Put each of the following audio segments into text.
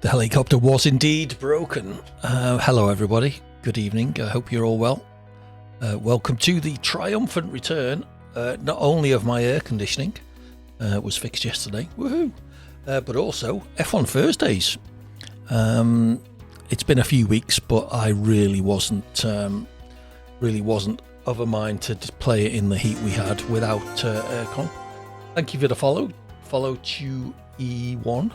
The helicopter was indeed broken. Hello everybody, good evening, I hope you're all well. Welcome to the triumphant return, not only of my air conditioning, was fixed yesterday, woohoo, but also F1 Thursdays. It's been a few weeks, but I really wasn't of a mind to play it in the heat we had without aircon. Thank you for the follow Chewy1.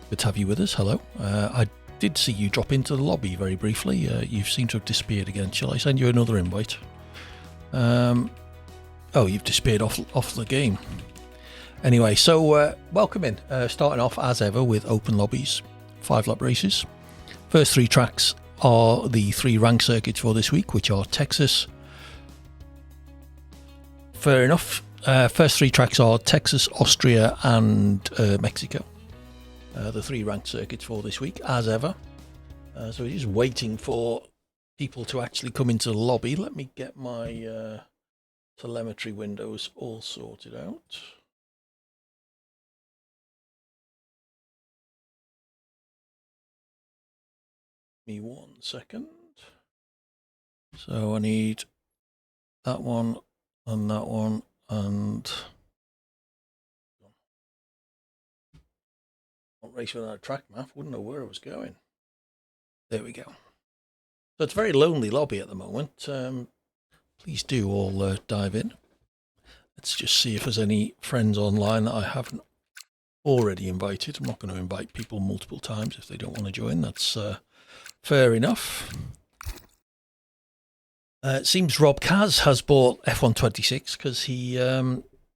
Good to have you with us. Hello. I did see you drop into the lobby very briefly. You seem to have disappeared again. Shall I send you another invite? Oh, you've disappeared off the game. Anyway, so welcome in. Starting off as ever with open lobbies, 5-lap races. First 3 tracks are the 3 rank circuits for this week, which are Texas. Fair enough. First 3 tracks are Texas, Austria, and Mexico. The 3 ranked circuits for this week, as ever. So we're just waiting for people to actually come into the lobby. Let me get my telemetry windows all sorted out. Give me 1 second. So I need that one and that one and... race without a track map, wouldn't know where I was going. There we go. So it's a very lonely lobby at the moment. Please do all dive in. Let's just see if there's any friends online that I haven't already invited. I'm not going to invite people multiple times if they don't want to join. That's fair enough. It seems Rob Kaz has bought F1 26 because he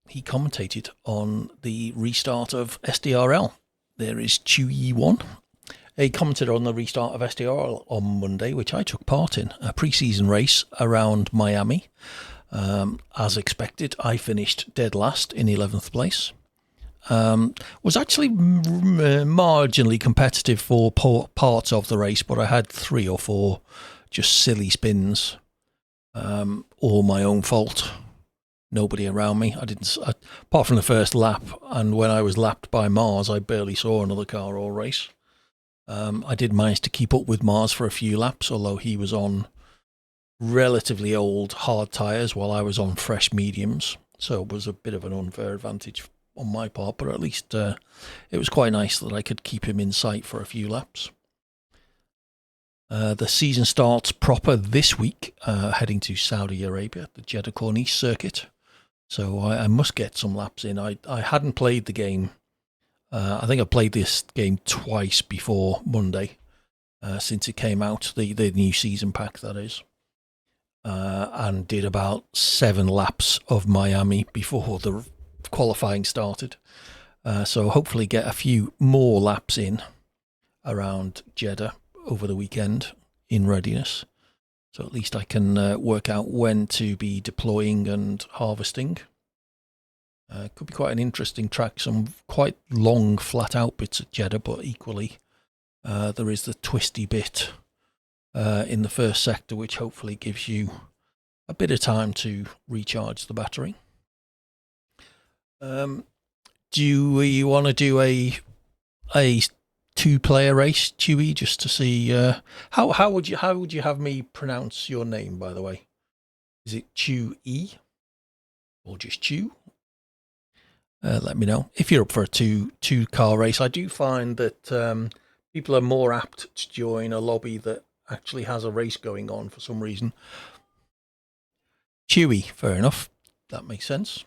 commentated on the restart of SDRL. There is Chewy1. He commented on the restart of SDRL on Monday, which I took part in, a pre-season race around Miami. As expected, I finished dead last in 11th place. Was actually marginally competitive for parts of the race, but I had 3 or 4 just silly spins, all my own fault. Nobody around me. Apart from the first lap, and when I was lapped by Mars, I barely saw another car all race. I did manage to keep up with Mars for a few laps, although he was on relatively old hard tyres while I was on fresh mediums. So it was a bit of an unfair advantage on my part, but at least it was quite nice that I could keep him in sight for a few laps. The season starts proper this week, heading to Saudi Arabia, the Jeddah Corniche circuit. So I must get some laps in. I hadn't played the game. I think I played this game twice before Monday, since it came out, the new season pack, that is. And did about 7 laps of Miami before the qualifying started. So hopefully get a few more laps in around Jeddah over the weekend in readiness. So at least I can work out when to be deploying and harvesting. Could be quite an interesting track. Some quite long flat out bits at Jeddah, but equally there is the twisty bit in the first sector, which hopefully gives you a bit of time to recharge the battery. Do you want to do a 2-player race, Chewy, just to see how would you have me pronounce your name, by the way? Is it Chewy or just Chew? Let me know if you're up for a two car race. I do find that people are more apt to join a lobby that actually has a race going on for some reason. Chewy, fair enough, that makes sense.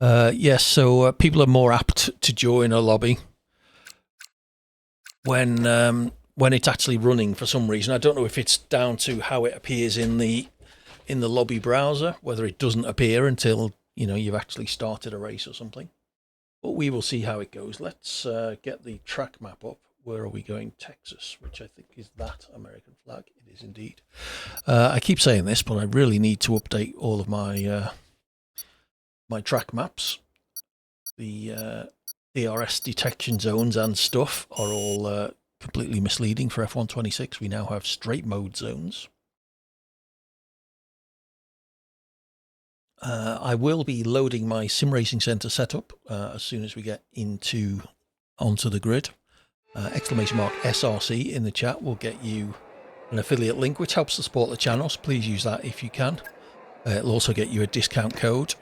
Yes, so people are more apt to join a lobby when it's actually running for some reason. I don't know if it's down to how it appears in the lobby browser, whether it doesn't appear until you've actually started a race or something. But we will see how it goes. Let's get the track map up. Where are we going? Texas, which I think is that American flag. It is indeed. I keep saying this, but I really need to update all of my my track maps. The DRS detection zones and stuff are all completely misleading for F1 26. We now have straight mode zones. I will be loading my Sim Racing Centre setup as soon as we get onto the grid. exclamation mark SRC in the chat will get you an affiliate link, which helps to support the channel, so please use that if you can. It'll also get you a discount code,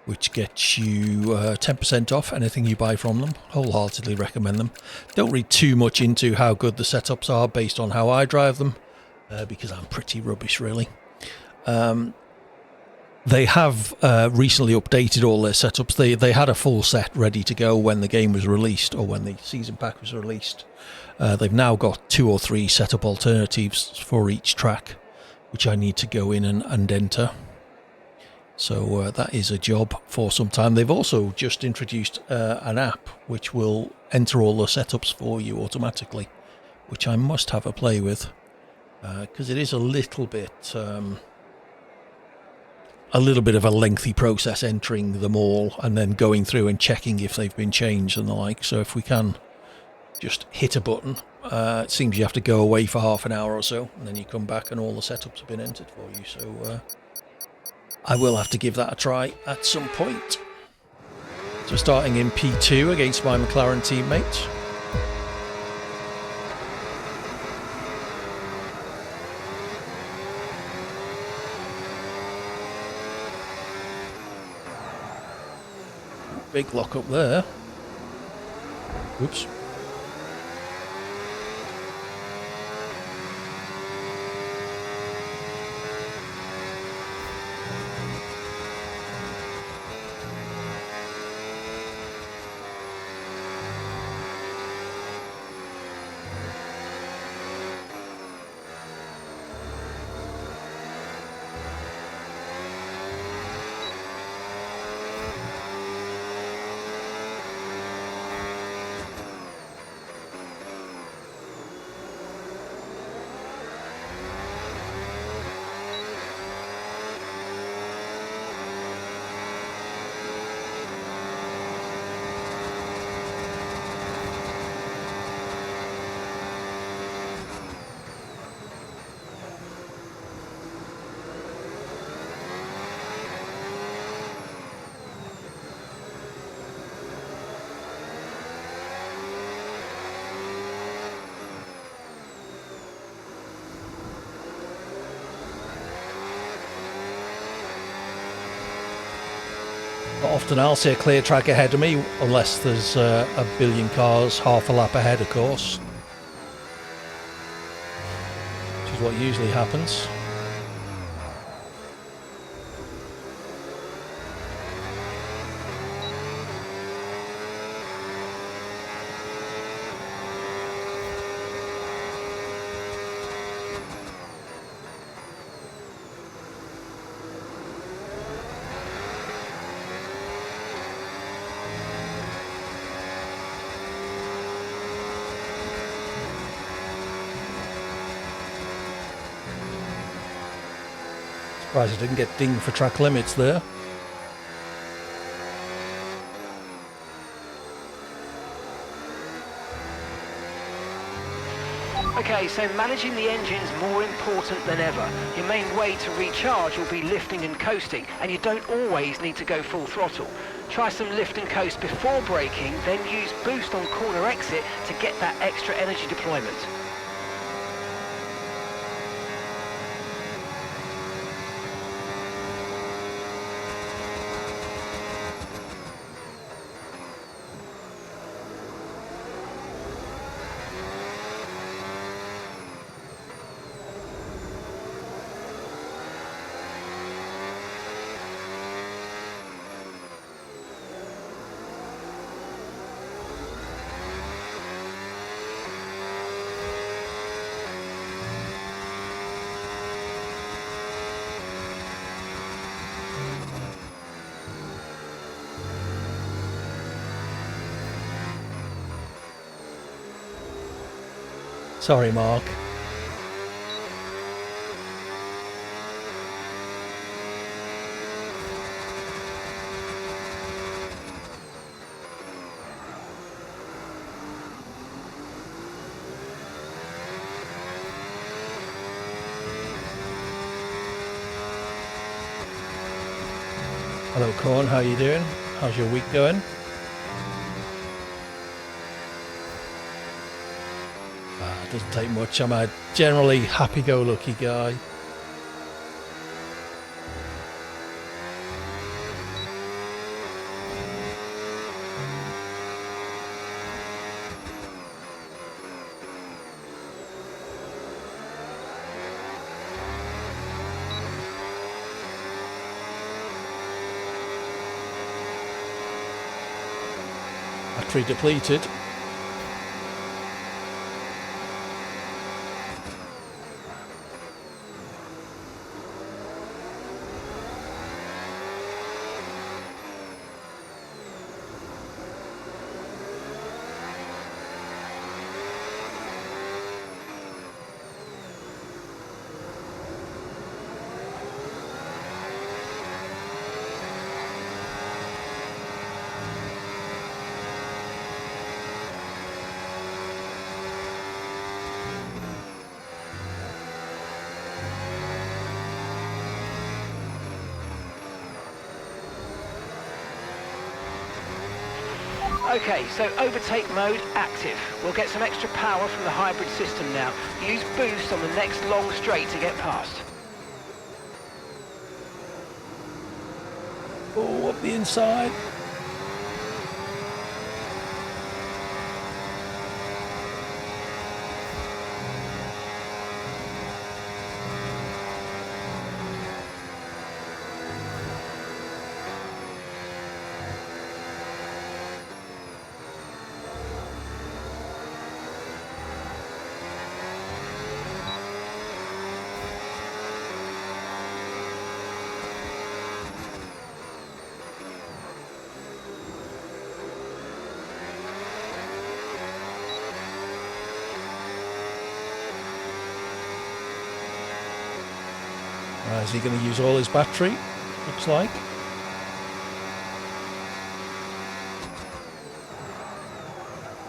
which gets you 10% off anything you buy from them. Wholeheartedly recommend them. Don't read too much into how good the setups are based on how I drive them, because I'm pretty rubbish, really. They have recently updated all their setups. They had a full set ready to go when the game was released, or when the season pack was released. They've now got 2 or 3 setup alternatives for each track, which I need to go in and enter. So that is a job for some time. They've also just introduced an app which will enter all the setups for you automatically, which I must have a play with, because it is a little bit of a lengthy process entering them all and then going through and checking if they've been changed and the like. So if we can just hit a button, it seems you have to go away for half an hour or so, and then you come back and all the setups have been entered for you. So I will have to give that a try at some point. So starting in P2 against my McLaren teammate. Big lock up there. Oops. Often I'll see a clear track ahead of me, unless there's a billion cars half a lap ahead, of course, which is what usually happens. Surprised I didn't get dinged for track limits there. Okay, so managing the engine's more important than ever. Your main way to recharge will be lifting and coasting, and you don't always need to go full throttle. Try some lift and coast before braking, then use boost on corner exit to get that extra energy deployment. Sorry, Mark. Hello, Corn. How you doing? How's your week going? doesn't take much. I'm a generally happy-go-lucky guy. Battery depleted. Okay, so overtake mode active. We'll get some extra power from the hybrid system now. Use boost on the next long straight to get past. Oh, up the inside. Is he going to use all his battery? Looks like.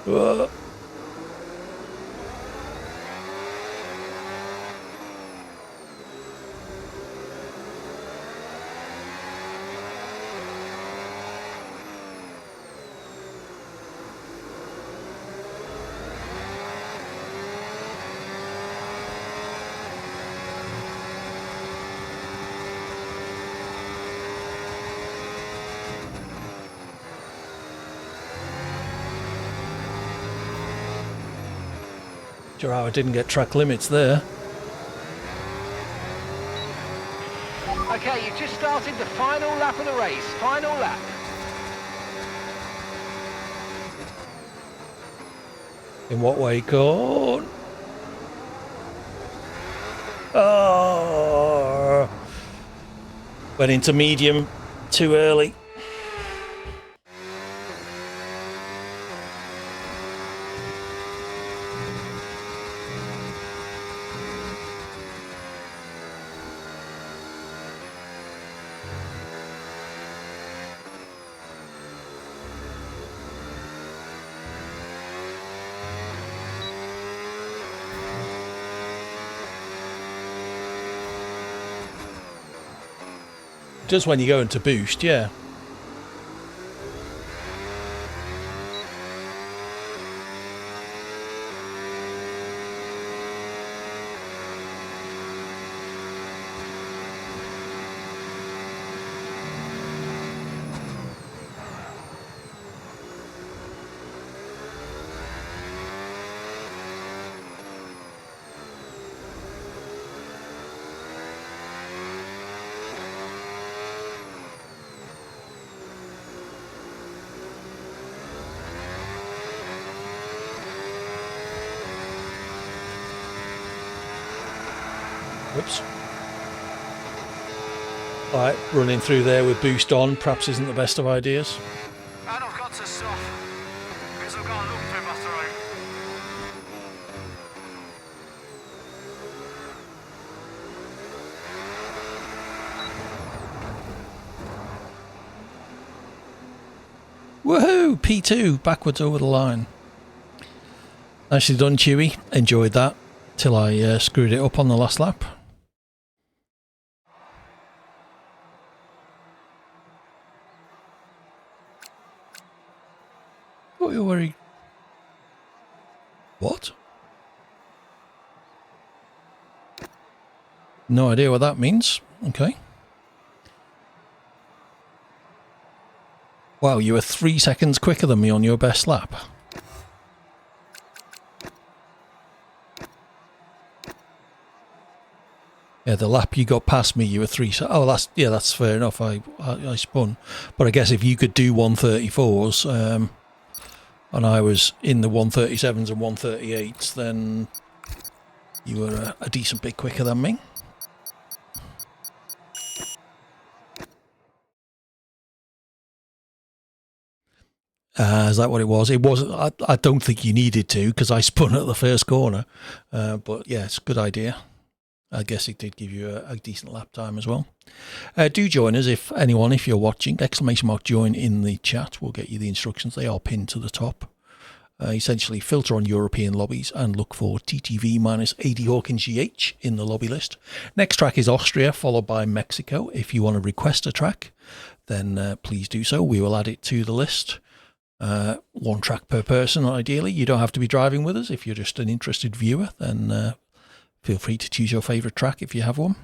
Whoa. Sure how I didn't get track limits there. Okay, you've just started the final lap of the race. Final lap. In what way, Corn? Oh, went into medium too early. Just when you go into boost, yeah. Whoops. Right, running through there with boost on perhaps isn't the best of ideas. And I've got to stop because I've got a lump in my throat. Woohoo! P2 backwards over the line. Nicely done, Chewy. Enjoyed that till I screwed it up on the last lap. What are you worried? What? No idea what that means. Okay. Wow, you were 3 seconds quicker than me on your best lap. Yeah, the lap you got past me, you were 3. Oh, that's fair enough. I spun, but I guess if you could do 134s, and I was in the 137s and 138s, then you were a decent bit quicker than me. Is that what it was? It wasn't. I don't think you needed to because I spun at the first corner. But yeah, it's a good idea. I guess it did give you a decent lap time as well. Do join us if you're watching. !join in the chat. We'll get you the instructions. They are pinned to the top. Essentially, filter on European lobbies and look for TTV minus AD Hawkins GH in the lobby list. Next track is Austria, followed by Mexico. If you want to request a track, then please do so. We will add it to the list. 1 track per person, ideally. You don't have to be driving with us. If you're just an interested viewer, then feel free to choose your favourite track if you have one.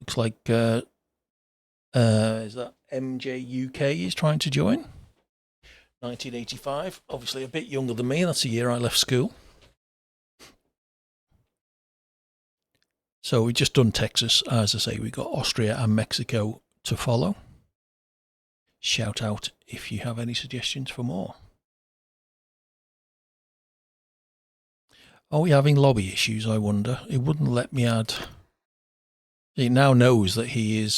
Looks like is that MJ UK is trying to join. 1985, obviously a bit younger than me. That's the year I left school. So we've just done Texas. As I say, we got Austria and Mexico to follow. Shout out if you have any suggestions for more. Are we having lobby issues, I wonder? It wouldn't let me add. It now knows that he is,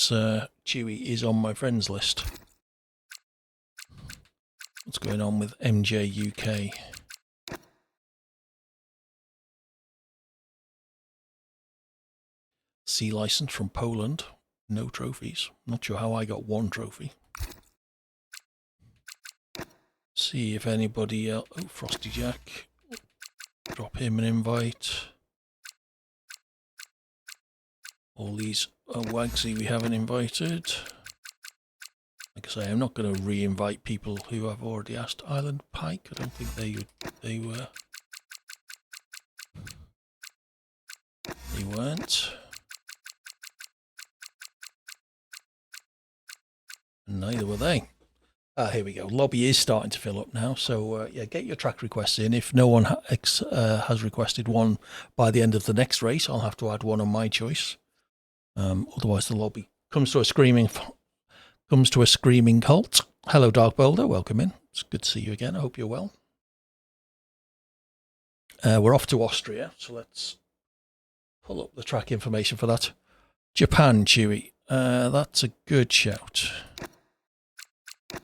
Chewy is on my friends list. What's going on with MJ UK? C license from Poland. No trophies. Not sure how I got 1 trophy. See if anybody else. Oh, Frosty Jack. Drop him an invite. All these Wagsy we haven't invited. Like I say, I'm not going to re-invite people who I've already asked. Island Pike, I don't think they weren't. Neither were they. Here we go. Lobby is starting to fill up now. So, yeah, get your track requests in. If no one has requested one by the end of the next race, I'll have to add one on my choice. Otherwise, the lobby comes to a screaming halt. Hello, Dark Boulder. Welcome in. It's good to see you again. I hope you're well. We're off to Austria, so let's pull up the track information for that. Japan, Chewy. That's a good shout.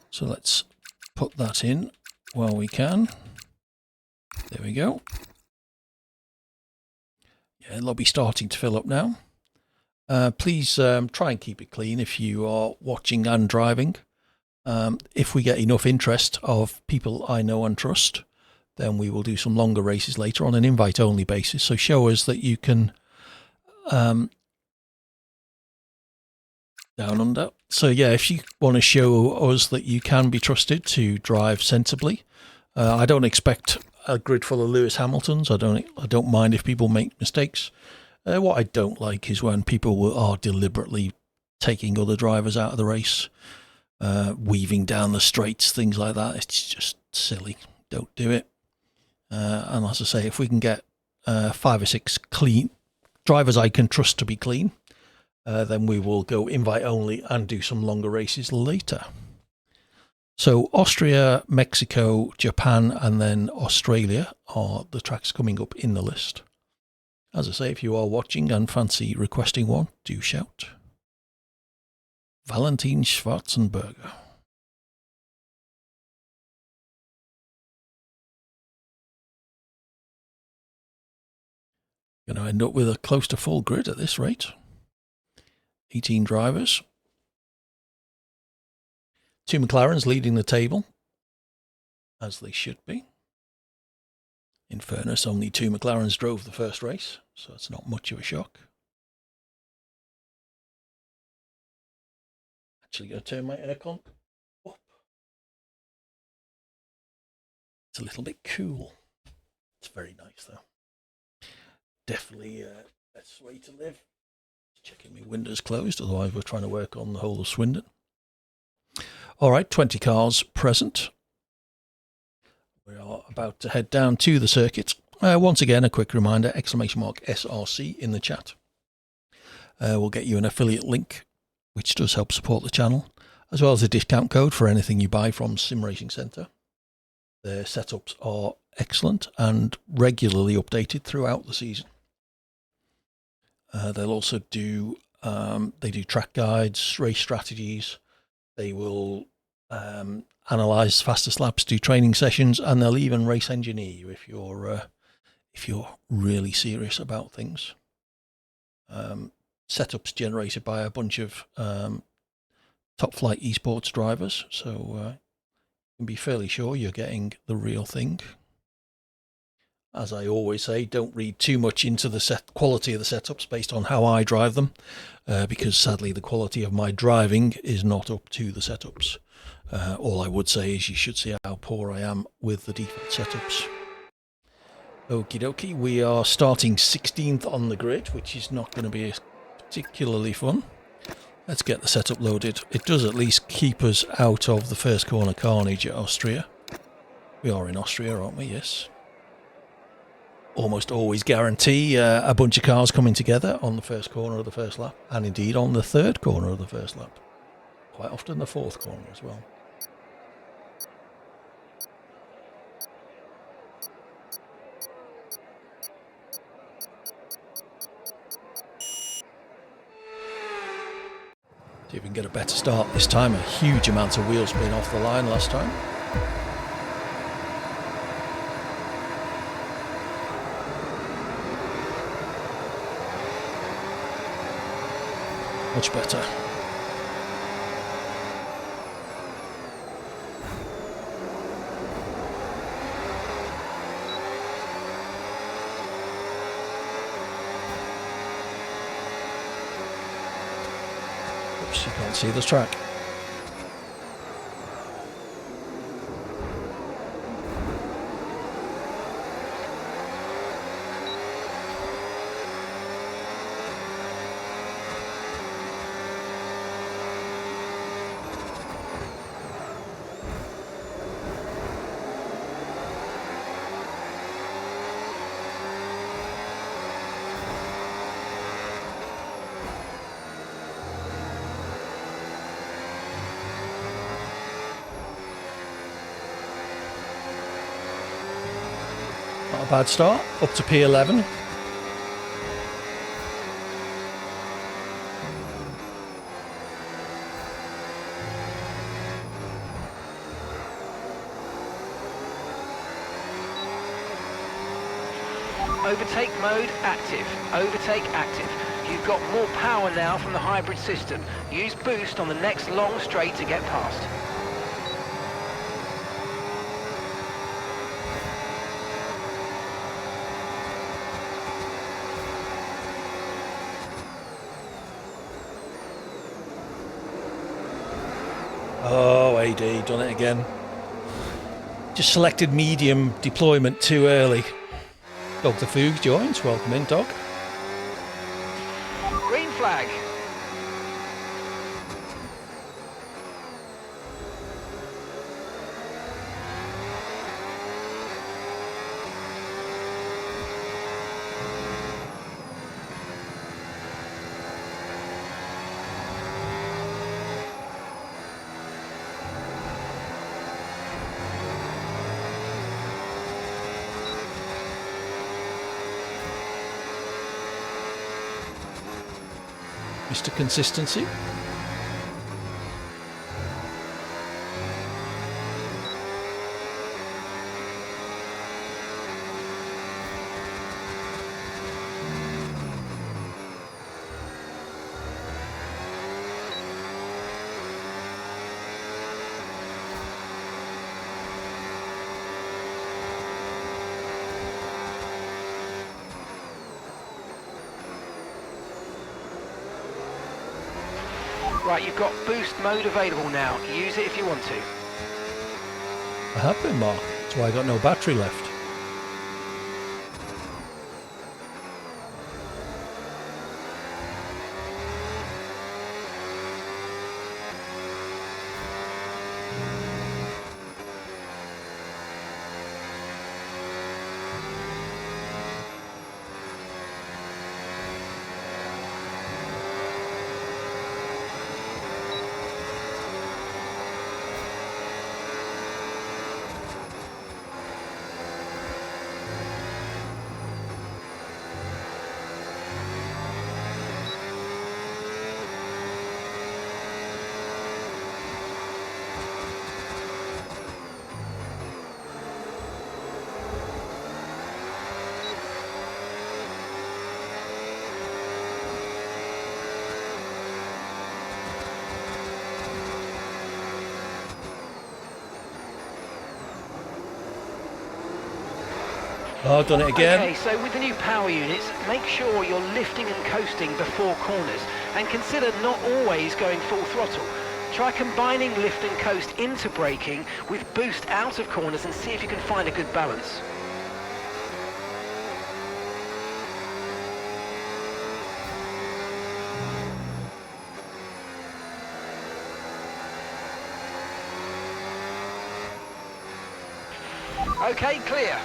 So let's put that in while we can. There we go. Yeah, lobby starting to fill up now. Please try and keep it clean if you are watching and driving. If we get enough interest of people I know and trust, then we will do some longer races later on an invite-only basis. So show us that you can... Down under. So yeah, if you want to show us that you can be trusted to drive sensibly, I don't expect a grid full of Lewis Hamiltons. I don't mind if people make mistakes. What I don't like is when people are deliberately taking other drivers out of the race, weaving down the straights, things like that. It's just silly. Don't do it. And as I say, if we can get 5 or 6 clean drivers I can trust to be clean, then we will go invite only and do some longer races later. So Austria, Mexico, Japan, and then Australia are the tracks coming up in the list. As I say, if you are watching and fancy requesting one, do shout. Valentin Schwarzenberger. Going to end up with a close to full grid at this rate. 18 drivers. 2 McLarens leading the table, as they should be. In fairness, only 2 McLarens drove the first race, so it's not much of a shock. Actually going to turn my aircon up. It's a little bit cool. It's very nice though. Definitely best way to live. Checking my windows closed, otherwise we're trying to work on the whole of Swindon. All right, 20 cars present. We are about to head down to the circuit. Once again, a quick reminder, !SRC in the chat. We'll get you an affiliate link, which does help support the channel, as well as a discount code for anything you buy from Sim Racing Centre. Their setups are excellent and regularly updated throughout the season. They'll also do they do track guides, race strategies. They will analyze fastest laps, do training sessions, and they'll even race engineer you if you're really serious about things. Setups generated by a bunch of top flight esports drivers, so you can be fairly sure you're getting the real thing. As I always say, don't read too much into the quality of the setups based on how I drive them, because sadly the quality of my driving is not up to the setups. All I would say is you should see how poor I am with the default setups. Okie dokie, we are starting 16th on the grid, which is not going to be particularly fun. Let's get the setup loaded. It does at least keep us out of the first corner carnage at Austria. We are in Austria, aren't we? Yes. Almost always guarantee a bunch of cars coming together on the first corner of the first lap, and indeed on the third corner of the first lap. Quite often the fourth corner as well. See if we can get a better start this time. A huge amount of wheel spin off the line last time. Much better. Oops, you can't see the track. Not a bad start, up to P11. Overtake mode active. Overtake active. You've got more power now from the hybrid system. Use boost on the next long straight to get past. Oh, AD, done it again. Just selected medium deployment too early. Dog the Fugue joins. Welcome in, Dog. Green flag. Mr. Consistency. Right, you've got boost mode available now. Use it if you want to. I have been, Mark. That's why I got no battery left. Oh, I've done it again. Okay, so with the new power units, make sure you're lifting and coasting before corners, and consider not always going full throttle. Try combining lift and coast into braking with boost out of corners and see if you can find a good balance. Okay, clear.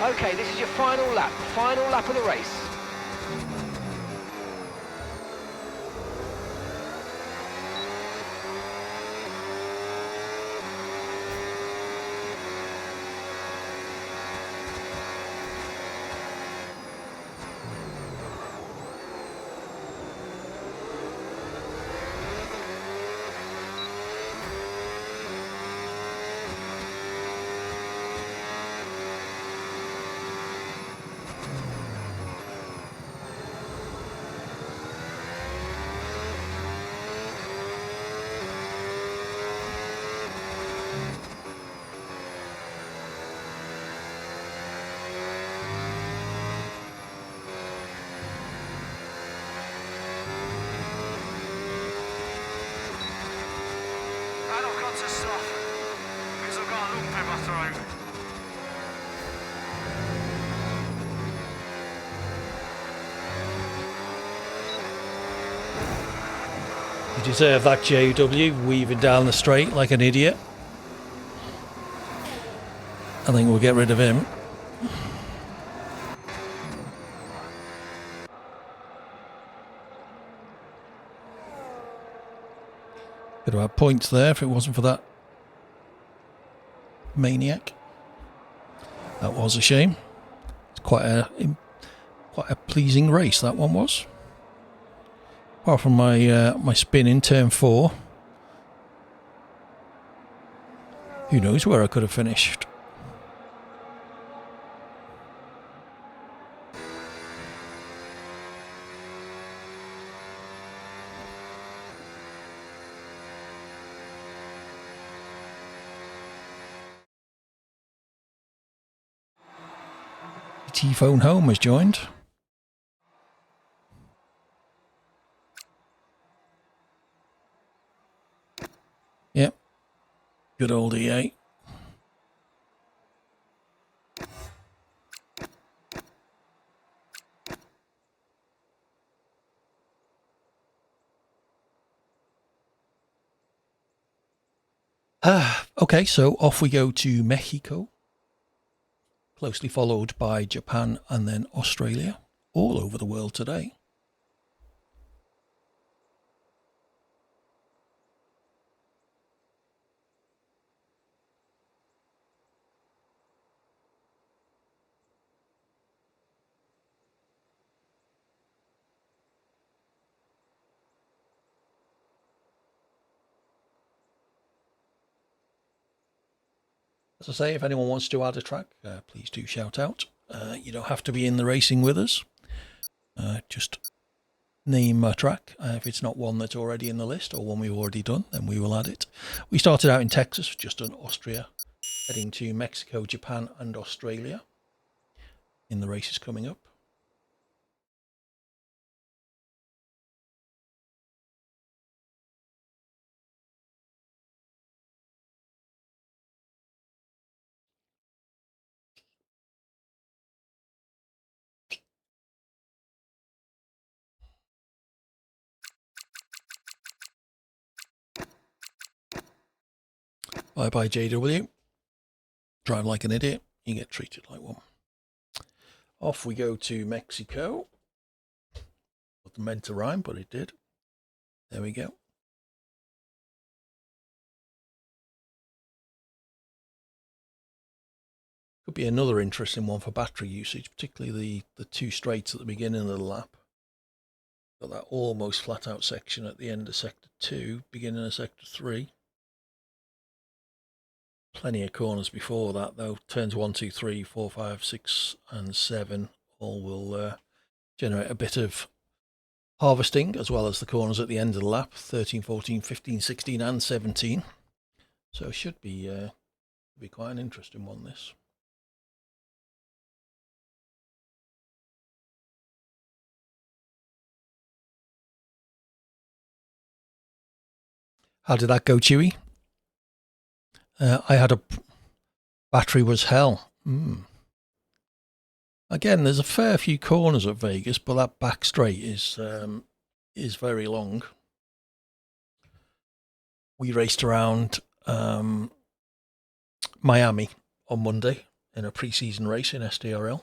Okay, this is your final lap of the race. And I've got to stop because I've got a lump in my throat. You deserve that, JW, weaving down the straight like an idiot. I think we'll get rid of him. Could have had points there if it wasn't for that maniac. That was a shame. It's quite a pleasing race, that one was. Apart from my my spin in turn 4. Who knows where I could have finished. T-Phone Home has joined. Yep. Good old EA. Okay, so off we go to Mexico. Closely followed by Japan and then Australia. All over the world today. As I say, if anyone wants to add a track, please do shout out. You don't have to be in the racing with us. Just name a track. If it's not one that's already in the list or one we've already done, then we will add it. We started out in Texas, just done Austria, heading to Mexico, Japan and Australia in the races coming up. Bye bye JW. Drive like an idiot, you get treated like one. Off we go to Mexico. Wasn't meant to rhyme, but it did. There we go. Could be another interesting one for battery usage, particularly the two straights at the beginning of the lap. Got that almost flat out section at the end of sector 2, beginning of sector 3. Plenty of corners before that, though. Turns 1, 2, 3, 4, 5, 6, and 7 all will generate a bit of harvesting, as well as the corners at the end of the lap. 13, 14, 15, 16, and 17. So it should be quite an interesting one, this. How did that go, Chewy? I had a battery was hell. Again, there's a fair few corners at Vegas, but that back straight is very long. We raced around Miami on Monday in a pre-season race in SDRL.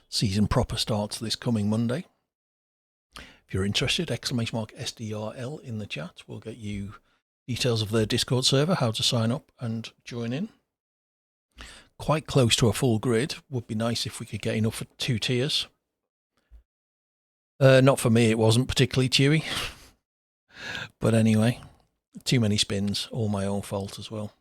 Season proper starts this coming Monday. If you're interested, !SDRL in the chat. We'll get you details of their Discord server, how to sign up and join in. Quite close to a full grid. Would be nice if we could get enough for 2 tiers. Not for me, it wasn't particularly chewy. But anyway, too many spins, all my own fault as well.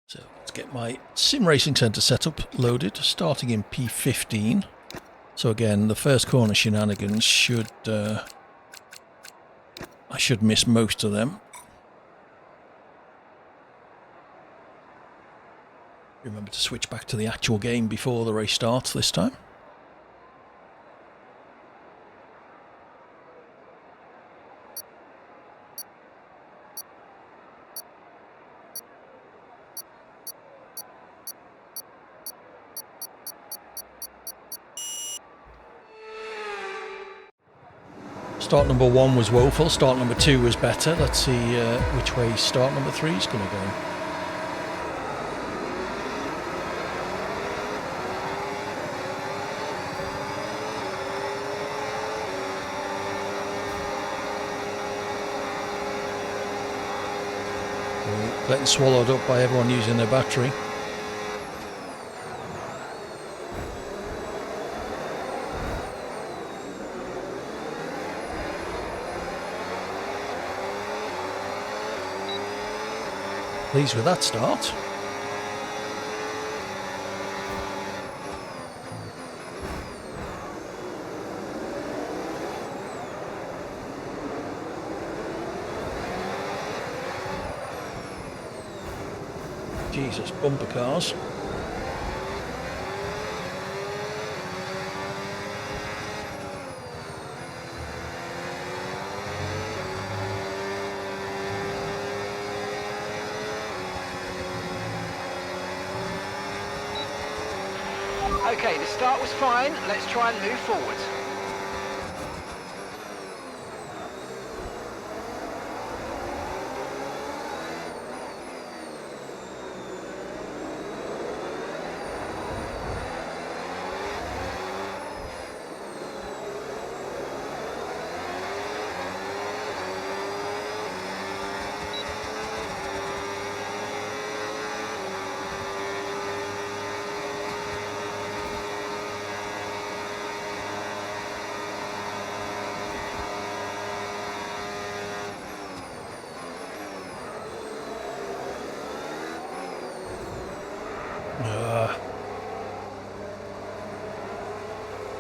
So let's get my sim racing centre setup loaded, starting in P15. So again, the first corner shenanigans should I should miss most of them. Remember to switch back to the actual game before the race starts this time. Start number 1 was woeful, start number 2 was better. Let's see which way start number 3 is going to go. Getting swallowed up by everyone using their battery. Pleased with that start. Jesus, bumper cars. Okay, the start was fine. Let's try and move forward.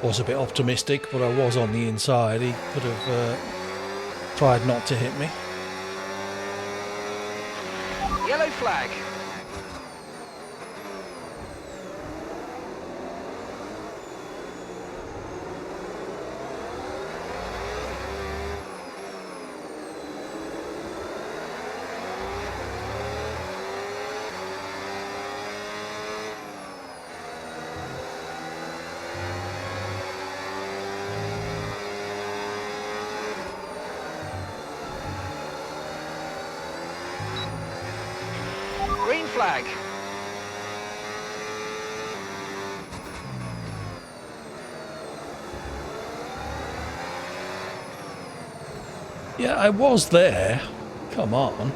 Was a bit optimistic, but I was on the inside. He could have tried not to hit me. Yellow flag. Green flag. Yeah, I was there. Come on.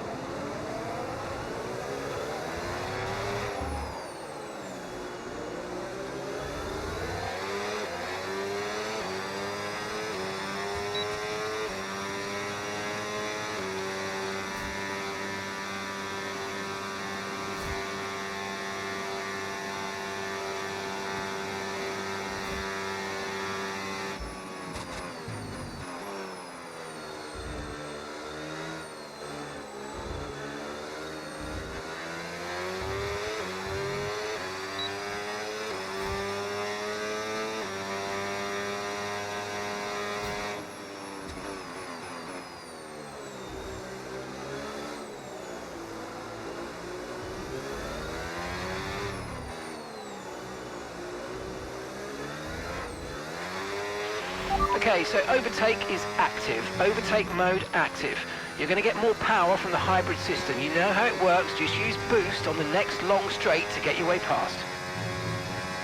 Okay, so overtake is active. Overtake mode active. You're going to get more power from the hybrid system. You know how it works. Just use boost on the next long straight to get your way past.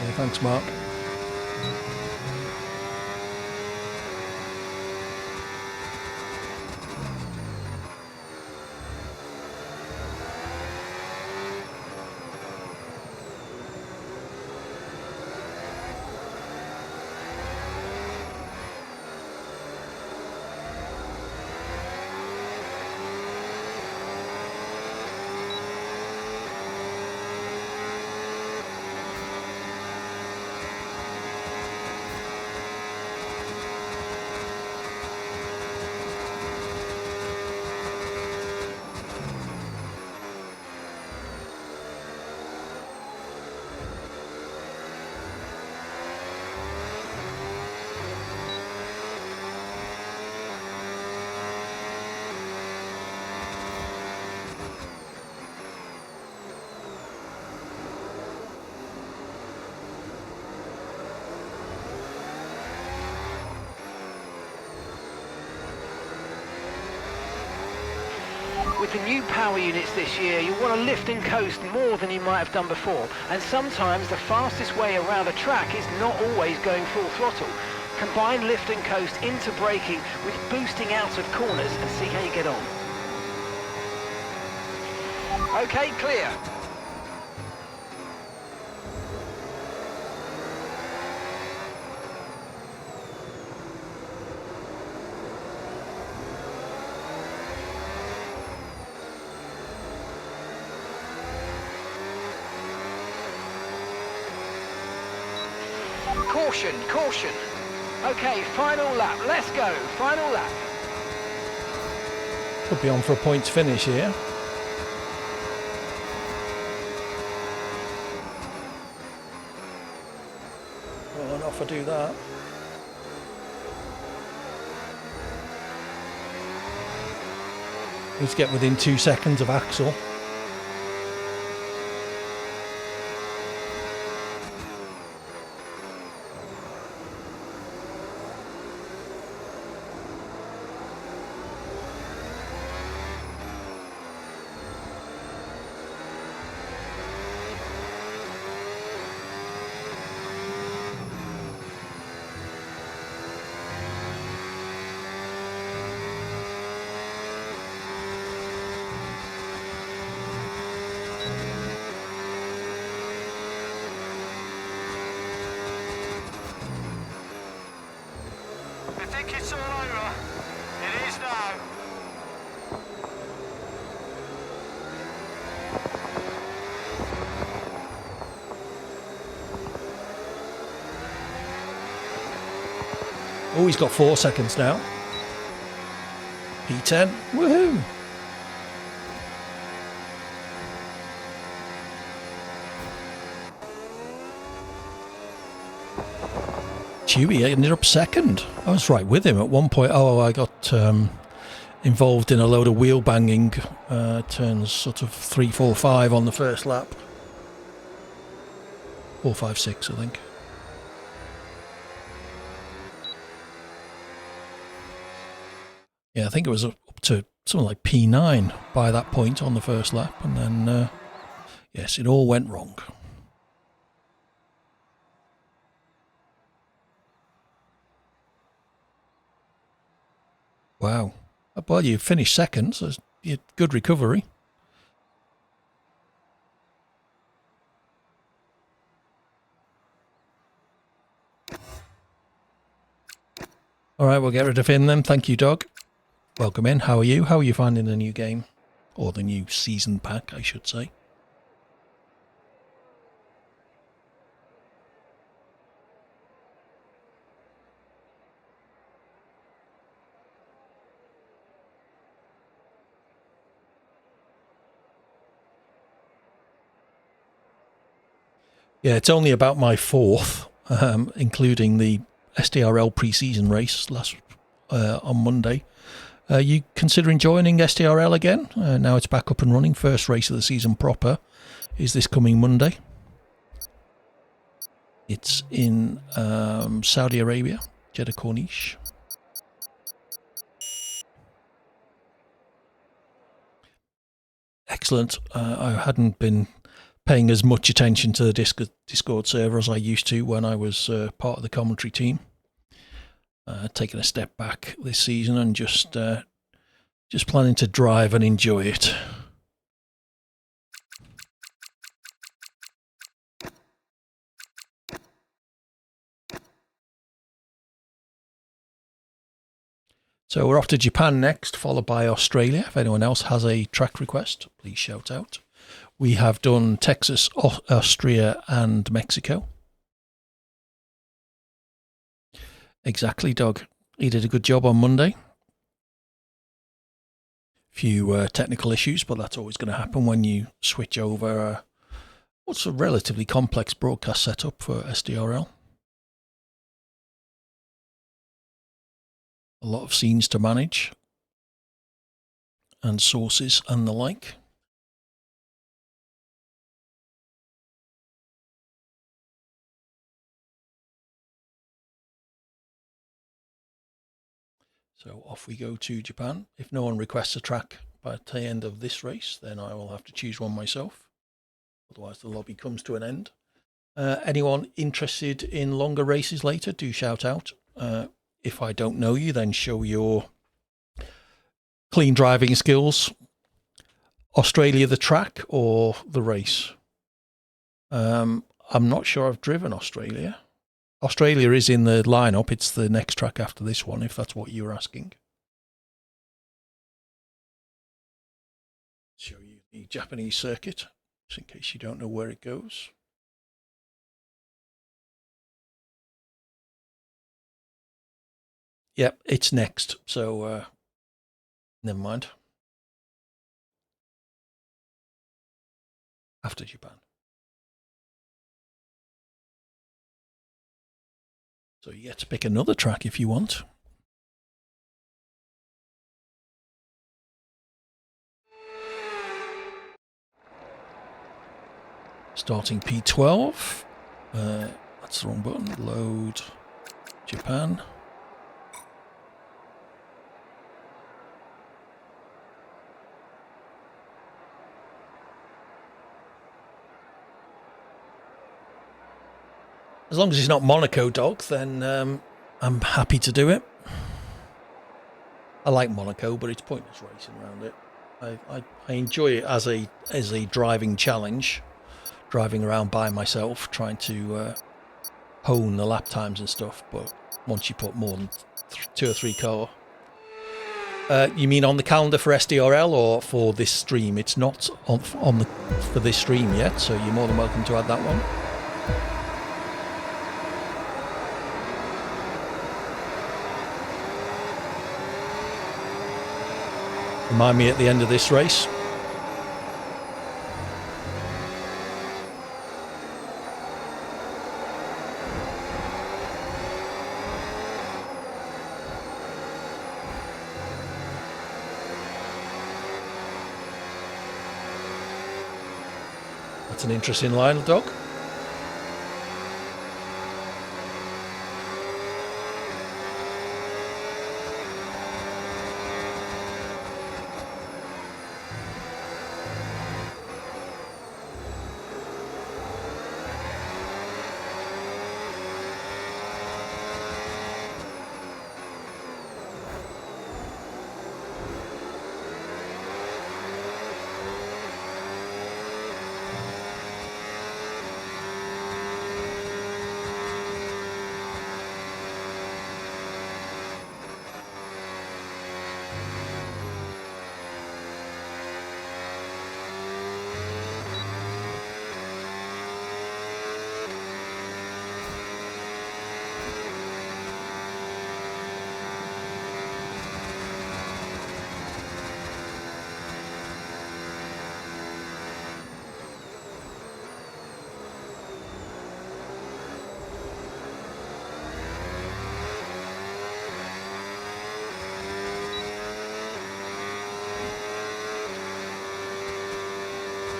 Yeah, thanks, Mark. With the new power units this year, you want to lift and coast more than you might have done before. And sometimes the fastest way around a track is not always going full throttle. Combine lift and coast into braking with boosting out of corners and see how you get on. Okay, clear. Caution, caution. Okay, final lap. Let's go. Final lap. Could be on for a points finish here. Well, enough to do that. Need to get within 2 seconds of Axel. I think it's all over. It is now. Oh, he's got 4 seconds now. P10. Woohoo! Chewy ended up second. I was right with him at one point. Oh, I got involved in a load of wheel banging. Turns sort of 3, 4, 5 on the first lap. 4, 5, 6, I think. Yeah, I think it was up to something like P9 by that point on the first lap. And then, yes, it all went wrong. Wow. Well, you finished second, so it's good recovery. All right, we'll get rid of him then. Thank you, Doug. Welcome in. How are you? How are you finding the new game? Or the new season pack, I should say. Yeah, it's only about my fourth, including the SDRL pre-season race on Monday. You considering joining SDRL again? Now it's back up and running. First race of the season proper is this coming Monday. It's in Saudi Arabia, Jeddah Corniche. excellent. I hadn't been paying as much attention to the Discord server as I used to when I was part of the commentary team. Taking a step back this season and just planning to drive and enjoy it. So we're off to Japan next, followed by Australia. If anyone else has a track request, please shout out. We have done Texas, Austria, and Mexico. Exactly, Doug. He did a good job on Monday. Few technical issues, but that's always going to happen when you switch over what's a relatively complex broadcast setup for SDRL. A lot of scenes to manage and sources and the like. So off we go to Japan. If no one requests a track by the end of this race, then I will have to choose one myself. Otherwise the lobby comes to an end. Anyone interested in longer races later, do shout out. If I don't know you, then show your clean driving skills. Australia the track or the race? I'm not sure I've driven Australia. Australia is in the lineup. It's the next track after this one, if that's what you were asking. Show you the Japanese circuit, just in case you don't know where it goes. Yep, it's next, so never mind. After Japan. So you get to pick another track if you want. Starting P12. That's the wrong button. Load Japan. As long as it's not Monaco, Dog, then I'm happy to do it. I like Monaco, but it's pointless racing around it. I enjoy it as a driving challenge, driving around by myself, trying to hone the lap times and stuff. But once you put more than 2 or 3 car, you mean on the calendar for SDRL or for this stream? It's not for this stream yet, so you're more than welcome to add that one. Remind me at the end of this race. That's an interesting line, Dog.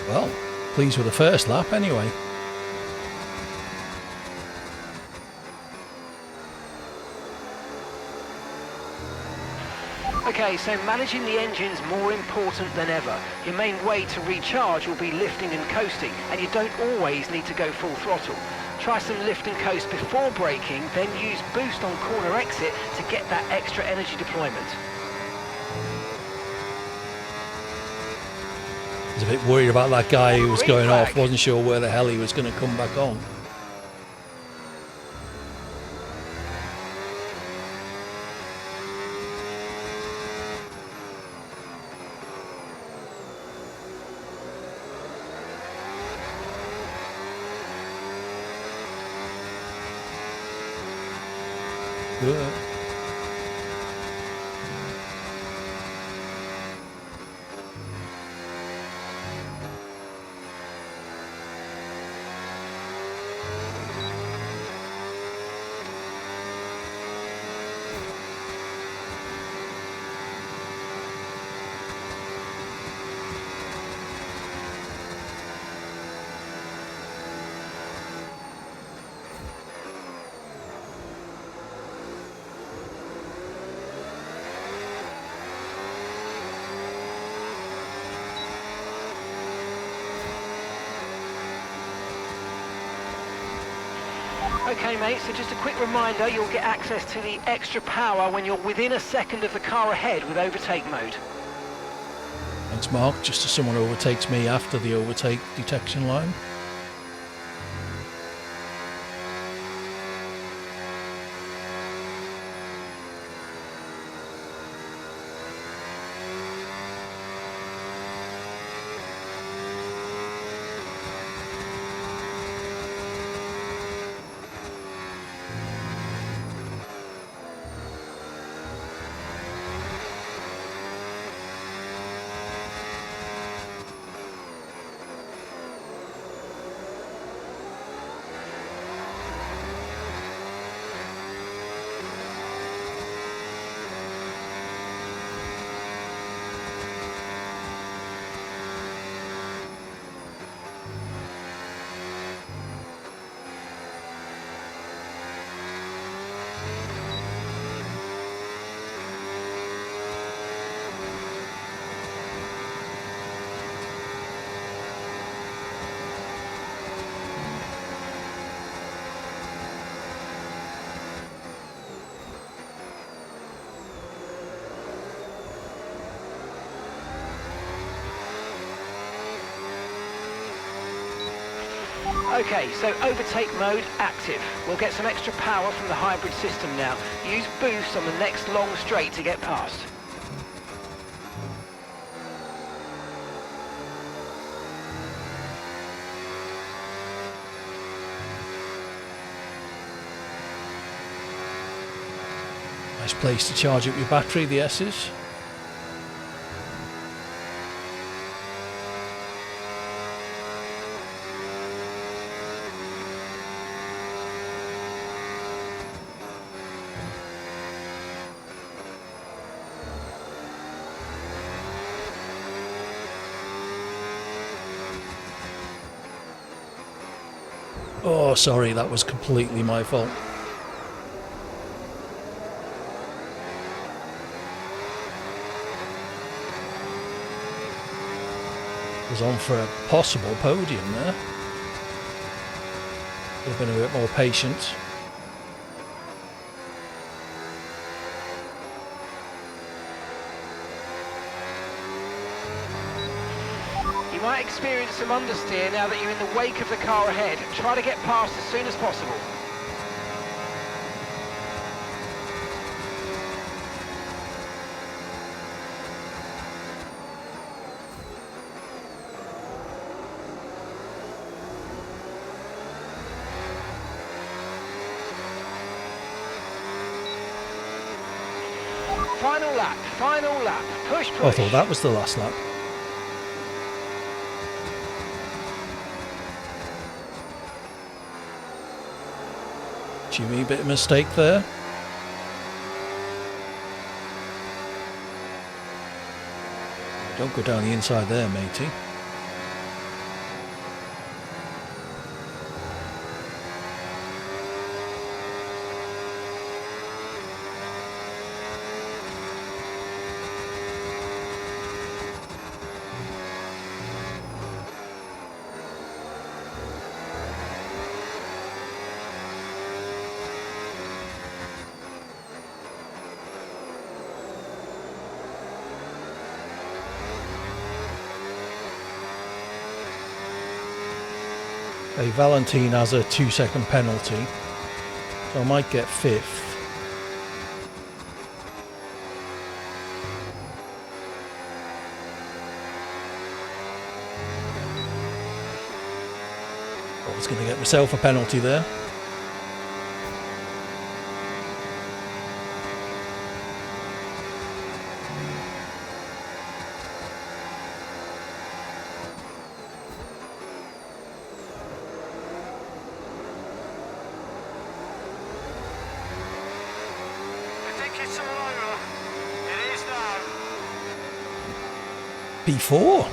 Well, pleased with the first lap anyway. Okay, so managing the engine's more important than ever. Your main way to recharge will be lifting and coasting, and you don't always need to go full throttle. Try some lift and coast before braking, then use boost on corner exit to get that extra energy deployment. I was a bit worried about that guy who was Green going flag. off, wasn't sure where the hell he was going to come back on. Okay mate, so just a quick reminder, you'll get access to the extra power when you're within a second of the car ahead with overtake mode. Thanks, Mark. Just as someone overtakes me after the overtake detection line. Okay, so overtake mode active. We'll get some extra power from the hybrid system now. Use boost on the next long straight to get past. Nice place to charge up your battery, the S's. Oh, sorry, that was completely my fault. Was on for a possible podium there. Could have been a bit more patient. You might experience some understeer now that you're in the wake of the car ahead. Try to get past as soon as possible. Final lap, final lap. Push, push. Oh, I thought that was the last lap. Jimmy, bit of mistake there. Don't go down the inside there, matey. Okay, Valentine has a 2-second penalty, so I might get 5th. I was going to get myself a penalty there. It's all over. It is now. P4.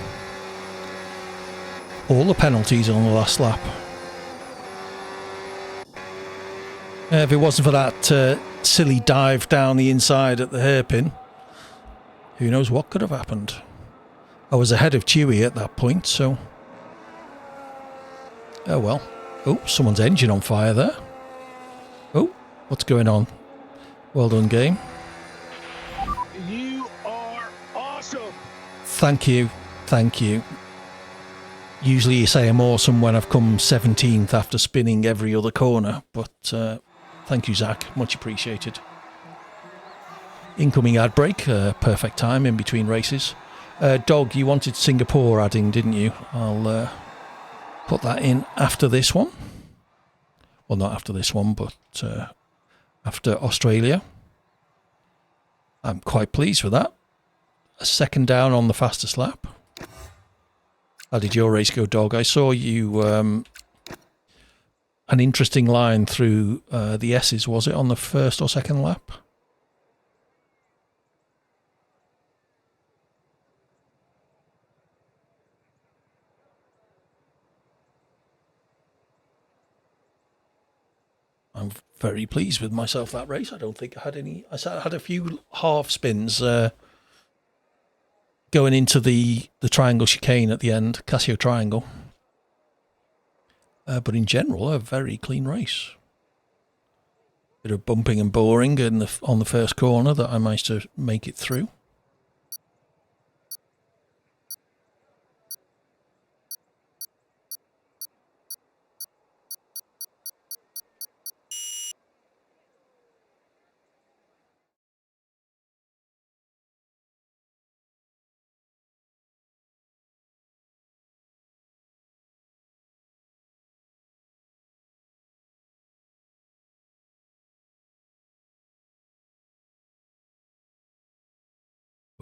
All the penalties on the last lap. If it wasn't for that silly dive down the inside at the hairpin, who knows what could have happened. I was ahead of Chewy at that point, so... Oh well. Oh, someone's engine on fire there. Oh, what's going on? Well done, game. You are awesome. Thank you. Thank you. Usually you say I'm awesome when I've come 17th after spinning every other corner, but thank you, Zach. Much appreciated. Incoming ad break. Perfect time in between races. Dog, you wanted Singapore adding, didn't you? I'll put that in after this one. Well, not after this one, but after Australia. I'm quite pleased with that. A second down on the fastest lap. How did your race go, Dog? I saw you an interesting line through the S's. Was it on the first or second lap? I'm very pleased with myself that race. I don't think I had any... I had a few half spins going into the triangle chicane at the end, Casio Triangle. But in general, a very clean race. Bit of bumping and boring on the first corner that I managed to make it through.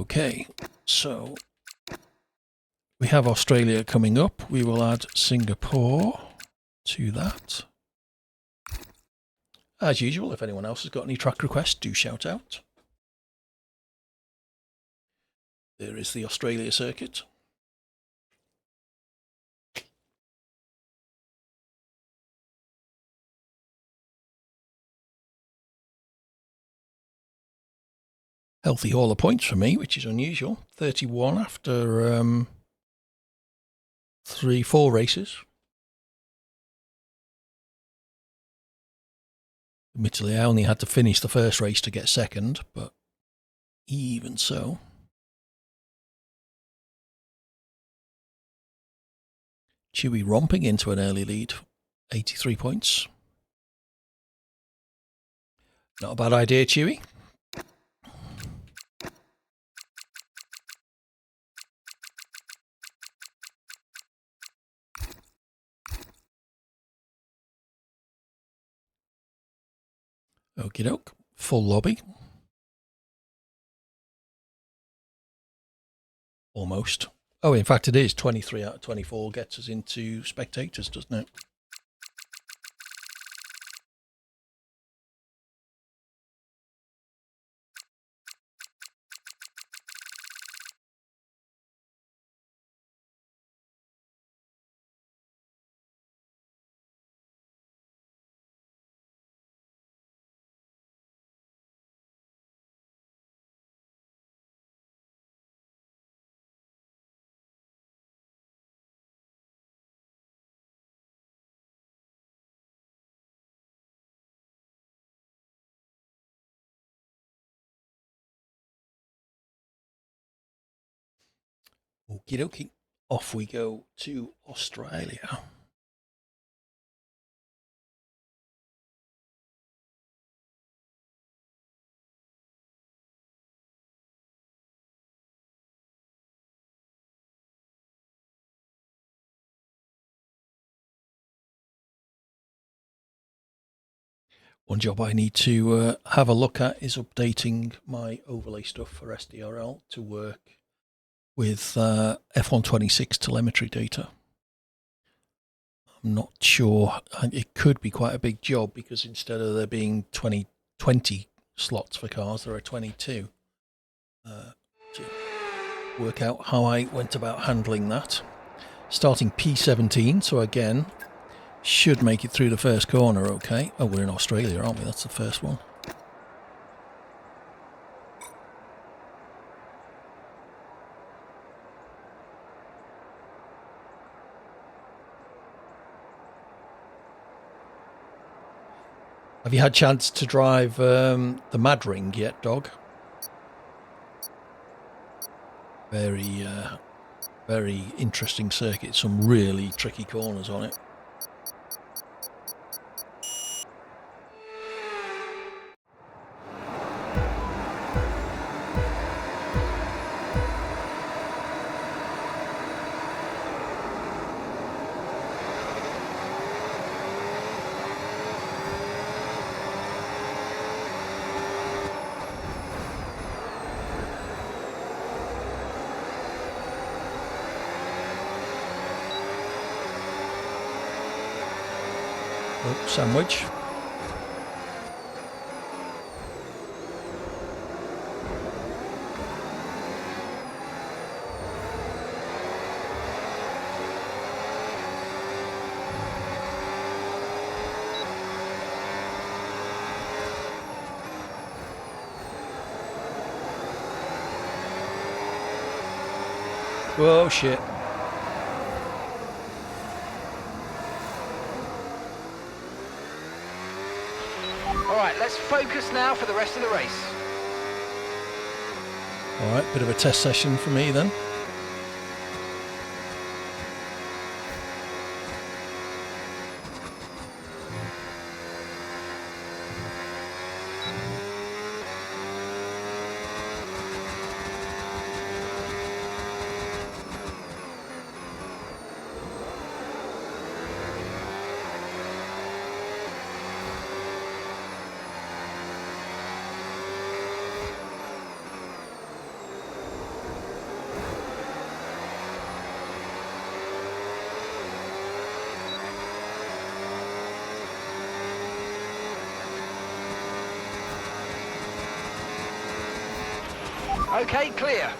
Okay, so we have Australia coming up. We will add Singapore to that. As usual, if anyone else has got any track requests, do shout out. There is the Australia circuit. Healthy haul of points for me, which is unusual. 31 after 4 races. Admittedly, I only had to finish the first race to get second, but even so. Chewy romping into an early lead. 83 points. Not a bad idea, Chewy. Okie doke. Full lobby. Almost. Oh, in fact, it is. 23 out of 24 gets us into spectators, doesn't it? Okie dokie. Off we go to Australia. One job I need to have a look at is updating my overlay stuff for SDRL to work with F126 telemetry data. I'm not sure. It could be quite a big job because instead of there being 20 slots for cars, there are 22. To work out how I went about handling that. Starting P17, so again, should make it through the first corner okay. Oh, we're in Australia, aren't we? That's the first one. Have you had a chance to drive the Mad Ring yet, Dog? Very interesting circuit. Some really tricky corners on it. Oh, sandwich. Whoa, shit. Alright, let's focus now for the rest of the race. Alright, bit of a test session for me then. Okay, clear.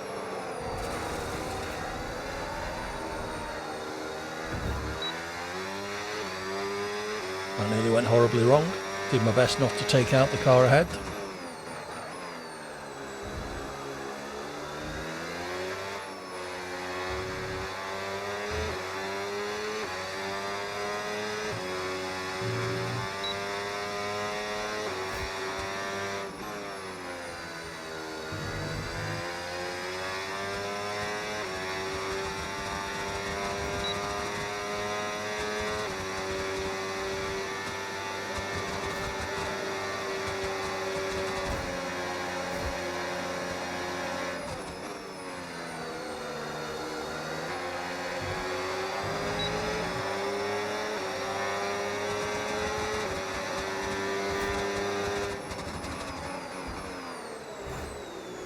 I nearly went horribly wrong. Did my best not to take out the car ahead.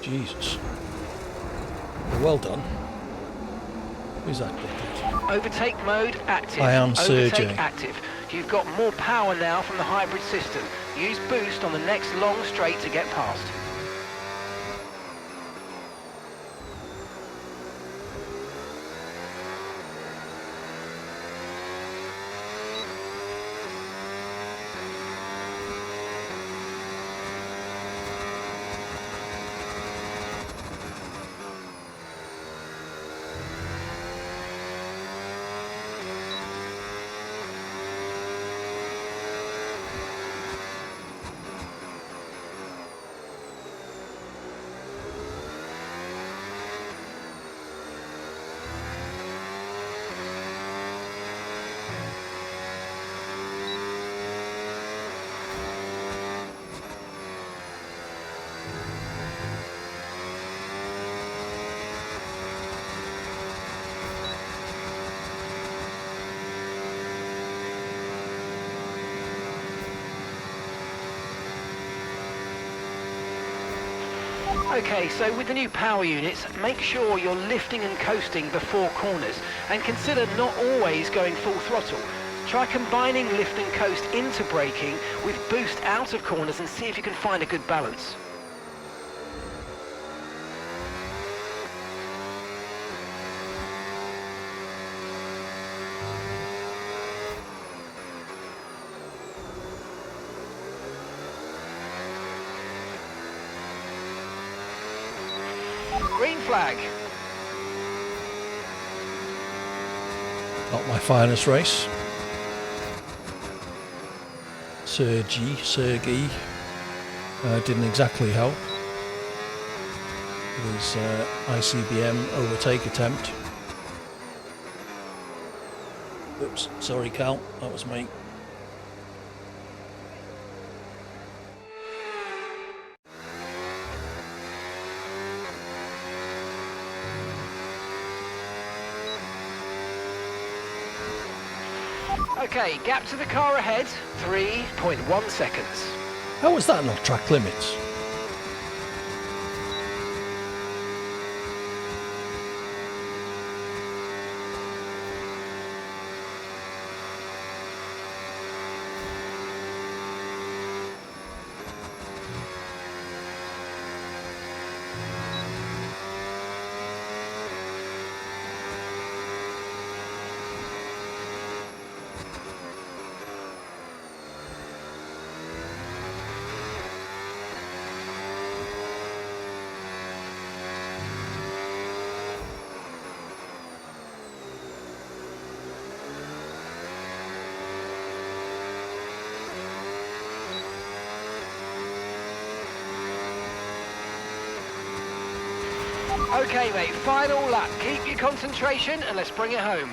Jesus. Well done. Who's that dickhead? Overtake mode active. I am Overtake Sergey. active. You've got more power now from the hybrid system. Use boost on the next long straight to get past. Okay, so with the new power units, make sure you're lifting and coasting before corners, and consider not always going full throttle. Try combining lift and coast into braking with boost out of corners and see if you can find a good balance. Green flag. Not my finest race. Sergey didn't exactly help. His ICBM overtake attempt. Oops, sorry Cal, that was me. Okay, gap to the car ahead, 3.1 seconds. How was that not track limits? Okay mate, final lap. Keep your concentration and let's bring it home.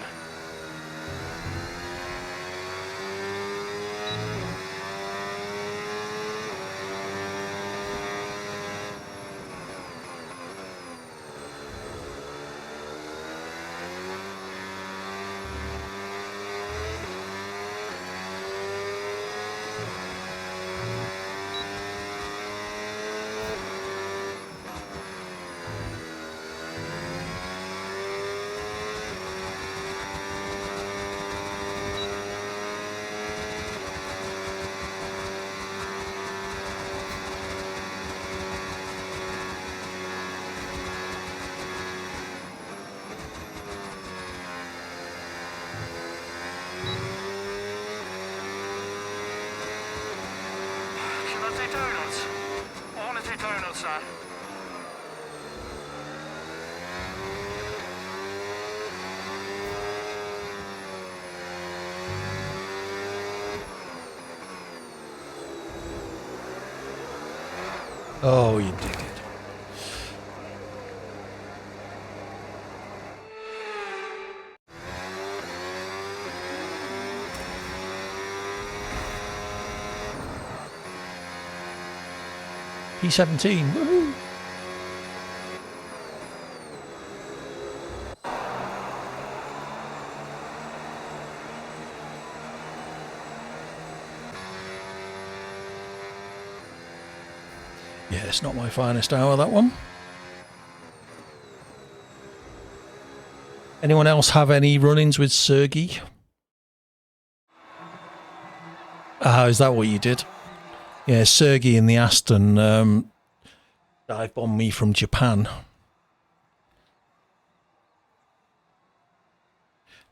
Sir. Oh, you dig it. P17, woohoo! Yeah, it's not my finest hour, that one. Anyone else have any run-ins with Sergey? Ah, is that what you did? Yeah, Sergey in the Aston dive bombed me from Japan.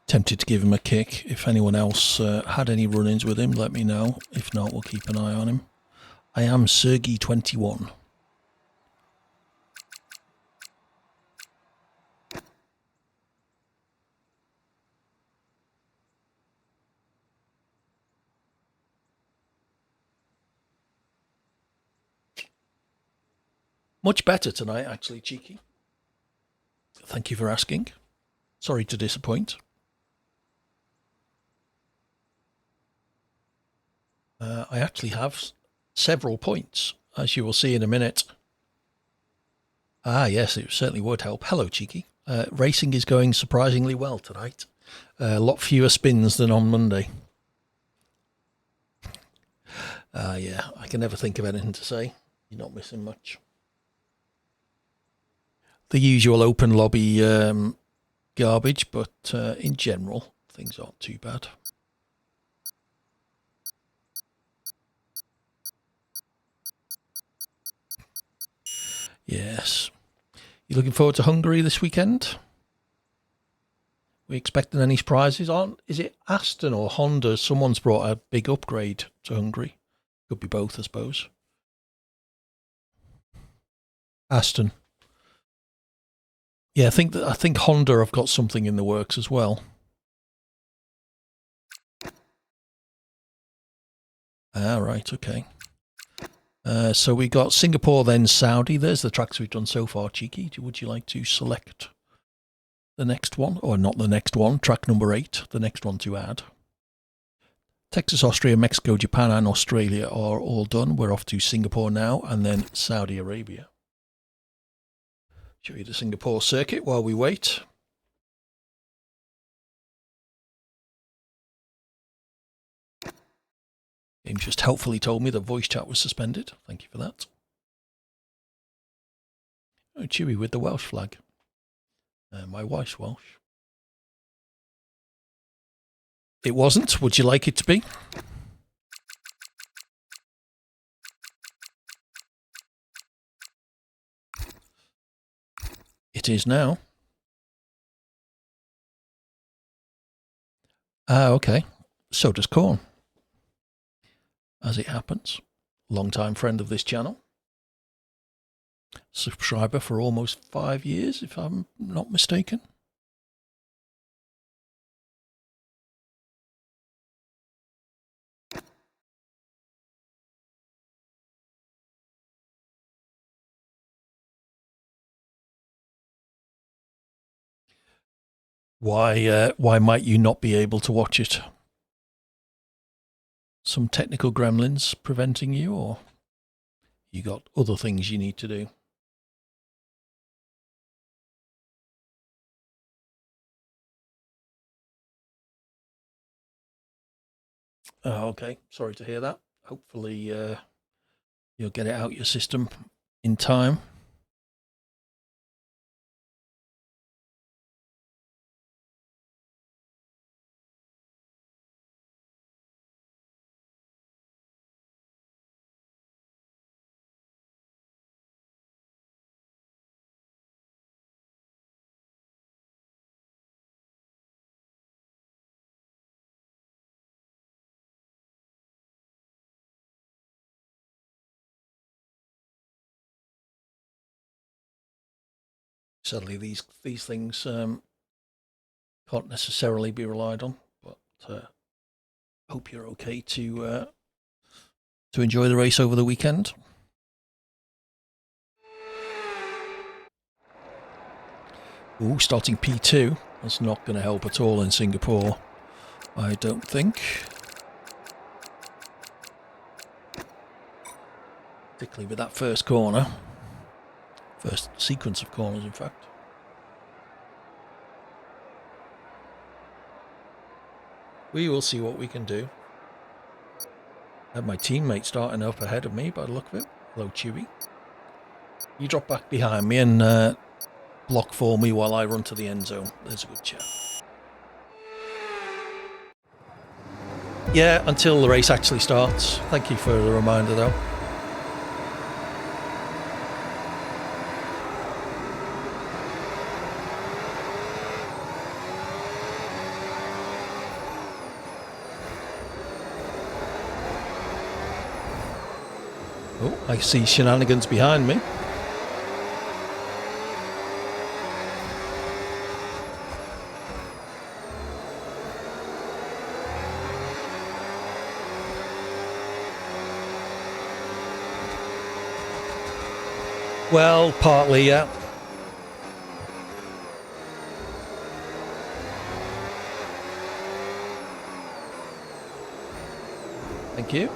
Tempted to give him a kick. If anyone else had any run-ins with him, let me know. If not, we'll keep an eye on him. I am Sergey21. Much better tonight, actually, Cheeky. Thank you for asking. Sorry to disappoint. I actually have several points, as you will see in a minute. Ah, yes, it certainly would help. Hello, Cheeky. Racing is going surprisingly well tonight. A lot fewer spins than on Monday. Yeah, I can never think of anything to say. You're not missing much. the usual open lobby garbage, but in general, things aren't too bad. Yes. You looking forward to Hungary this weekend? We expecting any surprises on? Is it Aston or Honda? Someone's brought a big upgrade to Hungary. Could be both, I suppose. Aston. Yeah, I think Honda have got something in the works as well. Ah, right, okay. So we got Singapore, then Saudi. There's the tracks we've done so far. Cheeky, would you like to select the next one? Or not the next one, track number 8, the next one to add. Texas, Austria, Mexico, Japan and Australia are all done. We're off to Singapore now and then Saudi Arabia. Show you the Singapore circuit while we wait. Game just helpfully told me that voice chat was suspended. Thank you for that. Oh, Chewy with the Welsh flag. My wife's Welsh. It wasn't. Would you like it to be? It is now. Ah, okay. So does Corn. As it happens. Long-time friend of this channel. Subscriber for almost 5 years, if I'm not mistaken. Why might you not be able to watch it? Some technical gremlins preventing you, or you got other things you need to do? Oh, okay. Sorry to hear that. Hopefully you'll get it out your system in time. Sadly, these things can't necessarily be relied on, but hope you're okay to enjoy the race over the weekend. Ooh, starting P2. That's not going to help at all in Singapore, I don't think. Particularly with that first corner. First sequence of corners, in fact. We will see what we can do. I have my teammate starting up ahead of me by the look of it. Hello, Chewy. You drop back behind me and block for me while I run to the end zone. There's a good chat. Yeah, until the race actually starts. Thank you for the reminder, though. Oh, I see shenanigans behind me. Well, partly, yeah. Thank you.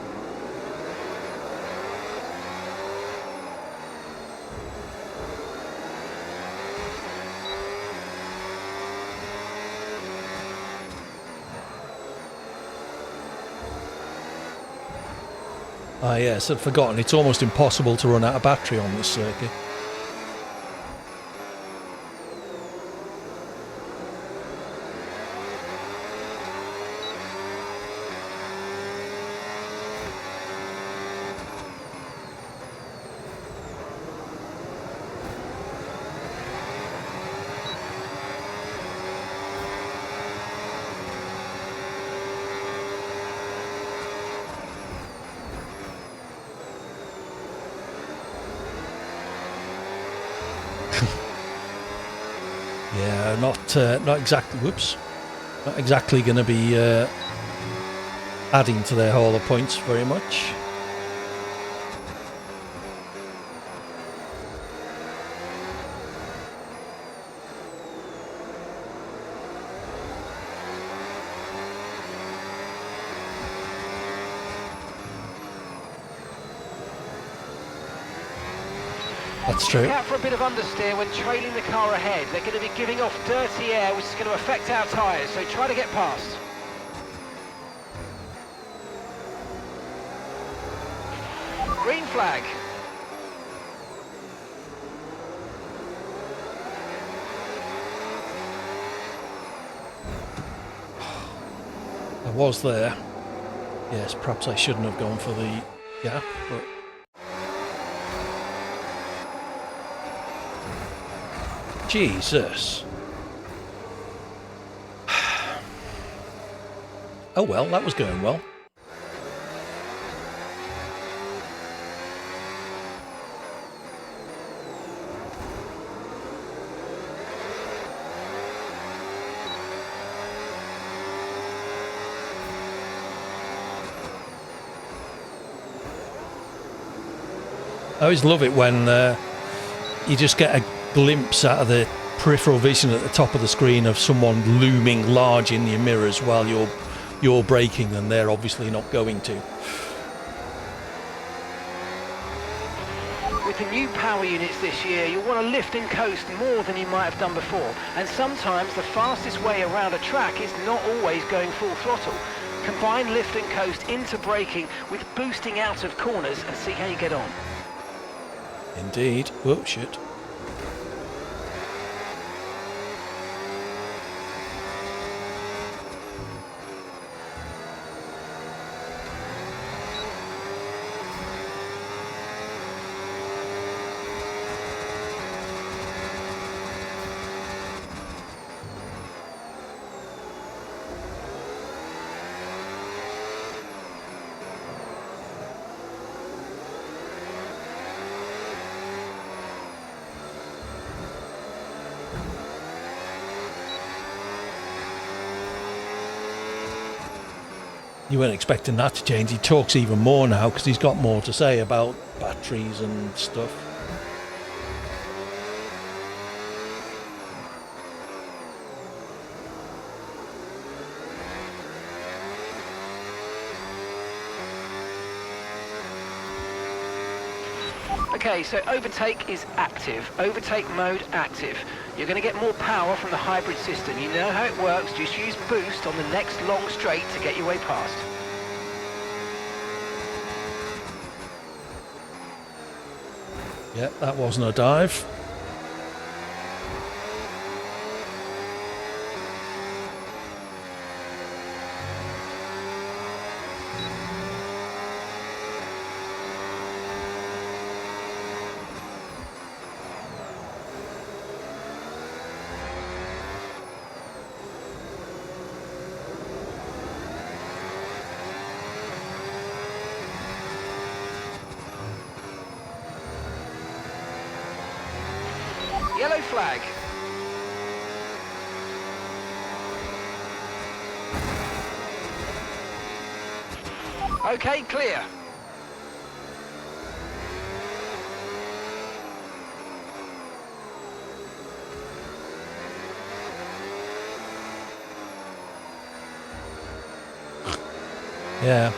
Ah, yes, I'd forgotten. It's almost impossible to run out of battery on this circuit. Yeah, not exactly. Whoops, not exactly going to be adding to their haul of points very much. That's true. Look out for a bit of understeer when trailing the car ahead. They're going to be giving off dirty air, which is going to affect our tyres, so try to get past. Green flag. I was there. Yes, perhaps I shouldn't have gone for the gap, but... Jesus. Oh well, that was going well. I always love it when you just get a glimpse out of the peripheral vision at the top of the screen of someone looming large in your mirrors while you're braking and they're obviously not going to. With the new power units this year, you'll want to lift and coast more than you might have done before. And sometimes the fastest way around a track is not always going full throttle. Combine lift and coast into braking with boosting out of corners and see how you get on. Indeed. Oh, shit. You weren't expecting that to change. He talks even more now because he's got more to say about batteries and stuff. Okay, so overtake is active. Overtake mode active. You're going to get more power from the hybrid system. You know how it works. Just use boost on the next long straight to get your way past. Yep, that wasn't a dive. Yellow flag. Okay, clear. Yeah.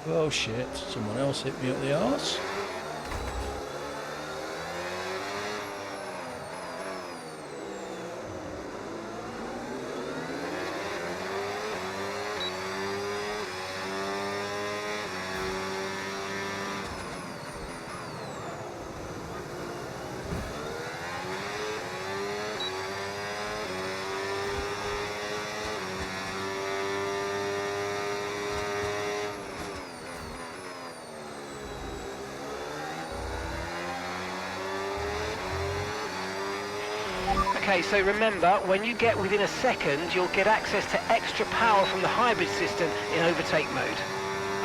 Oh shit, someone else hit me up the arse. Okay, so remember, when you get within a second, you'll get access to extra power from the hybrid system in overtake mode.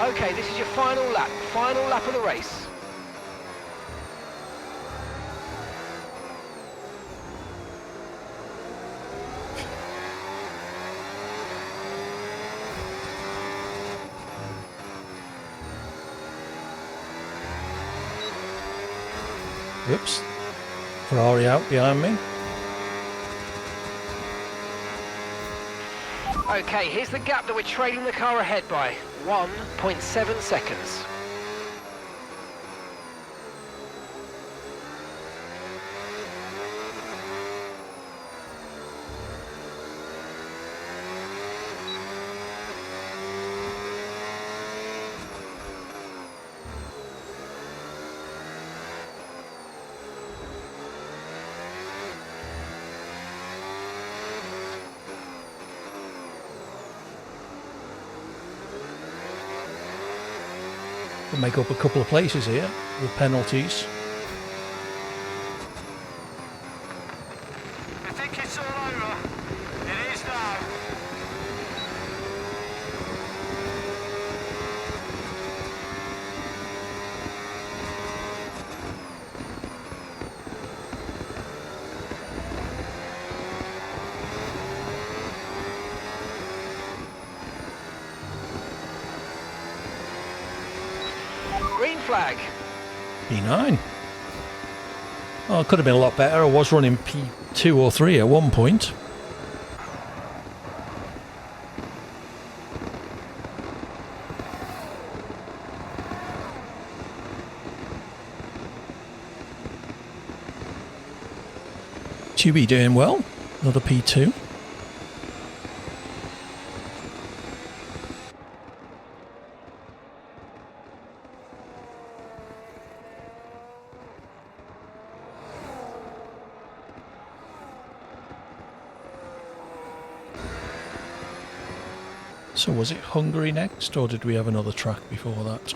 Okay, this is your final lap of the race. Oops. Ferrari out behind me. Okay, here's the gap that we're trailing the car ahead by. 1.7 seconds. We'll make up a couple of places here with penalties. You think it's all over? It is now. Green flag. P9. Oh, it could have been a lot better. I was running P2 or 3 at one point. Chewy doing well. Another P2. So was it Hungary next, or did we have another track before that?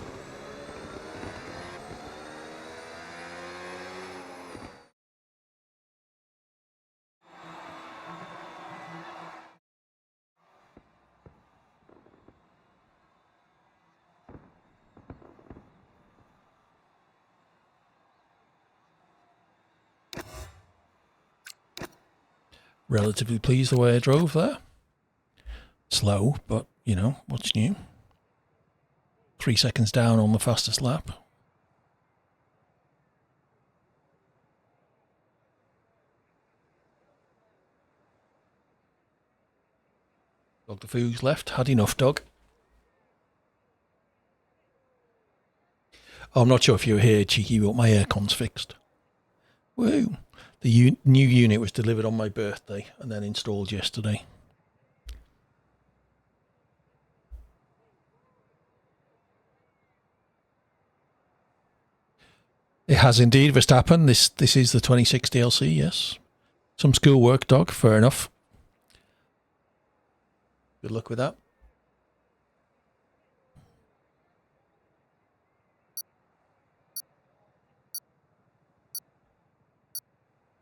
Relatively pleased the way I drove there. Slow, but you know, what's new? 3 seconds down on the fastest lap. Dog the Foog's left. Had enough, dog. Oh, I'm not sure if you were here, cheeky, but my aircon's fixed. Woo! The new unit was delivered on my birthday and then installed yesterday. It has indeed, Verstappen. This is the 26 DLC, yes. Some schoolwork, dog, fair enough. Good luck with that.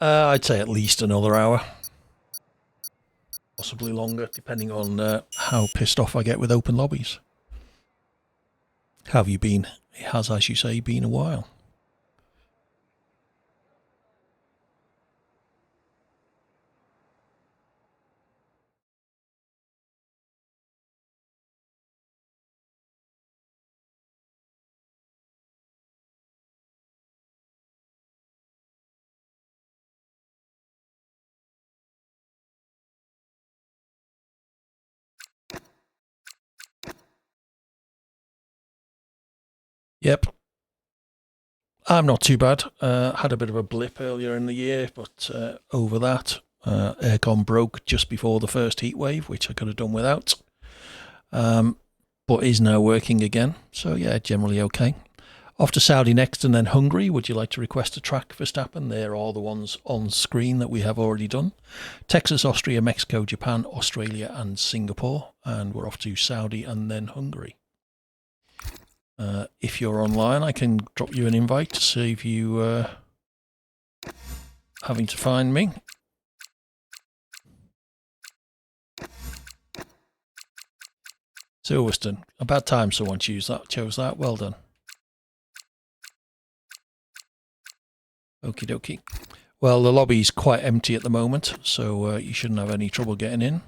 I'd say at least another hour. Possibly longer, depending on how pissed off I get with open lobbies. How have you been? It has, as you say, been a while. Yep. I'm not too bad. Had a bit of a blip earlier in the year, but over that, aircon broke just before the first heat wave, which I could have done without. But is now working again. So yeah, generally okay. Off to Saudi next and then Hungary. Would you like to request a track for Verstappen? There are the ones on screen that we have already done. Texas, Austria, Mexico, Japan, Australia and Singapore. And we're off to Saudi and then Hungary. If you're online, I can drop you an invite to save you having to find me. Silverstone. About time someone chose that. Well done. Okie dokie. Well, the lobby's quite empty at the moment, so you shouldn't have any trouble getting in.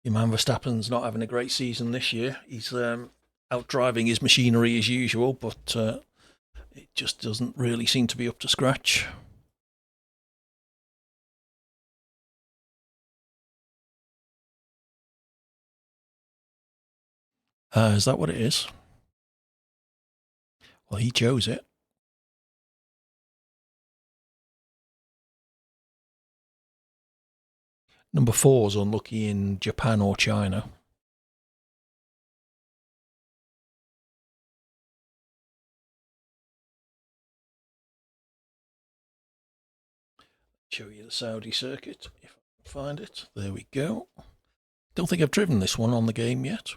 Your man Verstappen's not having a great season this year. He's out driving his machinery as usual, but it just doesn't really seem to be up to scratch. Is that what it is? Well, he chose it. Number 4's unlucky in Japan or China. Show you the Saudi circuit if I can find it. There we go. Don't think I've driven this one on the game yet.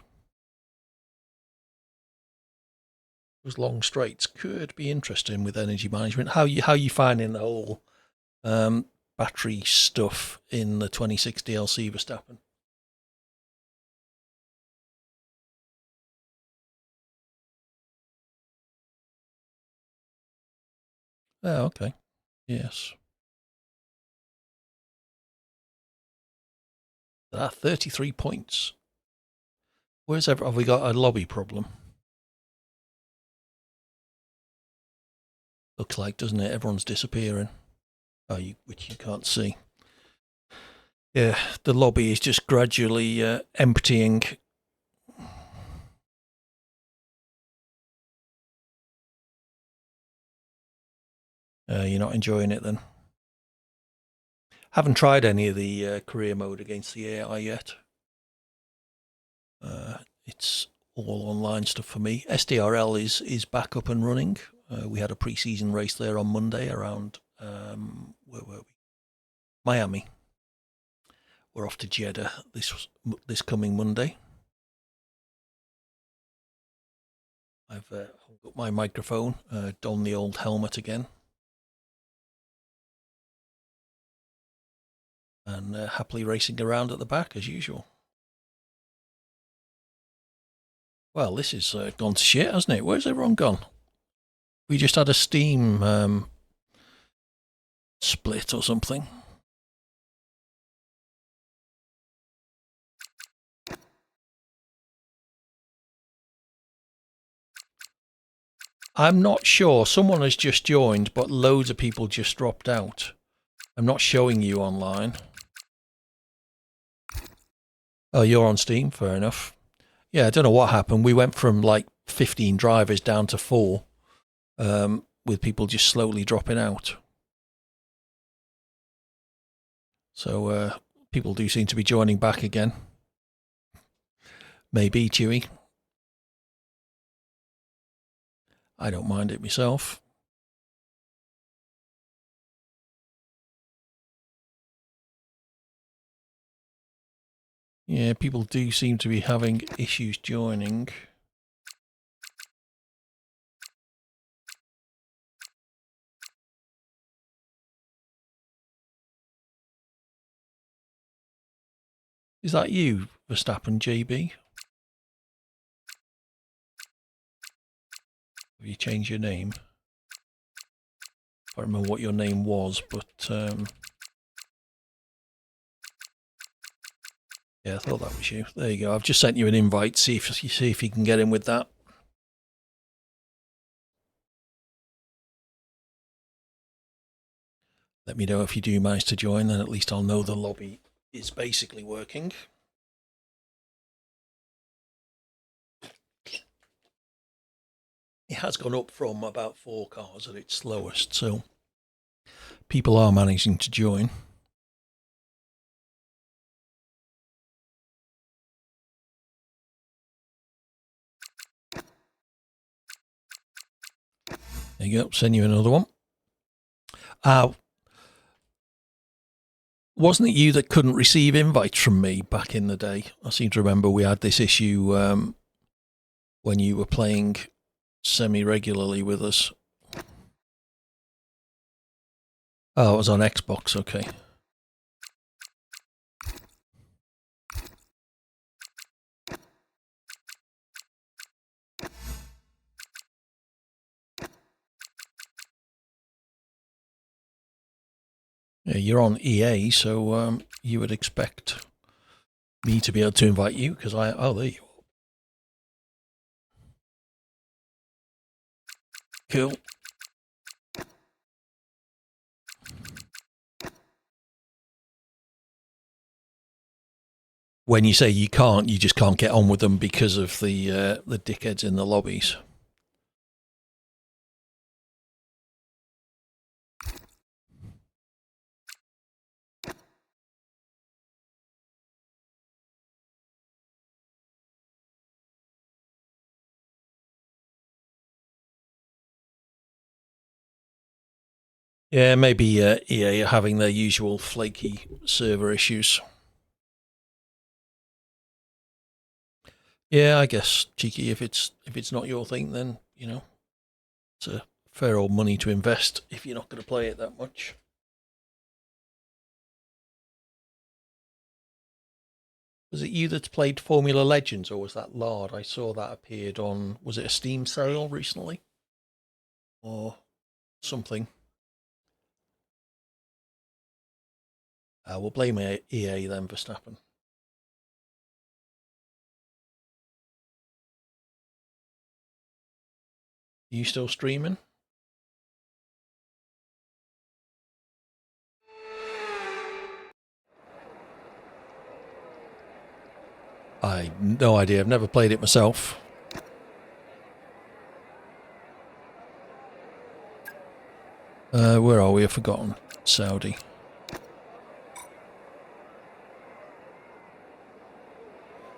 Those long straights could be interesting with energy management. How you finding the whole battery stuff in the 26 DLC Verstappen? Oh, okay. Yes. 33 points. Have we got a lobby problem? Looks like, doesn't it? Everyone's disappearing. Which you can't see. Yeah, the lobby is just gradually emptying. You're not enjoying it then? Haven't tried any of the career mode against the AI yet. It's all online stuff for me. SDRL is back up and running. We had a pre-season race there on Monday around where were we? Miami. We're off to Jeddah this coming Monday. I've hung up my microphone, donned the old helmet again, and happily racing around at the back as usual. Well, this has gone to shit, hasn't it? Where's everyone gone? We just had a Steam split or something. I'm not sure. Someone has just joined, but loads of people just dropped out. I'm not showing you online. Oh, you're on Steam? Fair enough. Yeah, I don't know what happened. We went from like 15 drivers down to 4, with people just slowly dropping out. So people do seem to be joining back again. Maybe, Chewy. I don't mind it myself. Yeah, people do seem to be having issues joining. Is that you, Verstappen JB? Have you changed your name? I don't remember what your name was, but yeah, I thought that was you. There you go. I've just sent you an invite. See if you can get in with that. Let me know if you do manage to join, then at least I'll know the lobby is basically working. It has gone up from about 4 cars at its slowest, so people are managing to join. There you go, send you another one. Wasn't it you that couldn't receive invites from me back in the day? I seem to remember we had this issue when you were playing semi-regularly with us. Oh, it was on Xbox, okay. Yeah, you're on EA, so you would expect me to be able to invite you, because oh, there you are. Cool. When you say you can't, you just can't get on with them because of the dickheads in the lobbies. Yeah, maybe EA are having their usual flaky server issues. Yeah, I guess, cheeky. If it's not your thing, then it's a fair old money to invest if you're not going to play it that much. Was it you that played Formula Legends, or was that Lard? I saw that appeared on. Was it a Steam sale recently, or something? We'll blame EA then, Verstappen. Are you still streaming? I no idea. I've never played it myself. Where are we? I've forgotten. Saudi.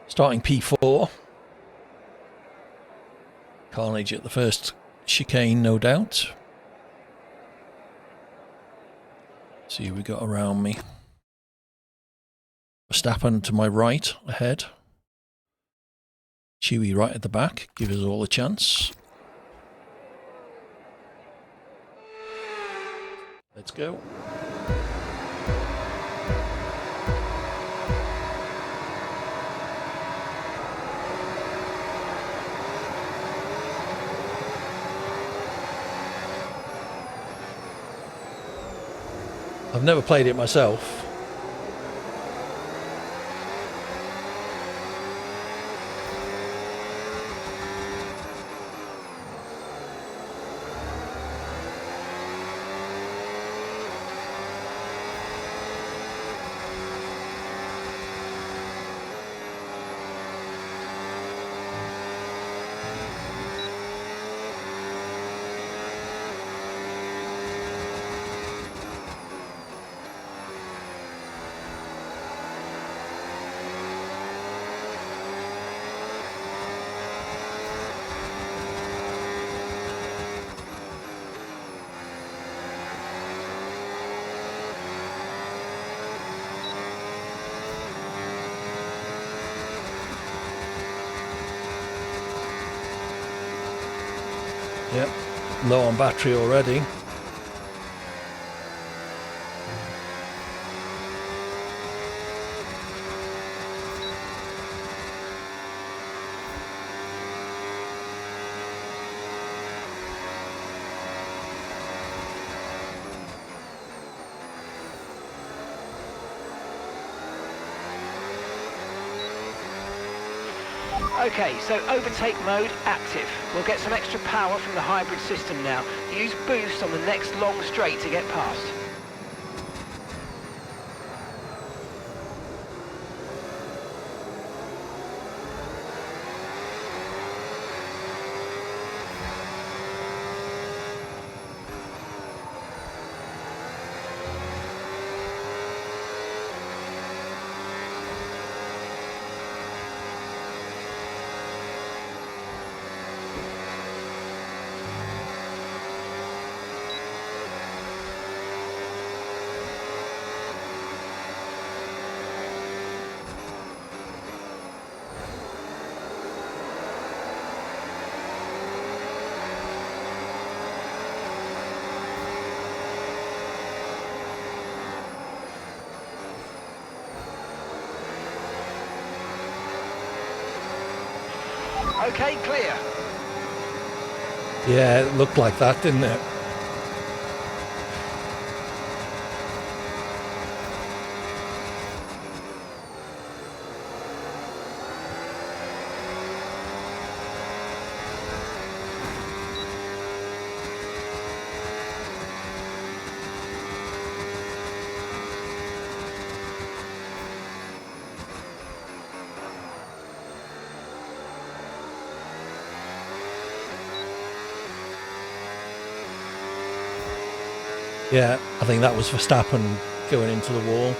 Starting P4. Carnage at the first chicane, no doubt. See who we got around me. Verstappen to my right, ahead. Chewie right at the back. Give us all a chance. Let's go. I've never played it myself. Yep, low on battery already. Okay, so overtake mode active. We'll get some extra power from the hybrid system now. Use boost on the next long straight to get past. Okay, clear. Yeah, it looked like that, didn't it? Yeah, I think that was Verstappen going into the wall.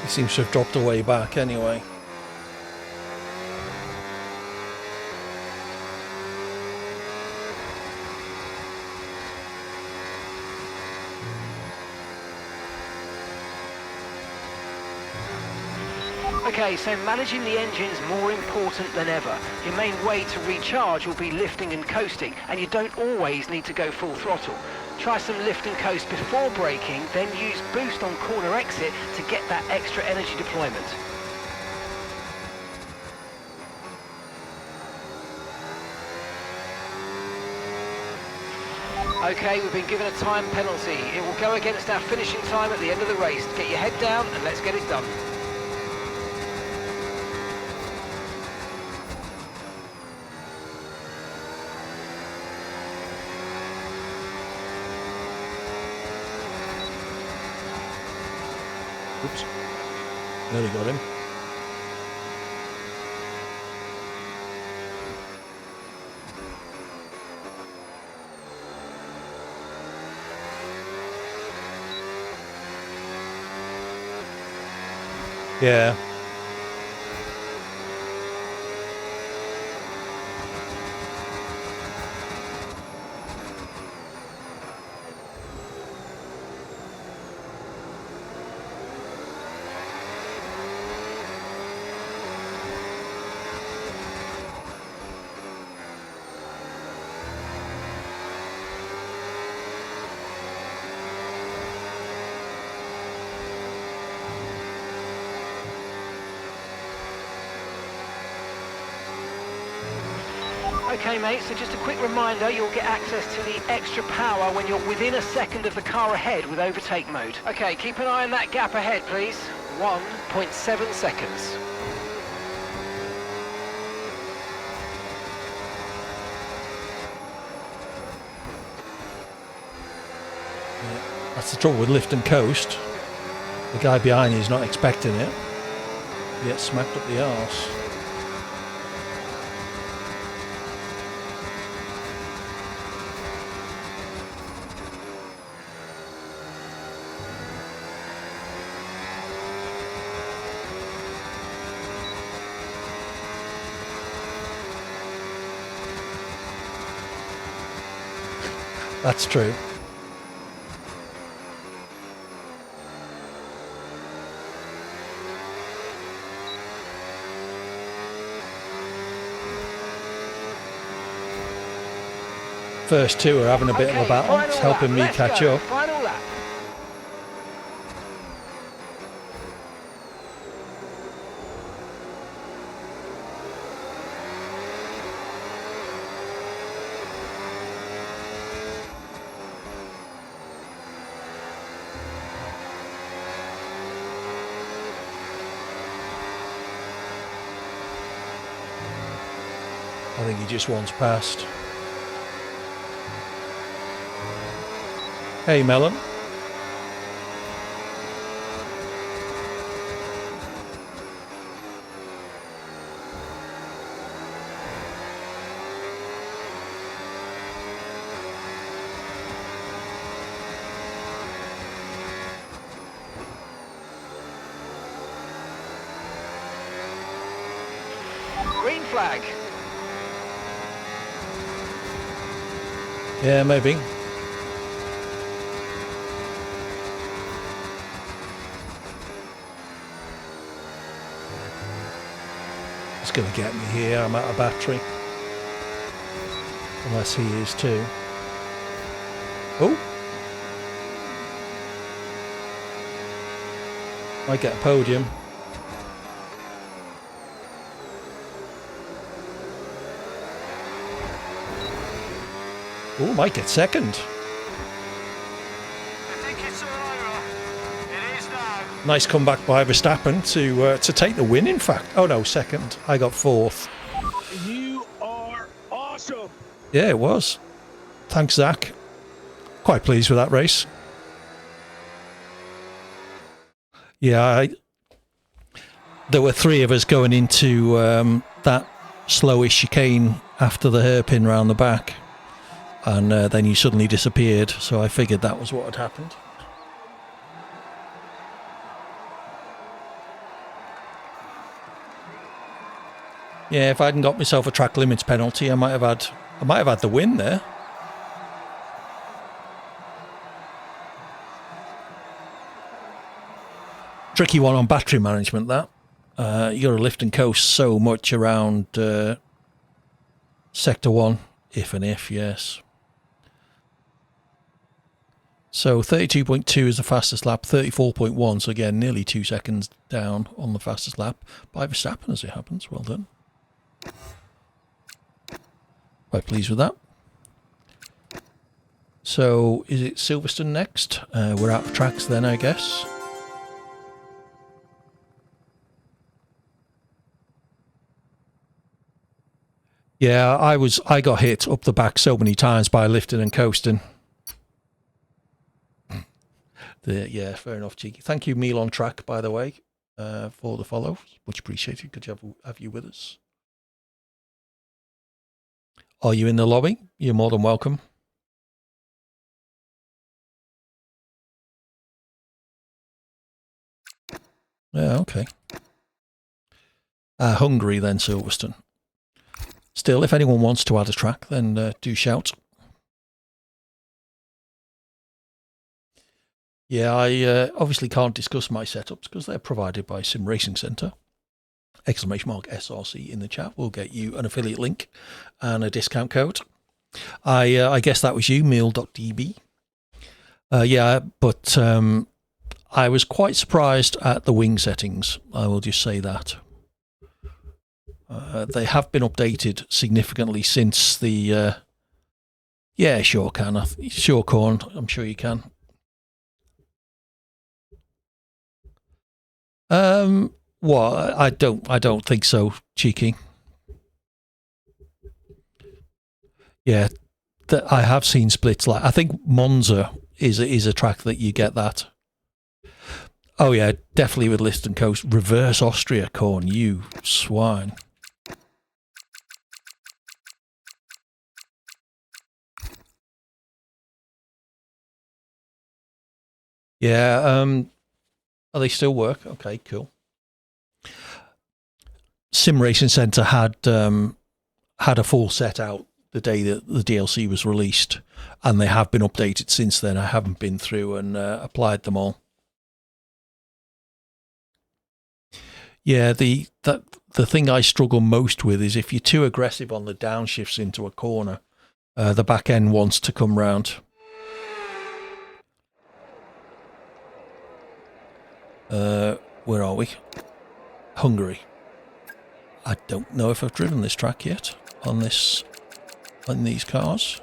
He seems to have dropped away back anyway. Okay, so managing the engine's more important than ever. Your main way to recharge will be lifting and coasting, and you don't always need to go full throttle. Try some lift and coast before braking, then use boost on corner exit to get that extra energy deployment. Okay, we've been given a time penalty. It will go against our finishing time at the end of the race. Get your head down and let's get it done. Oops. Nearly got him. Yeah. Okay mate, so just a quick reminder, you'll get access to the extra power when you're within a second of the car ahead with overtake mode. Okay, keep an eye on that gap ahead please. 1.7 seconds. Yeah, that's the trouble with lift and coast. The guy behind you is not expecting it. He gets smacked up the arse. That's true. First two are having a bit of a battle. It's helping me catch up. Final lap. I think he just wants past. Hey, Melon. Green flag. Yeah, maybe. It's going to get me here. I'm out of battery. Unless he is too. Oh! Might get a podium. Oh, might get second. I think it's all over. It is now. Nice comeback by Verstappen to take the win, in fact. Oh no, second. I got fourth. You are awesome. Yeah, it was. Thanks, Zach. Quite pleased with that race. Yeah, there were three of us going into that slowish chicane after the hairpin round the back. And then you suddenly disappeared, so I figured that was what had happened. Yeah, if I hadn't got myself a track limits penalty, I might have had the win there. Tricky one on battery management, that. You got to lift and coast so much around Sector 1, if, yes. So 32.2 is the fastest lap, 34.1, so again, nearly 2 seconds down on the fastest lap by Verstappen as it happens. Well done. Quite pleased with that. So, is it Silverstone next? We're out of tracks then, I guess. Yeah, I got hit up the back so many times by lifting and coasting. Yeah, fair enough, cheeky. Thank you, Meal on Track, by the way, for the follow. Much appreciated. Good to have you with us. Are you in the lobby? You're more than welcome. Yeah, okay. Hungary then, Silverstone. Still, if anyone wants to add a track, then do shout. Yeah, I obviously can't discuss my setups because they're provided by Sim Racing Centre. !SRC in the chat will get you an affiliate link and a discount code. I guess that was you, meal.db. Yeah, but I was quite surprised at the wing settings. I will just say that. They have been updated significantly since the... yeah, sure can. Sure, Corn. I'm sure you can. Well, I don't think so, cheeky. Yeah, I have seen splits like I think Monza is a track that you get that. Oh yeah, definitely with Lift and Coast. Reverse Austria, Corn, you swine. Yeah, oh, they still work. Okay, cool. Sim Racing Centre had a full set out the day that the DLC was released, and they have been updated since then. I haven't been through and applied them all. Yeah, the thing I struggle most with is if you're too aggressive on the downshifts into a corner, the back end wants to come round. Where are we? Hungary. I don't know if I've driven this track yet on these cars.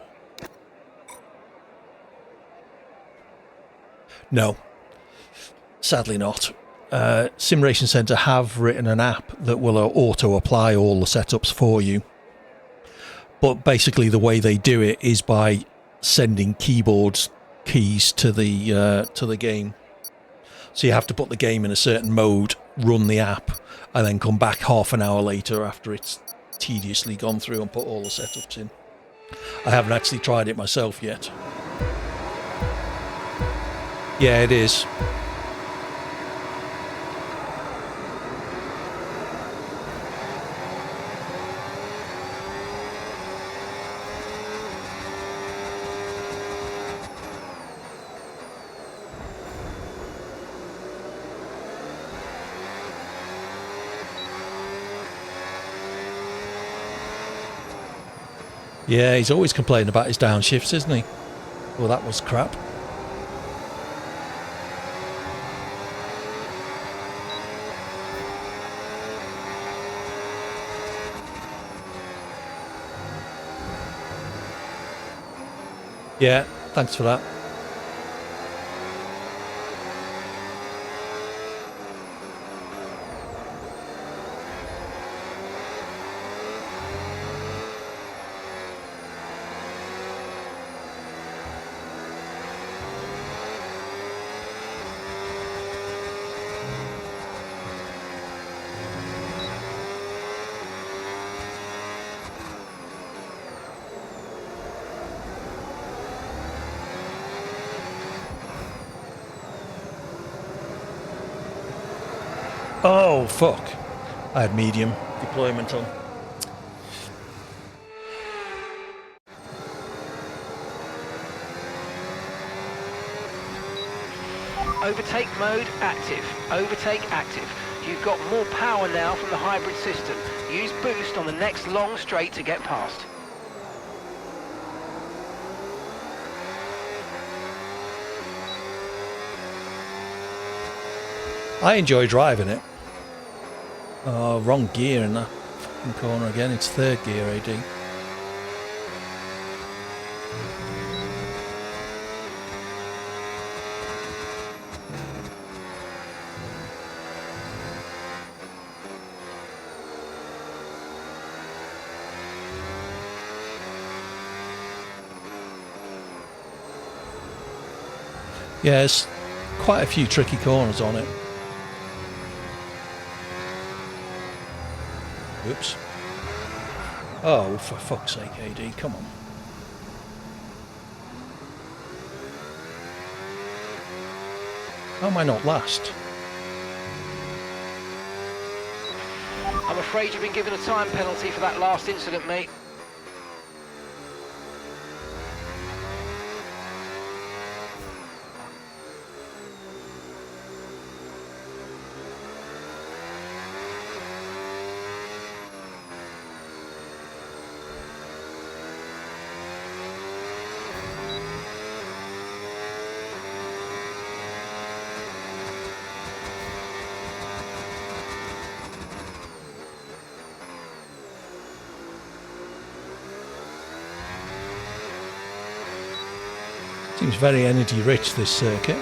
No, sadly not. Sim Racing Centre have written an app that will auto apply all the setups for you. But basically the way they do it is by sending keyboard keys to the game. So you have to put the game in a certain mode, run the app, and then come back half an hour later after it's tediously gone through and put all the setups in. I haven't actually tried it myself yet. Yeah, it is. Yeah, he's always complaining about his downshifts, isn't he? Well, that was crap. Yeah, thanks for that. Oh, fuck. I had medium deployment on. Overtake mode active. Overtake active. You've got more power now from the hybrid system. Use boost on the next long straight to get past. I enjoy driving it. Oh, wrong gear in that fucking corner again. It's third gear, AD. Yeah, there's quite a few tricky corners on it. Oops. Oh, for fuck's sake, AD, come on. How am I not last? I'm afraid you've been given a time penalty for that last incident, mate. Seems very energy rich, this circuit.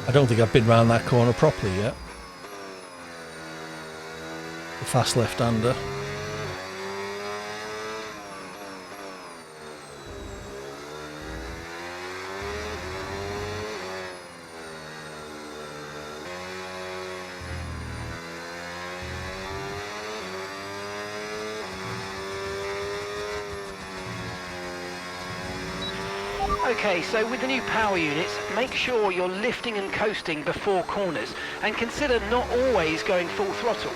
I don't think I've been round that corner properly yet. The fast left-hander. Okay, so with the new power units, make sure you're lifting and coasting before corners, and consider not always going full throttle.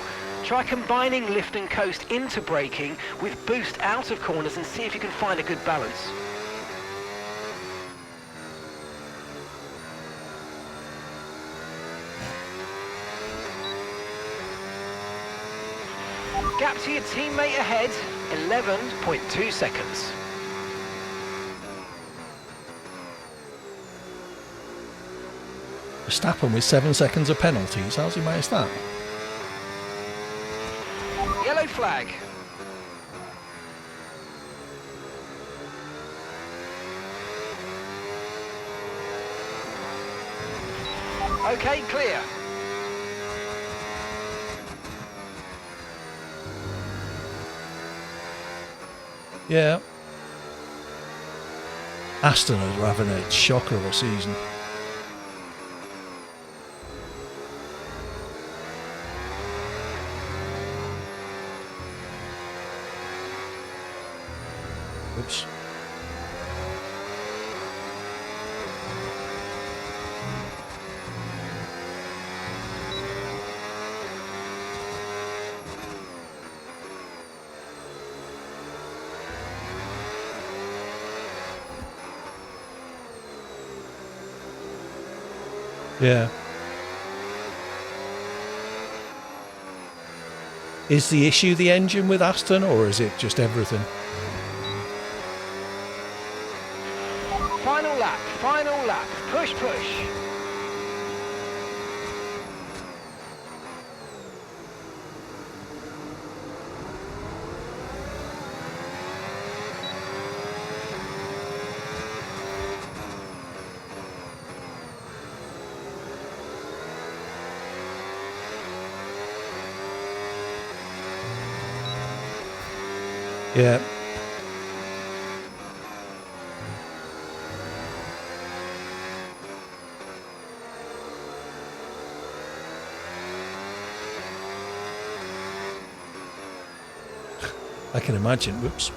Try combining lift and coast into braking with boost out of corners and see if you can find a good balance. Gap to your teammate ahead, 11.2 seconds. Verstappen with 7 seconds of penalties. How's he managed that? Yellow flag. Okay, clear. Yeah. Aston are having a shocker of a season. Oops. Yeah. Is the issue the engine with Aston, or is it just everything? Final lap, final lap. Push, push. Yeah. I can imagine. Whoops.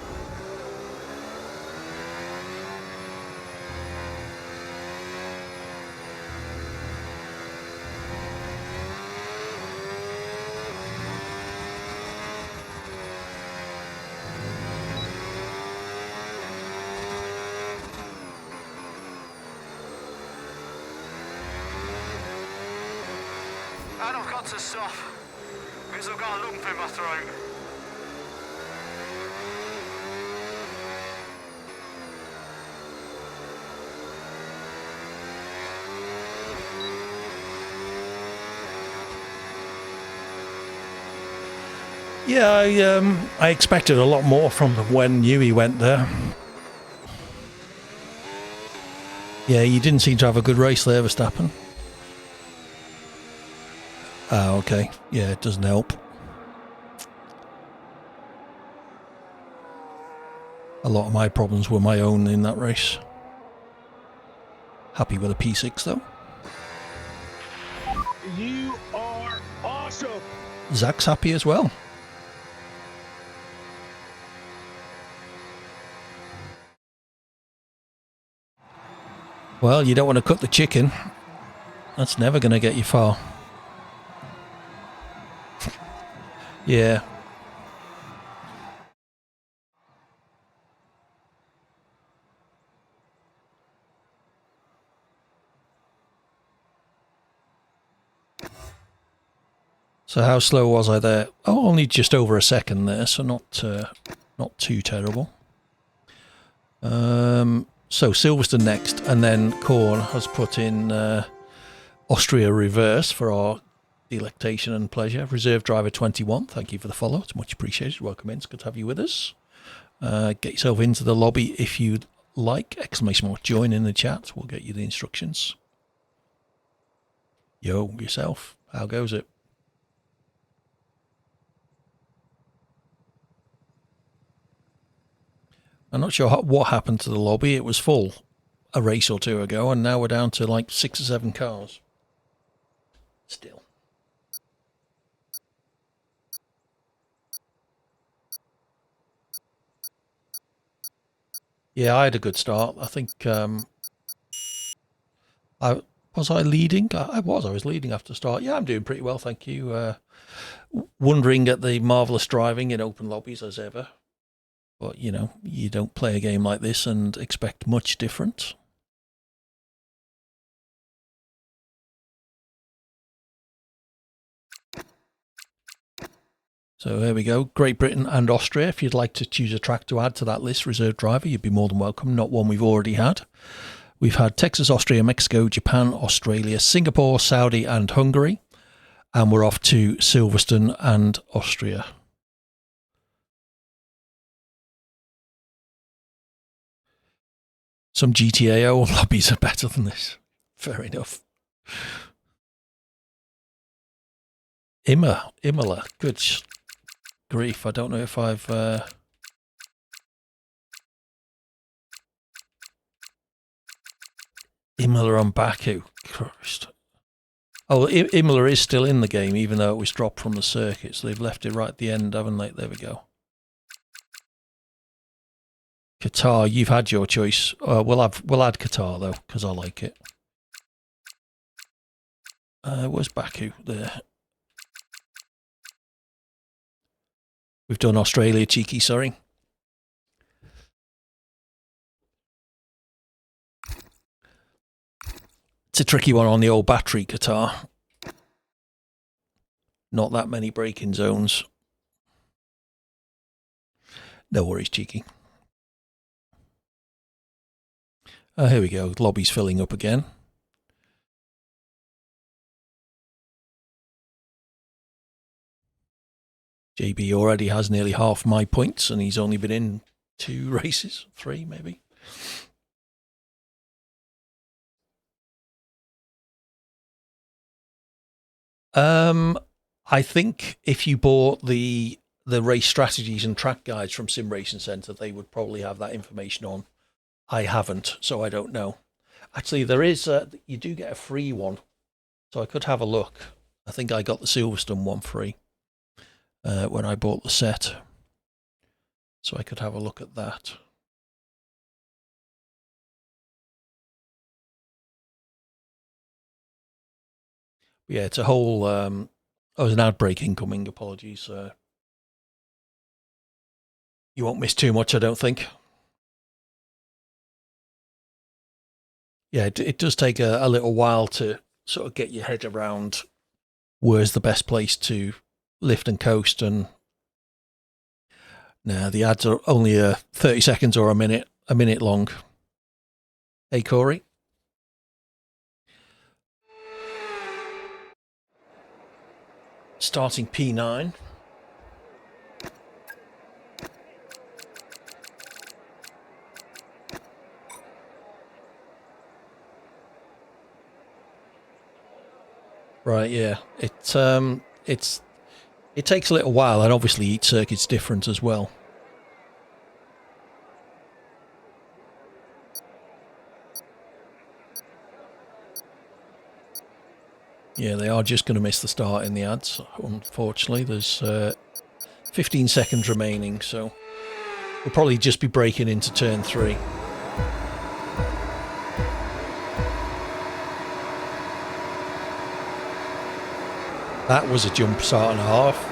And I've got to stop because I've got a lump in my throat. Yeah, I expected a lot more from when Newey went there. Yeah, you didn't seem to have a good race there, Verstappen. Ah, okay. Yeah, it doesn't help. A lot of my problems were my own in that race. Happy with a P6 though. You are awesome. Zach's happy as well. Well, you don't want to cook the chicken. That's never going to get you far. Yeah. So how slow was I there? Oh, only just over a second there, so not too terrible. So Silverstone next, and then Korn has put in Austria reverse for our delectation and pleasure. Reserve driver 21, thank you for the follow. It's much appreciated. Welcome in. It's good to have you with us. Get yourself into the lobby if you'd like. Exclamation mark join in the chat. We'll get you the instructions. Yo, yourself. How goes it? I'm not sure what happened to the lobby. It was full a race or two ago, and now we're down to like 6 or 7 cars. Still. Yeah, I had a good start. I think was I leading? I was leading after start. Yeah, I'm doing pretty well, thank you. Wondering at the marvellous driving in open lobbies as ever. But, you know, you don't play a game like this and expect much different. So there we go. Great Britain and Austria. If you'd like to choose a track to add to that list, reserve driver, you'd be more than welcome. Not one we've already had. We've had Texas, Austria, Mexico, Japan, Australia, Singapore, Saudi and Hungary. And we're off to Silverstone and Austria. Some GTAO lobbies are better than this. Fair enough. Imola. Good grief. I don't know if I've... Imola on Baku. Christ. Oh, Imola is still in the game, even though it was dropped from the circuit. So they've left it right at the end, haven't they? There we go. Qatar, you've had your choice. We'll add Qatar though, because I like it. Where's Baku? There. We've done Australia, cheeky, sorry. It's a tricky one on the old battery guitar. Not that many braking zones. No worries, cheeky. Here we go. The lobby's filling up again. JB already has nearly half my points, and he's only been in 2 races, 3 maybe. I think if you bought the race strategies and track guides from Sim Racing Centre, they would probably have that information on. I haven't, so I don't know. Actually, there is you do get a free one, so I could have a look. I think I got the Silverstone one free when I bought the set, so I could have a look at that. Yeah, it's a whole. Oh, there's an ad break incoming. Apologies. You won't miss too much, I don't think. Yeah, it does take a little while to sort of get your head around where's the best place to lift and coast. And now the ads are only 30 seconds or a minute long. Hey, Corey. Starting P9. Right, yeah. It takes a little while, and obviously each circuit's different as well. Yeah, they are just going to miss the start in the ads, unfortunately. There's 15 seconds remaining, so we'll probably just be breaking into turn 3. That was a jump start and a half.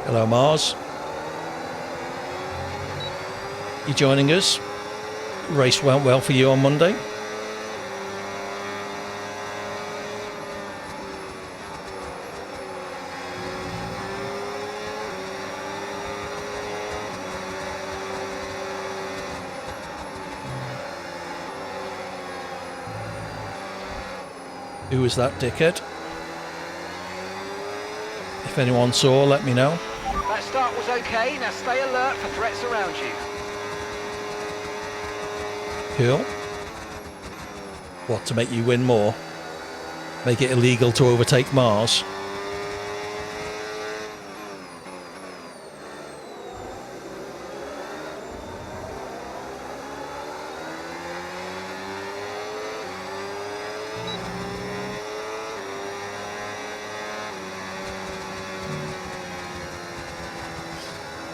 Hello, Mars. You joining us? Race went well for you on Monday? Who was that dickhead? If anyone saw, let me know. That start was okay, now stay alert for threats around you. Cool. What, to make you win more? Make it illegal to overtake Mars?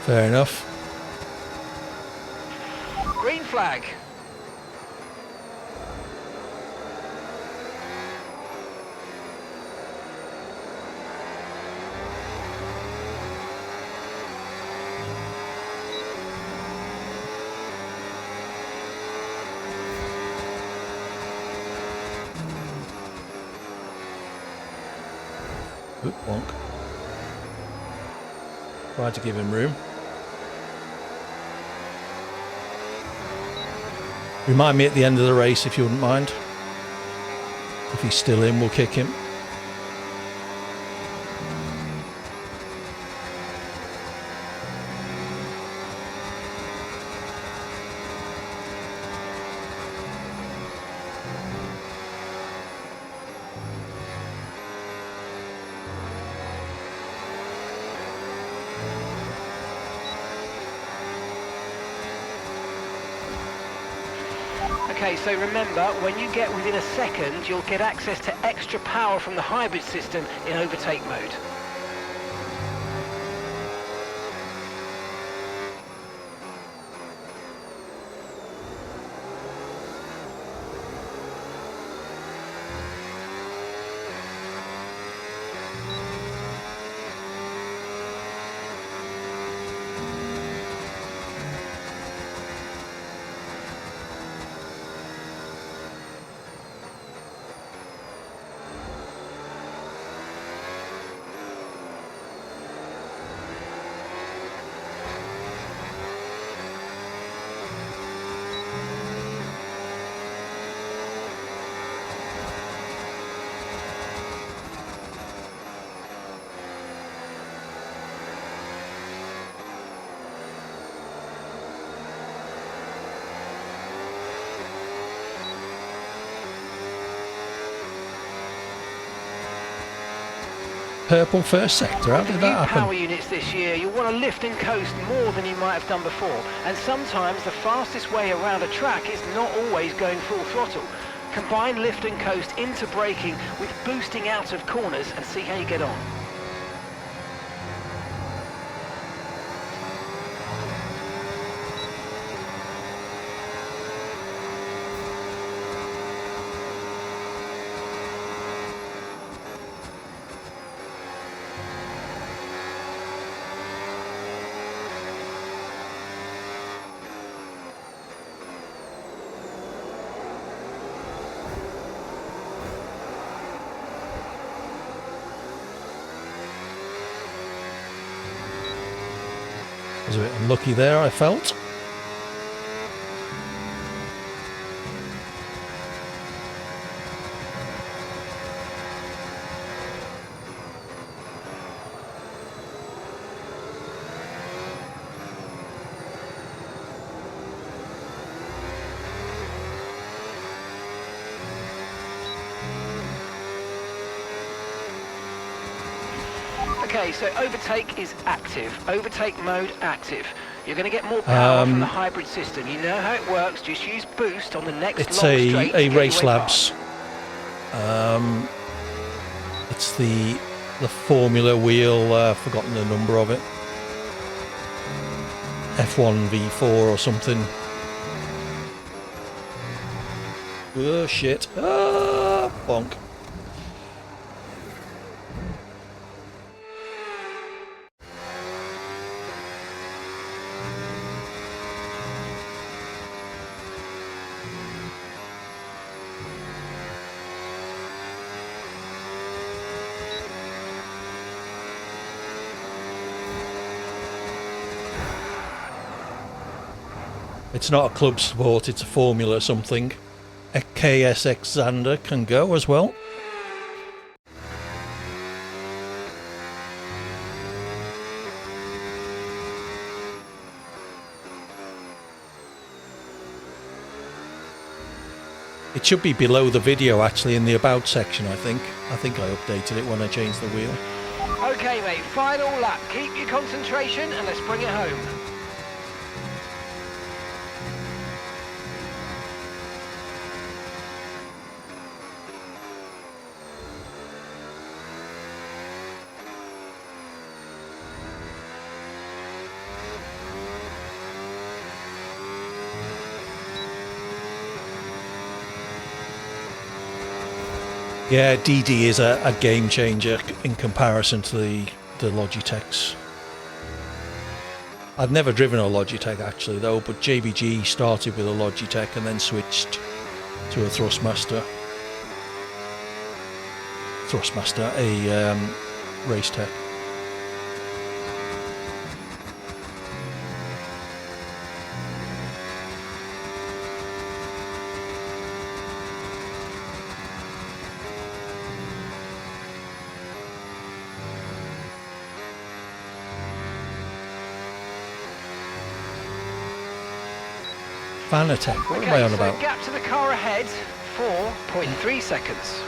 Fair enough. Green flag. Oop, wonk. Tried to give him room. Remind me at the end of the race if you wouldn't mind. If he's still in, we'll kick him. Okay, so remember, when you get within a second, you'll get access to extra power from the hybrid system in overtake mode. Purple first sector, how did that New power happen? units this year, you'll want to lift and coast more than you might have done before. And sometimes the fastest way around a track is not always going full throttle. Combine lift and coast into braking with boosting out of corners and see how you get on. I was a bit unlucky there, I felt. Okay, so overtake is active. Overtake mode active. You're going to get more power from the hybrid system. You know how it works. Just use boost on the next It's long straight to a get Race your way Labs. It's the Formula wheel. Forgotten the number of it. F1 V4 or something. Oh shit! Ah, bonk. It's not a club sport, it's a Formula something. A KSX Xander can go as well. It should be below the video actually in the about section, I think. I think I updated it when I changed the wheel. Okay, mate, final lap. Keep your concentration and let's bring it home. Yeah, DD is a game changer in comparison to the Logitechs. I've never driven a Logitech actually though, but JBG started with a Logitech and then switched to a Thrustmaster, a Racetech. Fanatec, what am I on so about? Gap to the car ahead, 4.3 seconds.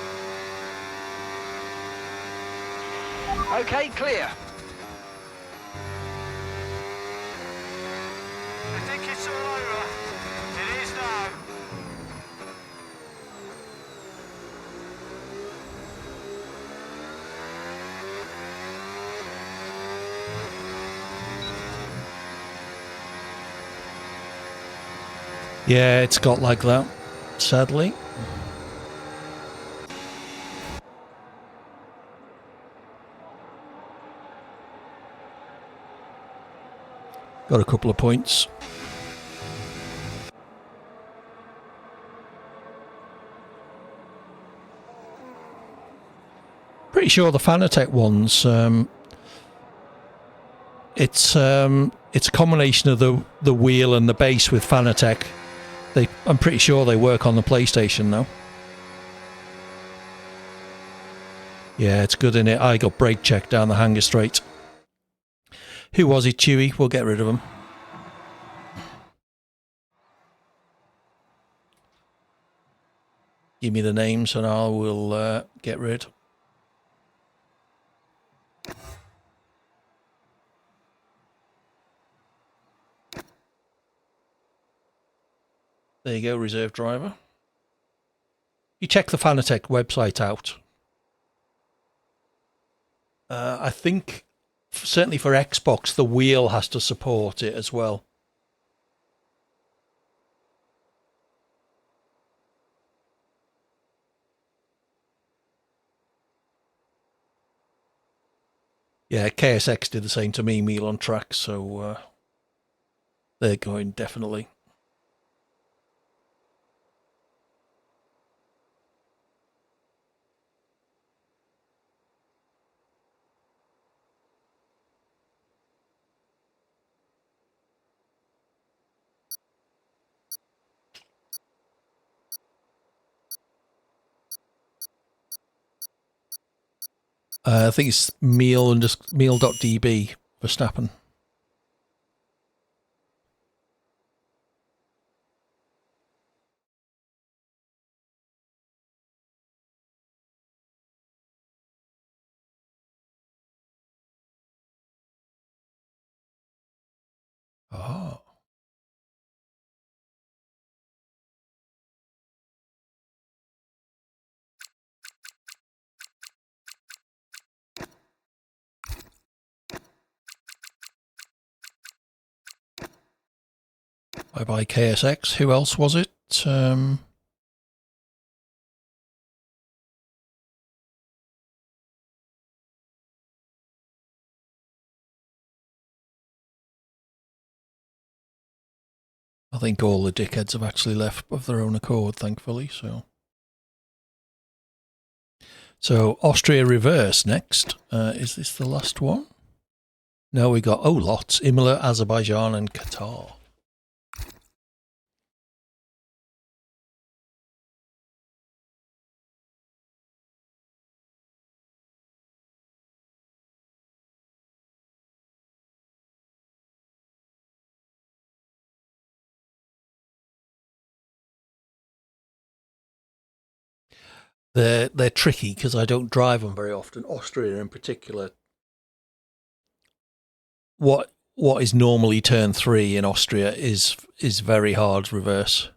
Okay, clear. I think it's all over. It is now. Yeah, it's got like that, sadly. Got a couple of points. Pretty sure the Fanatec ones, it's a combination of the wheel and the base with Fanatec. I'm pretty sure they work on the PlayStation though. Yeah, it's good in it. I got brake check down the hanger straight. Who was it, Chewy? We'll get rid of him. Give me the names and I will get rid. There you go, reserve driver. You check the Fanatec website out. I think, certainly for Xbox, the wheel has to support it as well. Yeah, KSX did the same to me, Meal on Track, so they're going definitely. I think it's meal.db for Snapping. Oh. Bye-bye KSX. Who else was it? I think all the dickheads have actually left of their own accord, thankfully. So Austria reverse next. Is this the last one? No, we got lots. Imola, Azerbaijan, and Qatar. They're tricky because I don't drive them very often. Austria in particular. What is normally turn 3 in Austria is very hard reverse.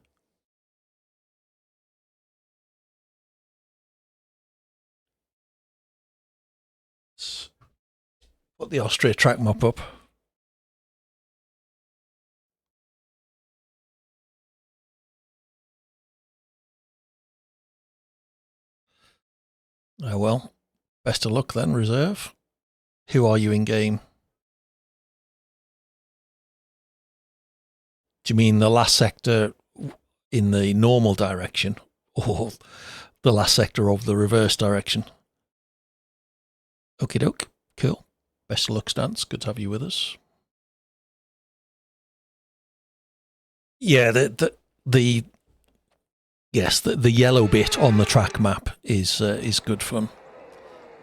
Put the Austria track map up. Oh well, best of luck then, reserve. Who are you in game? Do you mean the last sector in the normal direction or the last sector of the reverse direction? Okie doke, cool. Best of luck, Stance. Good to have you with us. Yeah, the yellow bit on the track map is good fun.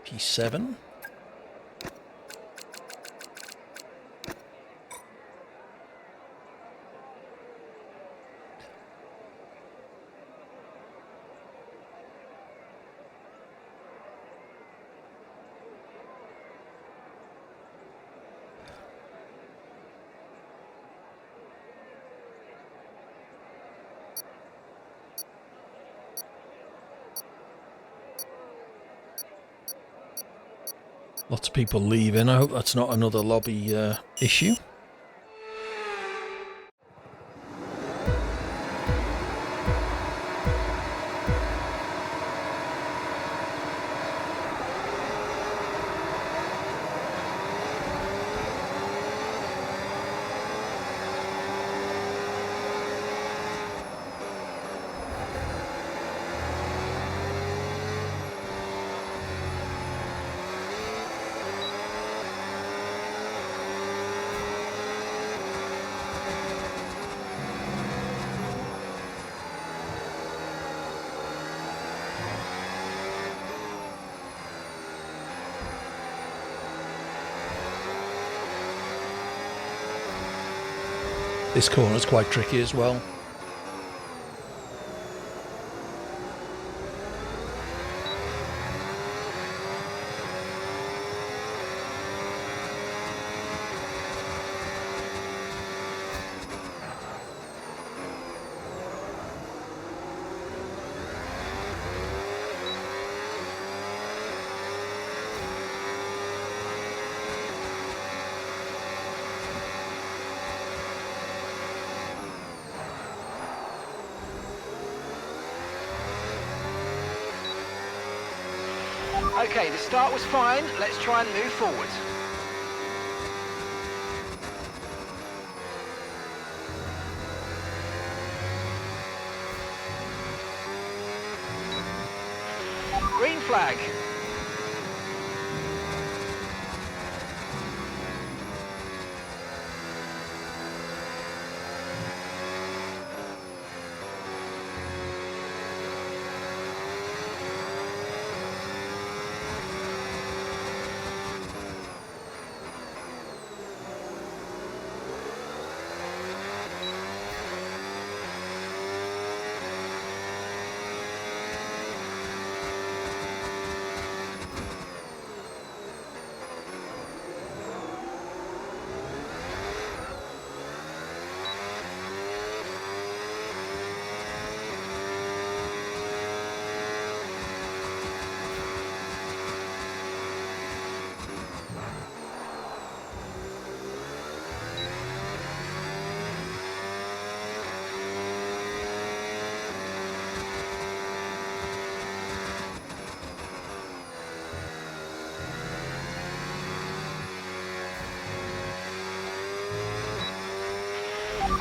P7. Lots of people leaving. I hope that's not another lobby issue. This corner's quite tricky as well. Okay, the start was fine. Let's try and move forward. Green flag.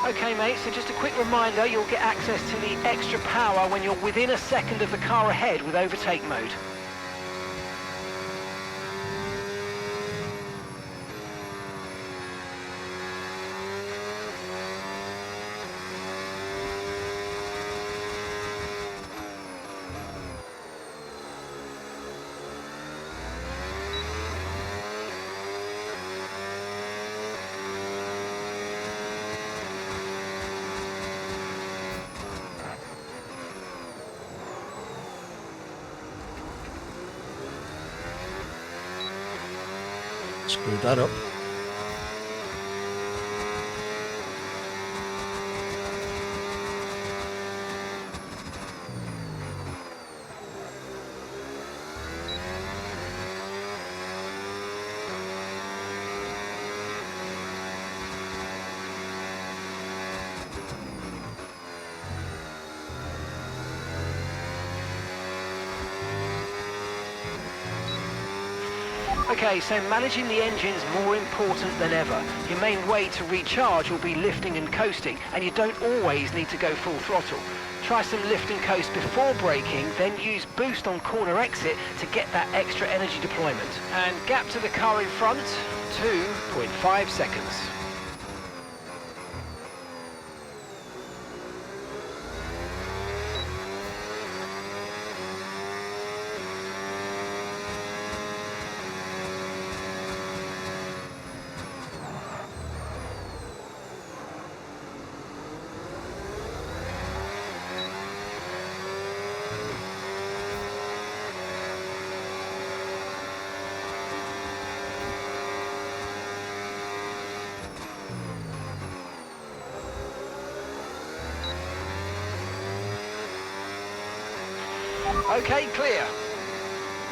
Okay mate, so just a quick reminder, you'll get access to the extra power when you're within a second of the car ahead with overtake mode. Screwed that up. Okay, so managing the engine's more important than ever. Your main way to recharge will be lifting and coasting, and you don't always need to go full throttle. Try some lift and coast before braking, then use boost on corner exit to get that extra energy deployment. And gap to the car in front, 2.5 seconds. Okay, clear.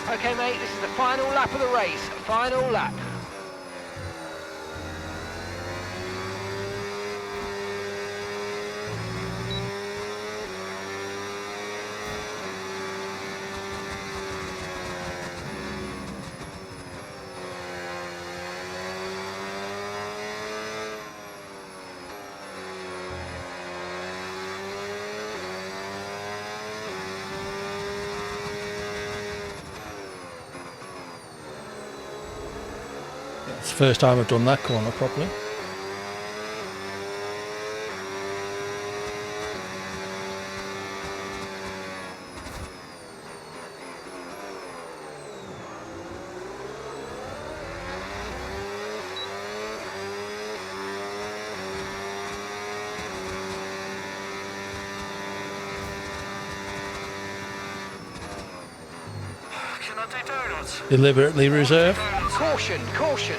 Okay, mate, this is the final lap of the race. Final lap. It's the first time I've done that corner properly. Birthday donuts. Deliberately reserve. Caution, caution.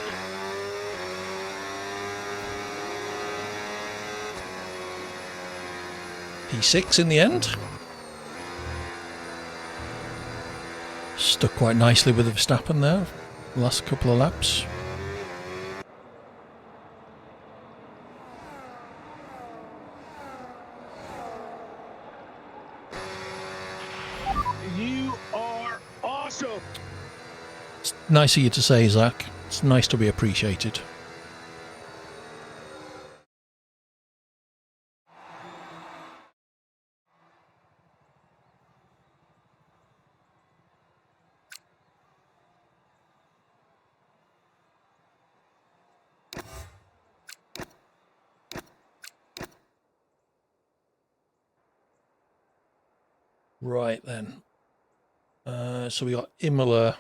P6 in the end. Stuck quite nicely with Verstappen there. Last couple of laps. You are awesome. It's nice of you to say, Zach. It's nice to be appreciated. Right then. So we got Imola.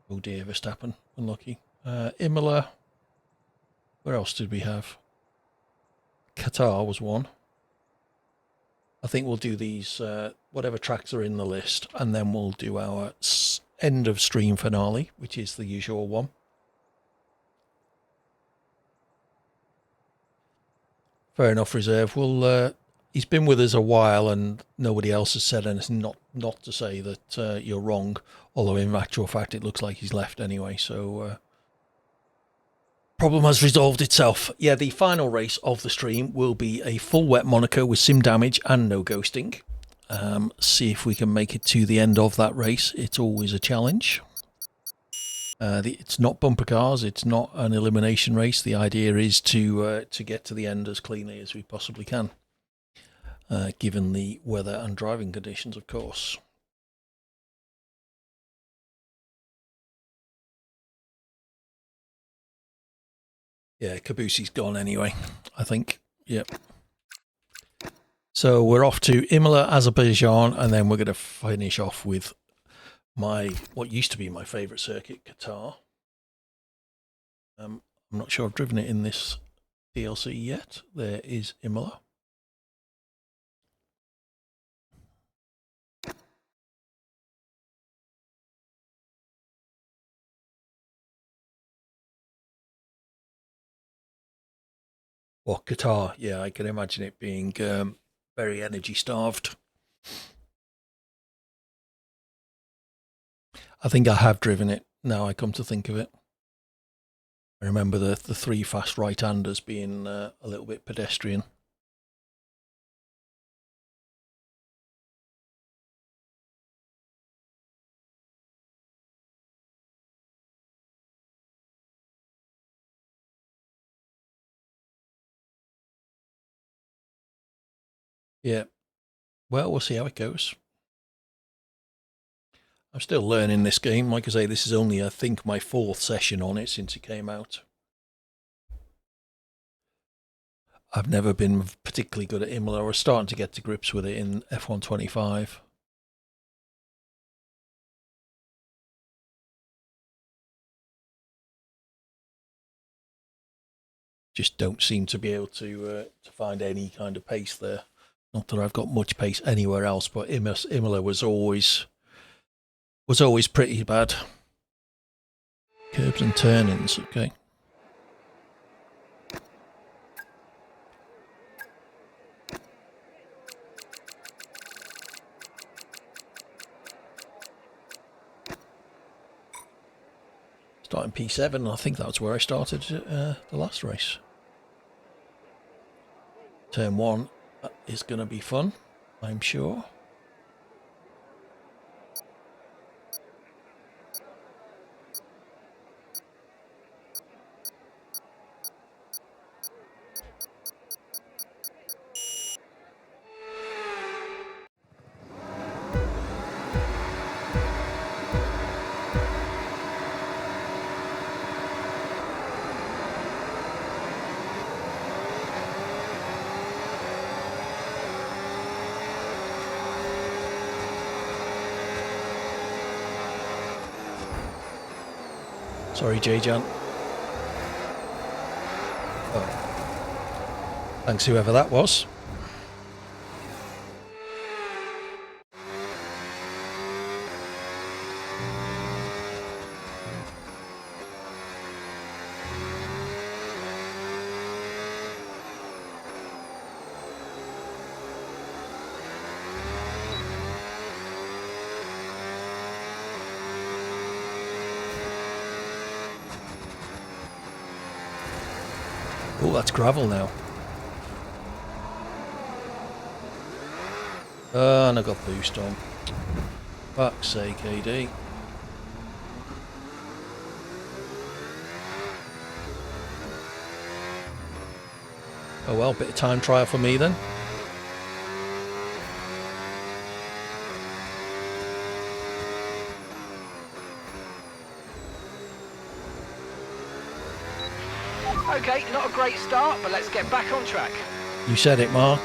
Oh dear, Verstappen. Unlucky. Imola. Where else did we have? Qatar was one. I think we'll do these, whatever tracks are in the list, and then we'll do our end of stream finale, which is the usual one. Fair enough, reserve. We'll. He's been with us a while, and nobody else has said anything not to say that you're wrong. Although in actual fact, it looks like he's left anyway. So problem has resolved itself. Yeah, the final race of the stream will be a full wet Monaco with sim damage and no ghosting. See if we can make it to the end of that race. It's always a challenge. It's not bumper cars. It's not an elimination race. The idea is to get to the end as cleanly as we possibly can, given the weather and driving conditions, of course. Yeah, Cabusi's gone anyway, I think. Yep. So we're off to Imola, Azerbaijan, and then we're going to finish off with what used to be my favourite circuit, Qatar. I'm not sure I've driven it in this DLC yet. There is Imola. Well, Qatar, yeah, I can imagine it being very energy starved. I think I have driven it, now I come to think of it. I remember the three fast right-handers being a little bit pedestrian. Yeah, well, we'll see how it goes. I'm still learning this game. Like I say, this is only, I think, my 4th session on it since it came out. I've never been particularly good at Imola. We're starting to get to grips with it in F125. Just don't seem to be able to find any kind of pace there. Not that I've got much pace anywhere else, but Imola was always pretty bad. Curbs and turn-ins, okay. Starting P7, I think that's where I started the last race. Turn 1 is going to be fun, I'm sure. Sorry, J-Jan. Oh. Thanks, whoever that was. Oh, that's gravel now. And I got boost on. Fuck's sake, AD. Oh well, bit of time trial for me then. Okay, not a great start, but let's get back on track. You said it, Mark.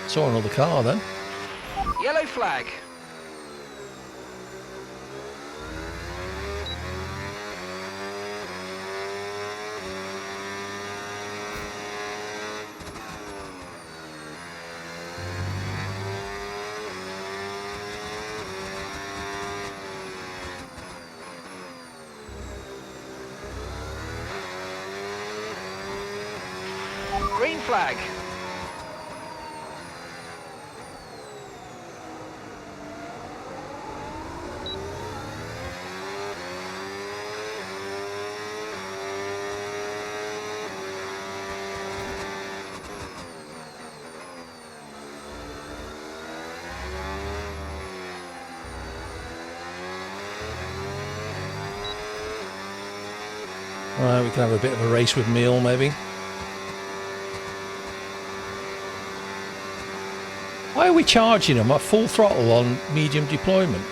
Saw another car then. Yellow flag. Green flag. Alright, we can have a bit of a race with Meal maybe. Why are we charging them at full throttle on medium deployment?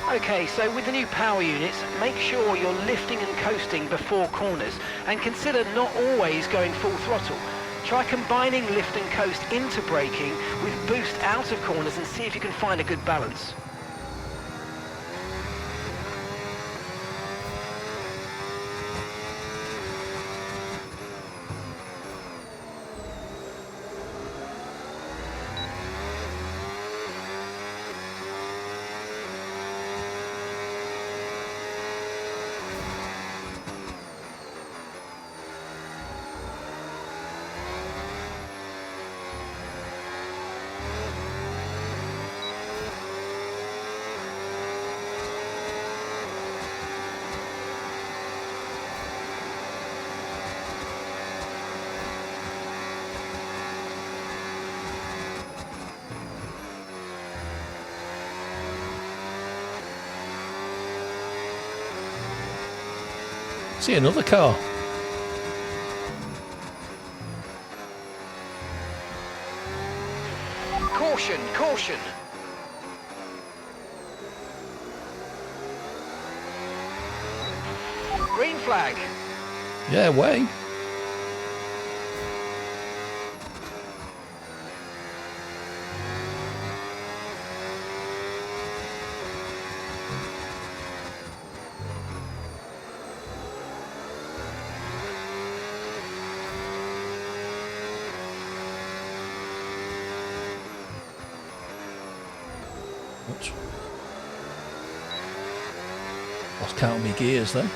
Okay, so with the new power units, make sure you're lifting and coasting before corners, and consider not always going full throttle. Try combining lift and coast into braking with boost out of corners and see if you can find a good balance. See another car. Caution, caution. Green flag. Yeah, way. Oops. Lost count of my gears then.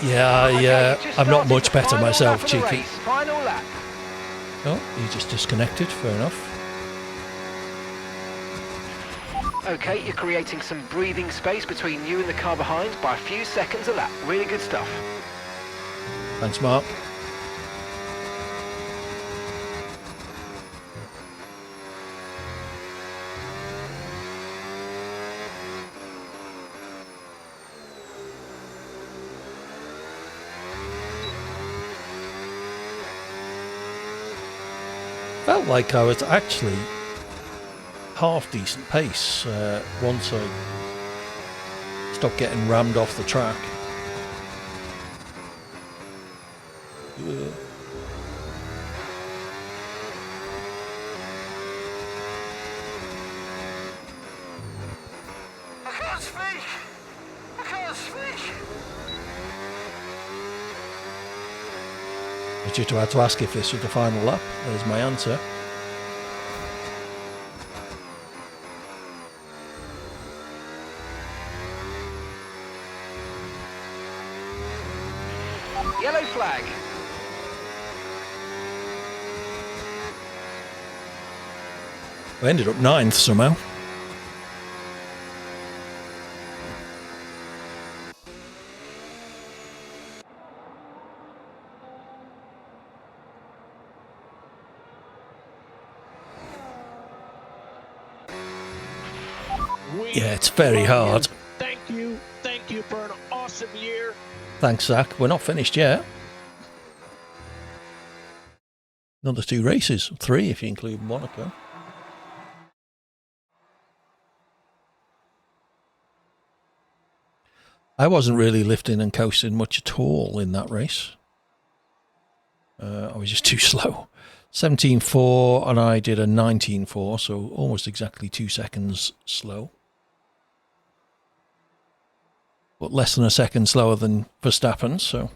Yeah, I'm not much better myself, cheeky. Final lap. Oh, you just disconnected, fair enough. Okay, you're creating some breathing space between you and the car behind by a few seconds a lap. Really good stuff. Thanks, Mark. Felt like I was actually half decent pace once I stopped getting rammed off the track. I can't speak. I can't speak. I just had to ask if this was the final lap. There's my answer. Yellow flag. I ended up 9th somehow. Yeah, it's very hard. Thank you for an awesome year. Thanks, Zach. We're not finished yet. Another 2 races. 3 if you include Monaco. I wasn't really lifting and coasting much at all in that race. I was just too slow. 17.4 and I did a 19.4, so almost exactly 2 seconds slow. But less than a second slower than Verstappen, so...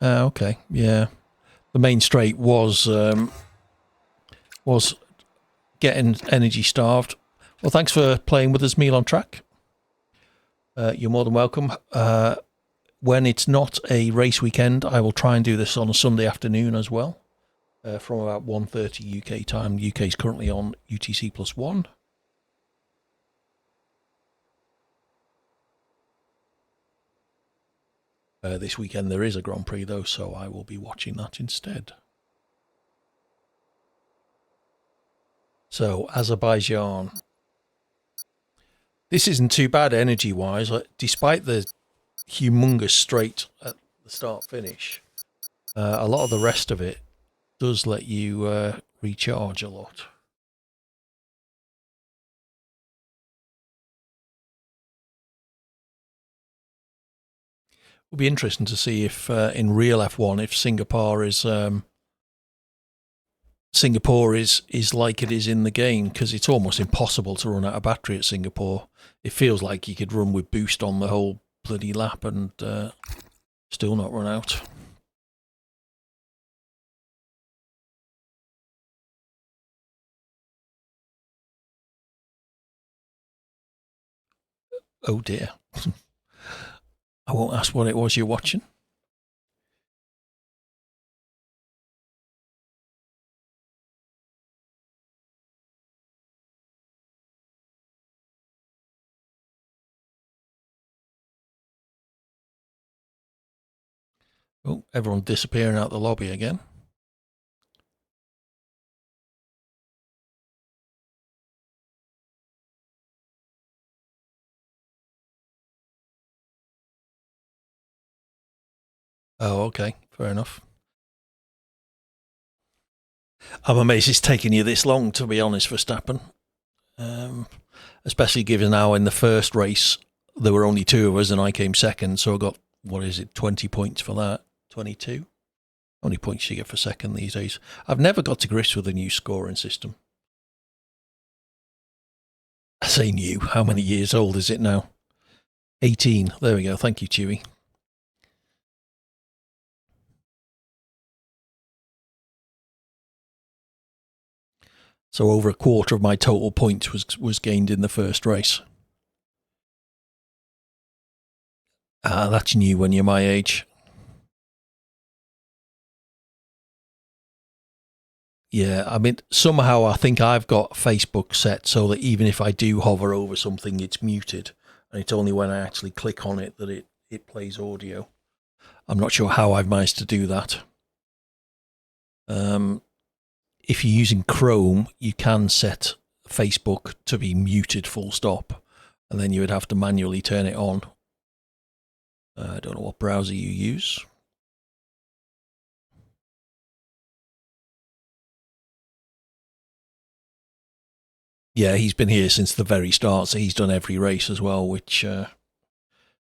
okay, yeah. The main straight was getting energy starved. Well, thanks for playing with us, Meal on Track. You're more than welcome. When it's not a race weekend, I will try and do this on a Sunday afternoon as well, from about 1:30 UK time. UK is currently on UTC +1. This weekend there is a Grand Prix though, so I will be watching that instead. So, Azerbaijan. This isn't too bad energy-wise, despite the humongous straight at the start-finish. A lot of the rest of it does let you recharge a lot. It'll be interesting to see if in real F1 if Singapore is like it is in the game, because it's almost impossible to run out of battery at Singapore. It feels like you could run with boost on the whole bloody lap and still not run out. Oh dear. I won't ask what it was you're watching. Oh, everyone disappearing out the lobby again. Oh, okay. Fair enough. I'm amazed it's taken you this long, to be honest, Verstappen. Especially given now in the first race, there were only 2 of us and I came second, so I got, 20 points for that? 22? How many points you get for second these days? I've never got to grips with the new scoring system. I say new. How many years old is it now? 18. There we go. Thank you, Chewy. So over a quarter of my total points was gained in the first race. That's new when you're my age. Yeah, I mean, somehow I think I've got Facebook set so that even if I do hover over something, it's muted. And it's only when I actually click on it that it plays audio. I'm not sure how I've managed to do that. If you're using Chrome, you can set Facebook to be muted full stop, and then you would have to manually turn it on. I don't know what browser you use. Yeah, he's been here since the very start, so he's done every race as well, which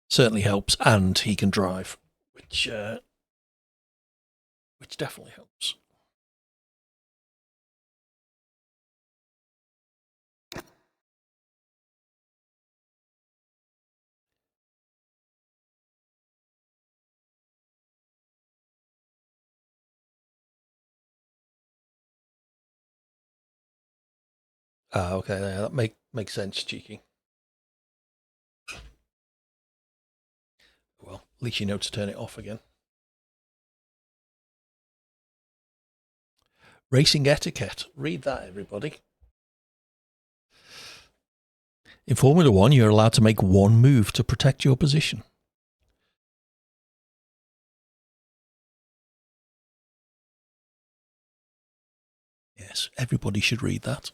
certainly helps, and he can drive, which definitely helps. Okay, yeah, that makes sense, cheeky. Well, at least you know to turn it off again. Racing etiquette. Read that, everybody. In Formula One, you're allowed to make one move to protect your position. Yes, everybody should read that.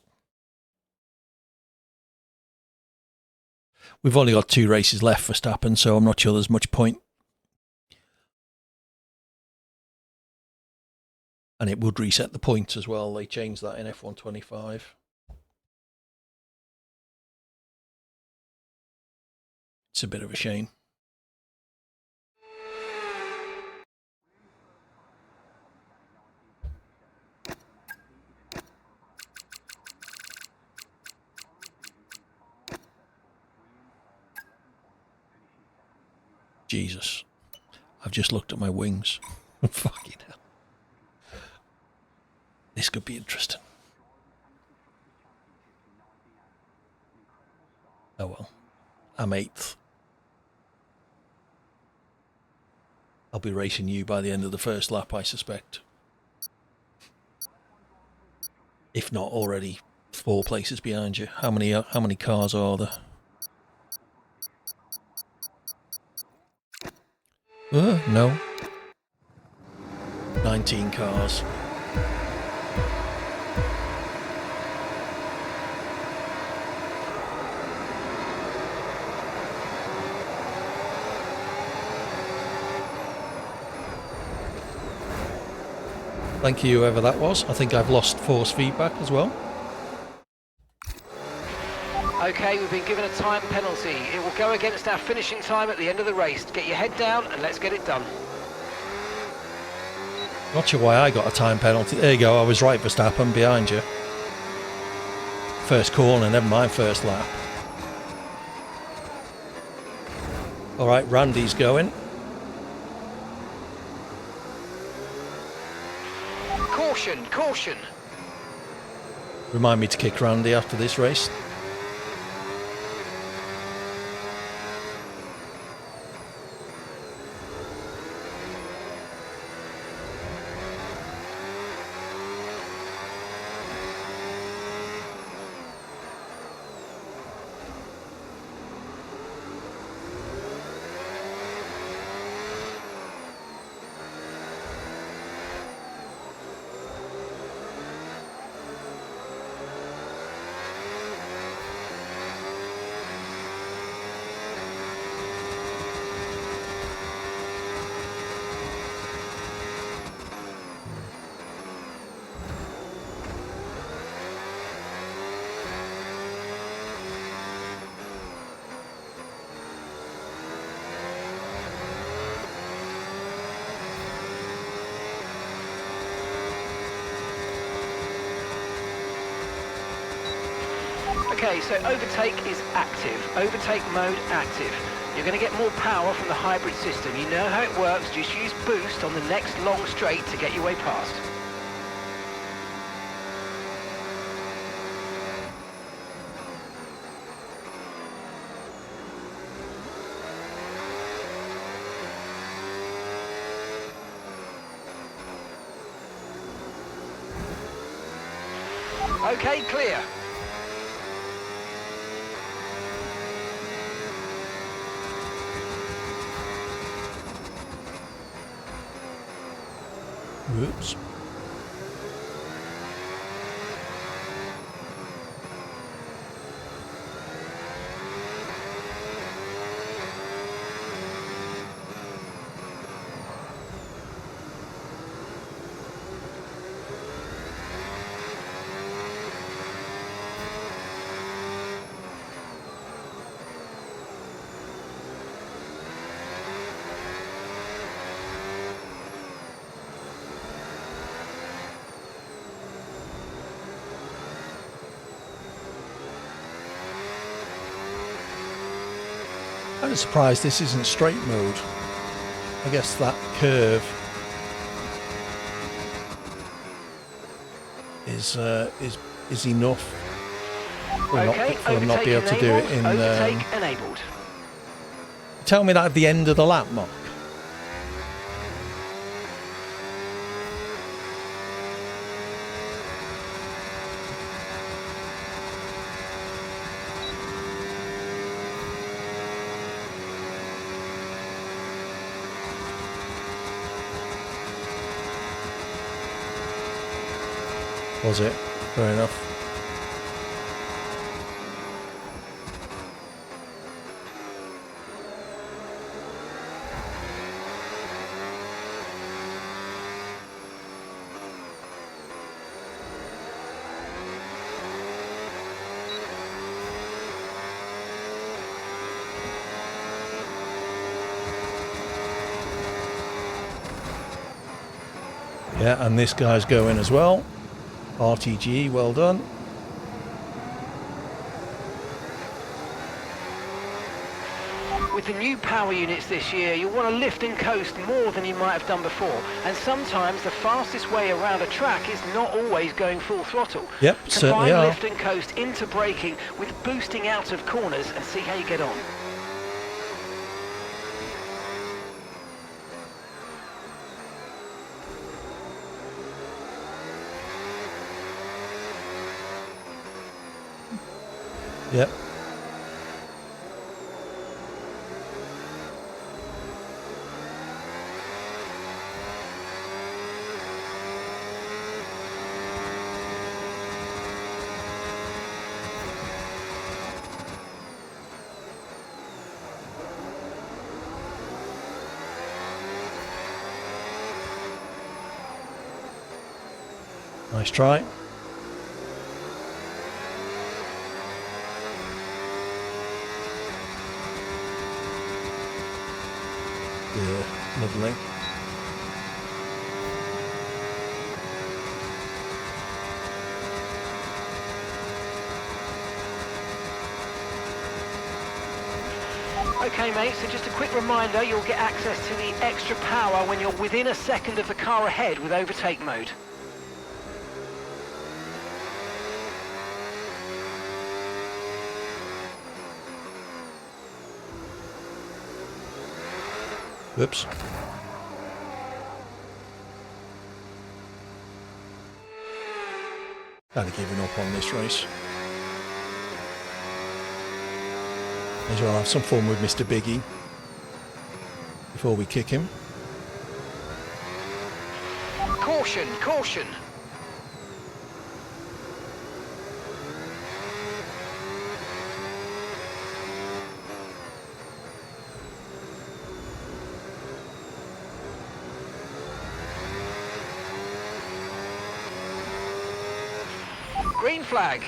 We've only got 2 races left for Verstappen, so I'm not sure there's much point. And it would reset the points as well. They changed that in F125. It's a bit of a shame. Jesus. I've just looked at my wings. Fucking hell. This could be interesting. Oh well. I'm 8th. I'll be racing you by the end of the first lap, I suspect. If not already 4 places behind you. How many cars are there? No. 19 cars. Thank you, whoever that was. I think I've lost force feedback as well. Okay, we've been given a time penalty. It will go against our finishing time at the end of the race. Get your head down and let's get it done. Not sure why I got a time penalty. There you go, I was right, Verstappen, behind you. First corner, never mind first lap. All right, Randy's going. Caution, caution. Remind me to kick Randy after this race. Okay, so overtake is active. Overtake mode active. You're going to get more power from the hybrid system. You know how it works. Just use boost on the next long straight to get your way past. Okay, clear. Whoops. I'm surprised this isn't straight mode. I guess that curve is enough for Okay, not be able to do it in. Overtake enabled. Tell me that at the end of the lap, Mark. Was it? Fair enough. Yeah, and this guy's going as well. RTG, well done. With the new power units this year, you'll want to lift and coast more than you might have done before. And sometimes the fastest way around a track is not always going full throttle. Yep, certainly Combine are. lift and coast into braking with boosting out of corners and see how you get on. Yep. Nice try. Yeah, lovely. Okay mate, so just a quick reminder, you'll get access to the extra power when you're within a second of the car ahead with overtake mode. Whoops. Kind of giving up on this race. May as well have some fun with Mr. Biggie before we kick him. Caution, caution! Green flag.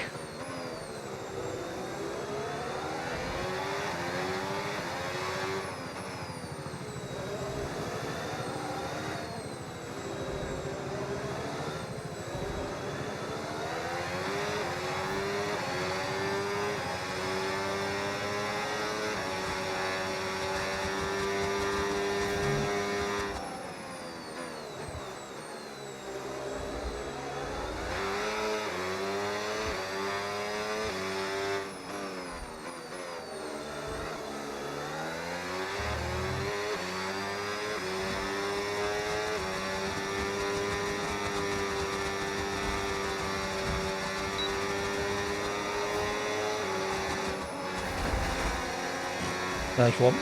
Nice one.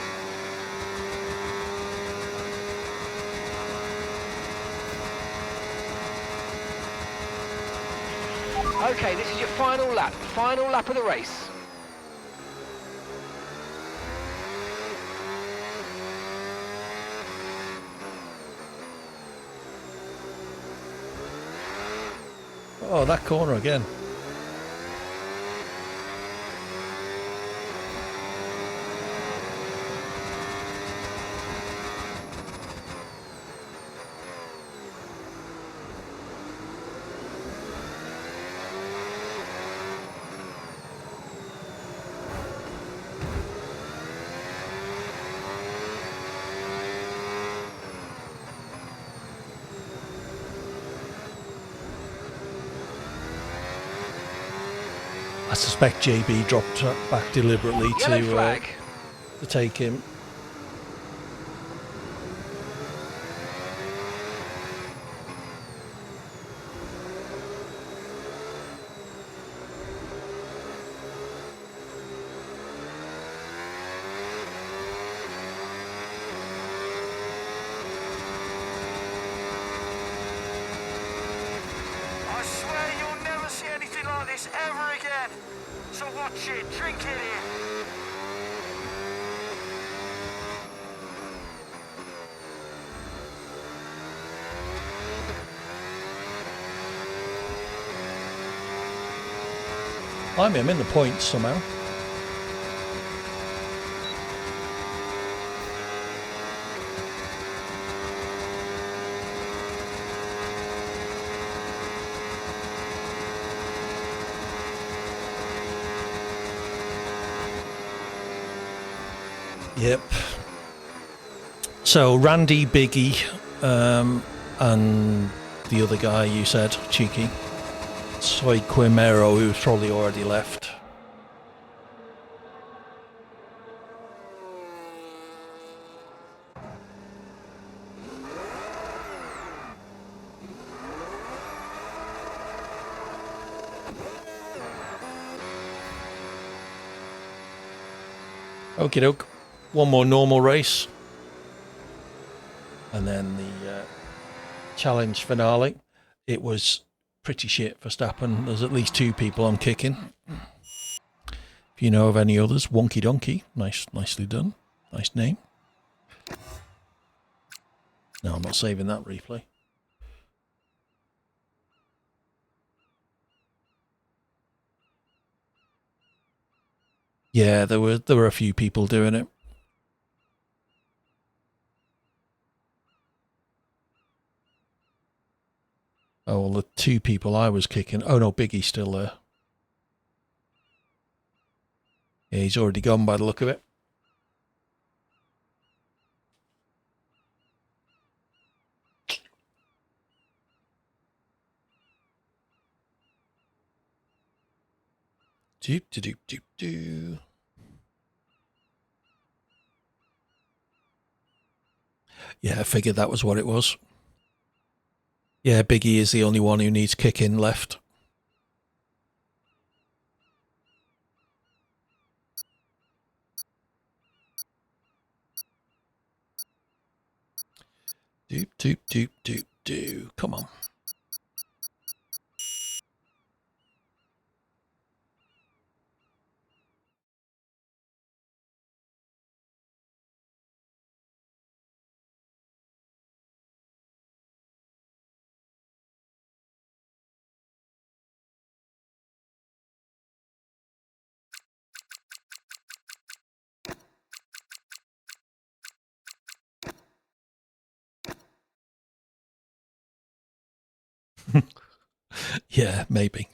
Okay, this is your final lap of the race. Oh, that corner again. I suspect JB dropped back deliberately to take him. I swear you'll never see anything like this ever again. So watch it, drink it in. I'm in the points somehow. Yep. So Randy, Biggie, and the other guy you said, Cheeky. Soy Quimero, who's probably already left. Okie doke. One more normal race. And then the challenge finale. It was pretty shit for Verstappen. There's at least 2 people I'm kicking. If you know of any others, Wonky Donkey. Nicely done. Nice name. No, I'm not saving that replay. Yeah, there were a few people doing it. Oh, well, the 2 people I was kicking. Oh no, Biggie's still there. Yeah, he's already gone by the look of it. Doop, doop, doop, doop. Yeah, I figured that was what it was. Yeah, Biggie is the only one who needs kicking left. Doop, doop, doop, doop, doop. Come on. Yeah, maybe.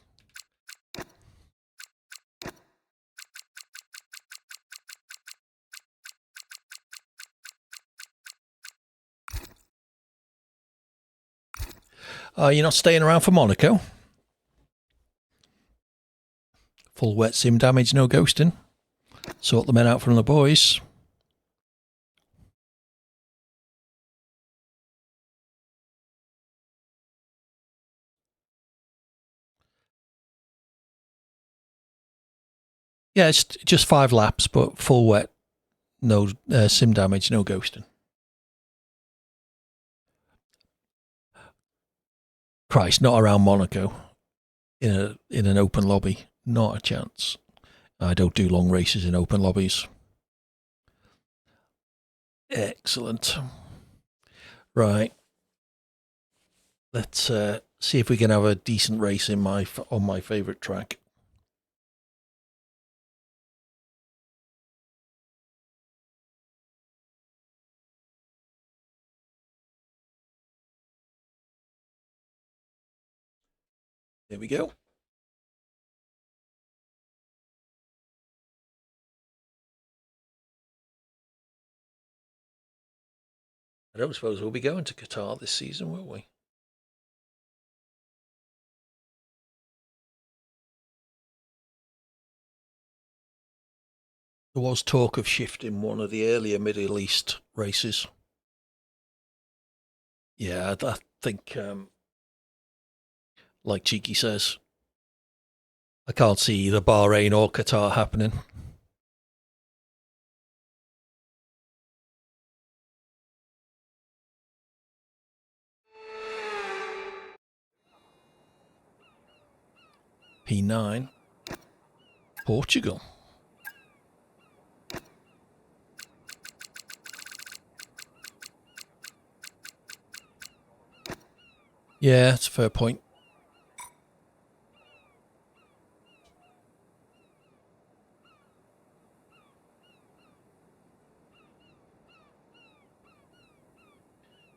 You're not staying around for Monaco? Full wet sim damage, no ghosting. Sort the men out from the boys. Yeah, it's just 5 laps, but full wet, No sim damage, no ghosting. Christ, not around Monaco in an open lobby. Not a chance. I don't do long races in open lobbies. Excellent. Right. Let's see if we can have a decent race on my favourite track. Here we go. I don't suppose we'll be going to Qatar this season, will we? There was talk of shifting one of the earlier Middle East races. Yeah, I think, like Cheeky says, I can't see either Bahrain or Qatar happening. P9, Portugal. Yeah, that's a fair point.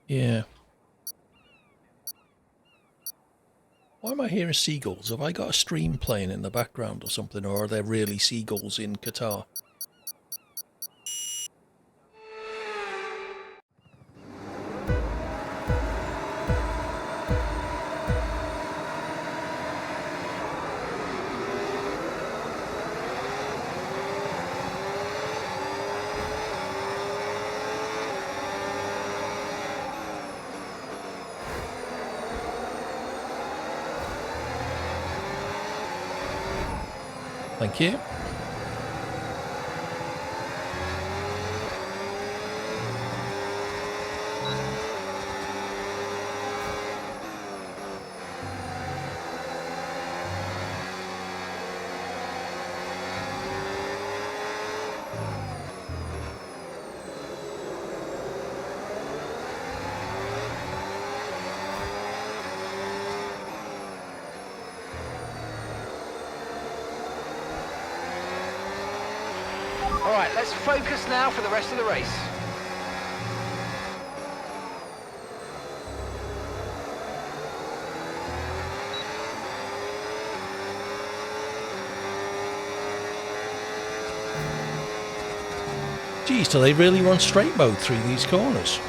Yeah. Why am I hearing seagulls? Have I got a stream playing in the background or something, or are there really seagulls in Qatar? Thank you. All right, let's focus now for the rest of the race. Geez, do they really run straight mode through these corners?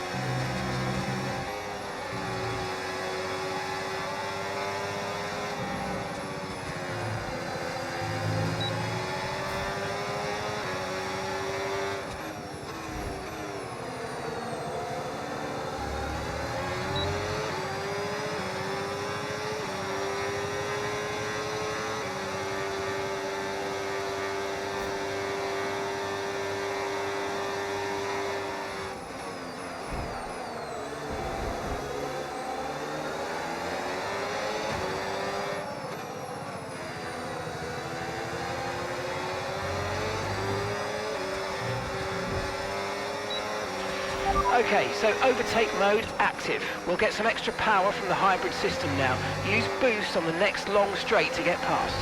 Okay, so overtake mode active. We'll get some extra power from the hybrid system now. Use boost on the next long straight to get past.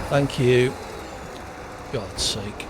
Thank you. God's sake.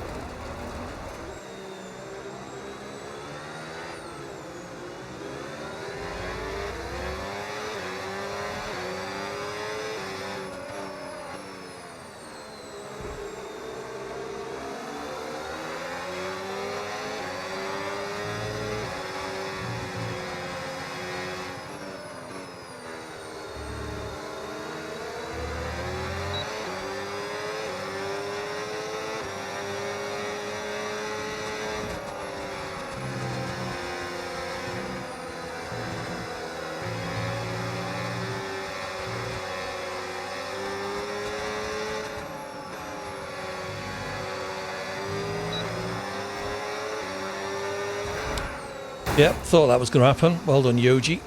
Yep, thought that was going to happen. Well done, Yoji.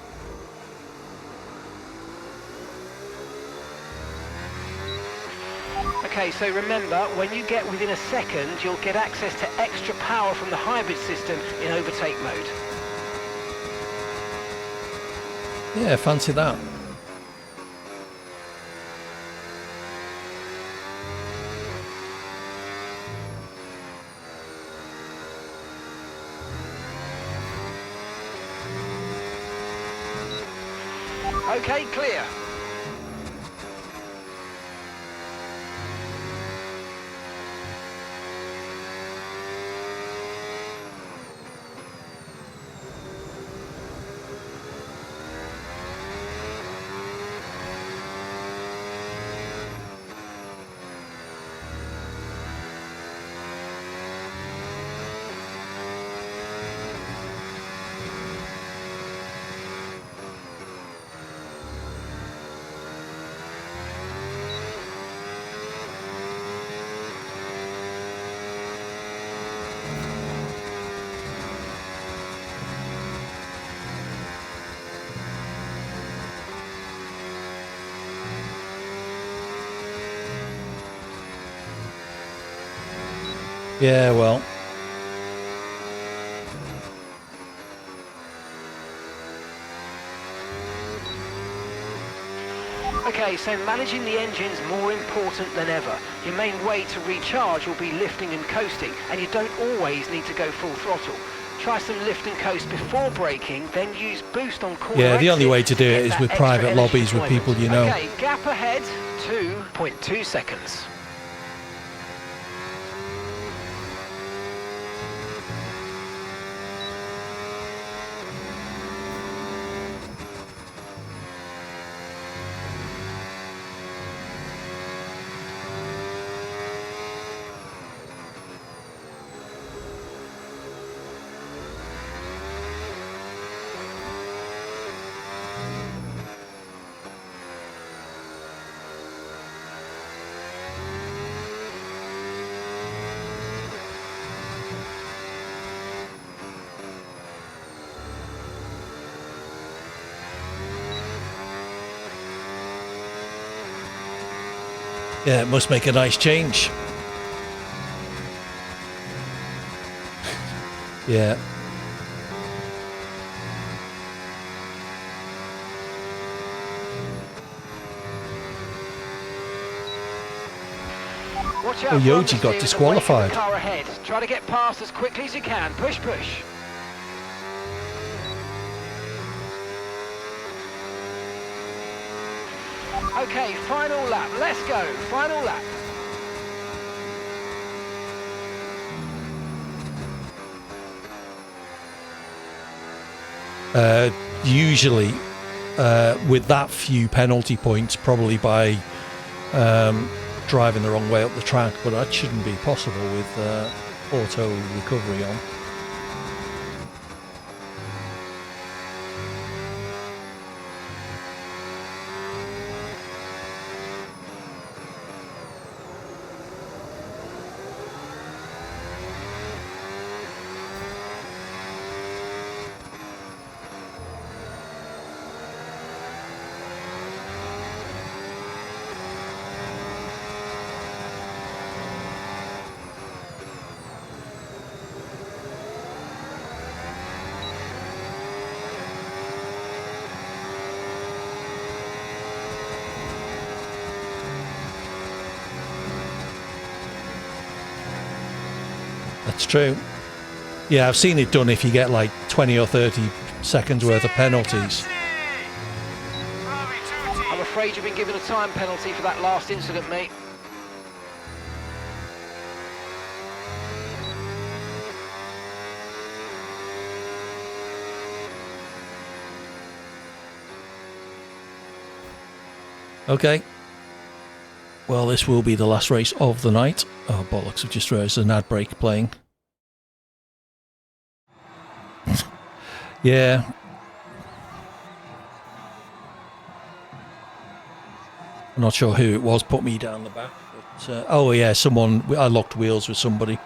Okay, so remember, when you get within a second, you'll get access to extra power from the hybrid system in overtake mode. Yeah, fancy that. Okay, clear. Yeah, well. Okay, so managing the engine's more important than ever. Your main way to recharge will be lifting and coasting, and you don't always need to go full throttle. Try some lift and coast before braking, then use boost on corner Yeah, the only exits way to do get it is that with extra private energy lobbies with deployment. people you know. Okay, gap ahead, 2.2 seconds. Yeah, it must make a nice change. Yeah. Watch out Oh, for Yoji got understeer in the wake of the disqualified. car ahead. Try to get past as quickly as you can. Push, push. Okay, final lap. Let's go. Final lap. Usually, with that few penalty points, probably by driving the wrong way up the track, but that shouldn't be possible with auto recovery on. That's true. Yeah, I've seen it done if you get like 20 or 30 seconds worth of penalties. I'm afraid you've been given a time penalty for that last incident, mate. Okay. Well, this will be the last race of the night. Oh, bollocks, I've just realised there's an ad break playing. Yeah. I'm not sure who it was put me down the back. But, oh, yeah, someone. I locked wheels with somebody.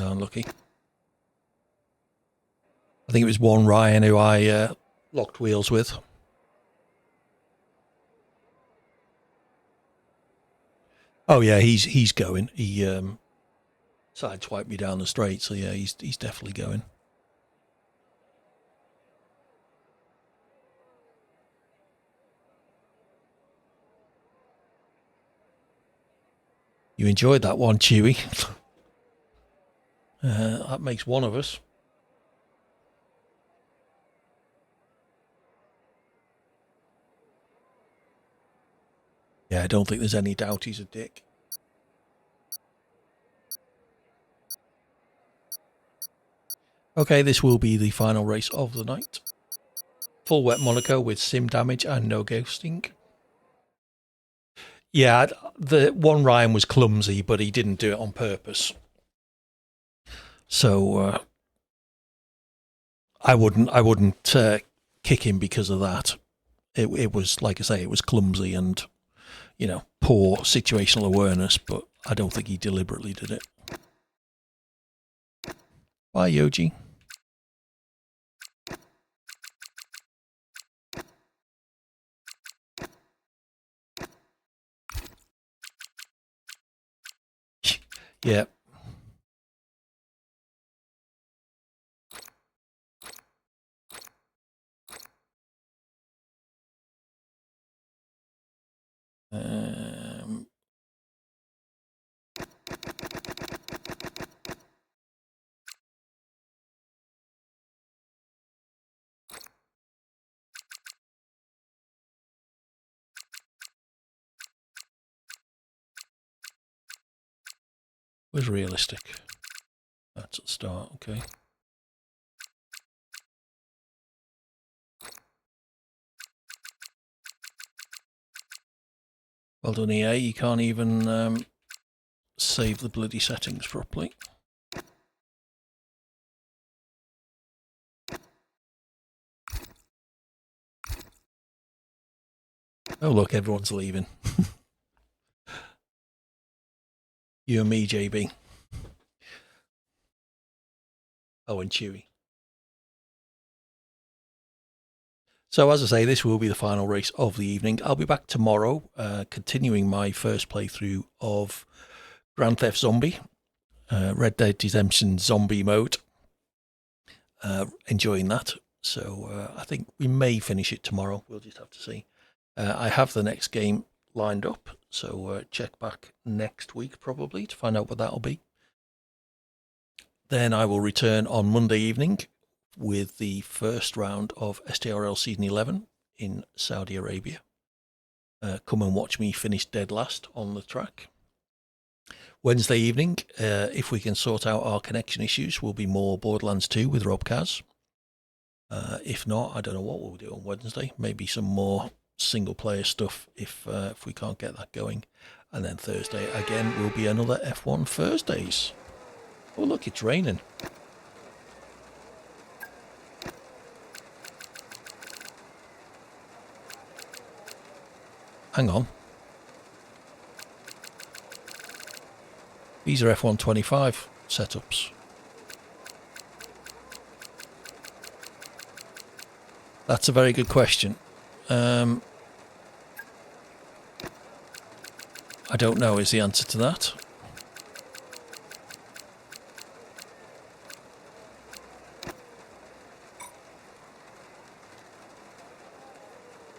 unlucky. I think it was one Ryan who I locked wheels with. Oh yeah, he's going. He sideswiped me down the straight, so yeah, he's definitely going. You enjoyed that one, Chewy. That makes one of us. Yeah, I don't think there's any doubt he's a dick. Okay, this will be the final race of the night. Full wet Monaco with sim damage and no ghosting. Yeah, the one Ryan was clumsy, but he didn't do it on purpose. So I wouldn't kick him because of that. It was, like I say, it was clumsy and, you know, poor situational awareness, but I don't think he deliberately did it. Bye, Yoji. Yeah. Was realistic. That's at the start, okay. Well done, EA. You can't even save the bloody settings properly. Oh, look, everyone's leaving. You and me, JB. Oh, and Chewy. So, as I say, this will be the final race of the evening. I'll be back tomorrow, continuing my first playthrough of Grand Theft Zombie, Red Dead Redemption Zombie mode. Enjoying that. So, I think we may finish it tomorrow. We'll just have to see. I have the next game lined up, so check back next week probably to find out what that'll be. Then I will return on Monday evening with the first round of STRL Season 11 in Saudi Arabia. Come and watch me finish dead last on the track. Wednesday evening, if we can sort out our connection issues, will be more Borderlands 2 with Rob Kaz. If not, I don't know what we'll do on Wednesday. Maybe some more single player stuff if we can't get that going. And then Thursday again will be another F1 Fursdays. Oh look, it's raining. Hang on. These are F1 25 setups. That's a very good question. I don't know is the answer to that.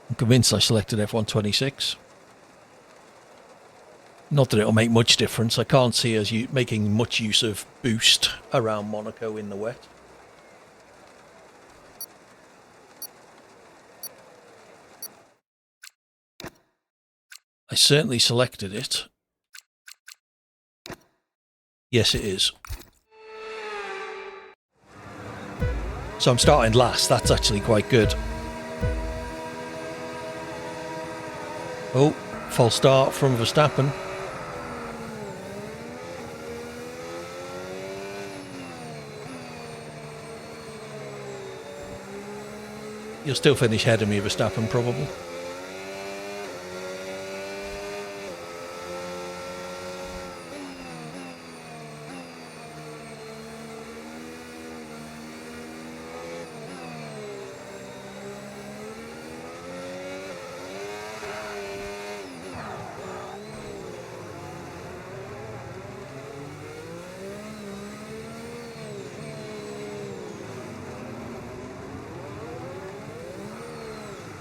I'm convinced I selected F1 26. Not that it'll make much difference. I can't see us making much use of boost around Monaco in the wet. I certainly selected it. Yes, it is. So I'm starting last. That's actually quite good. Oh, false start from Verstappen. You'll still finish ahead of me, Verstappen, probably.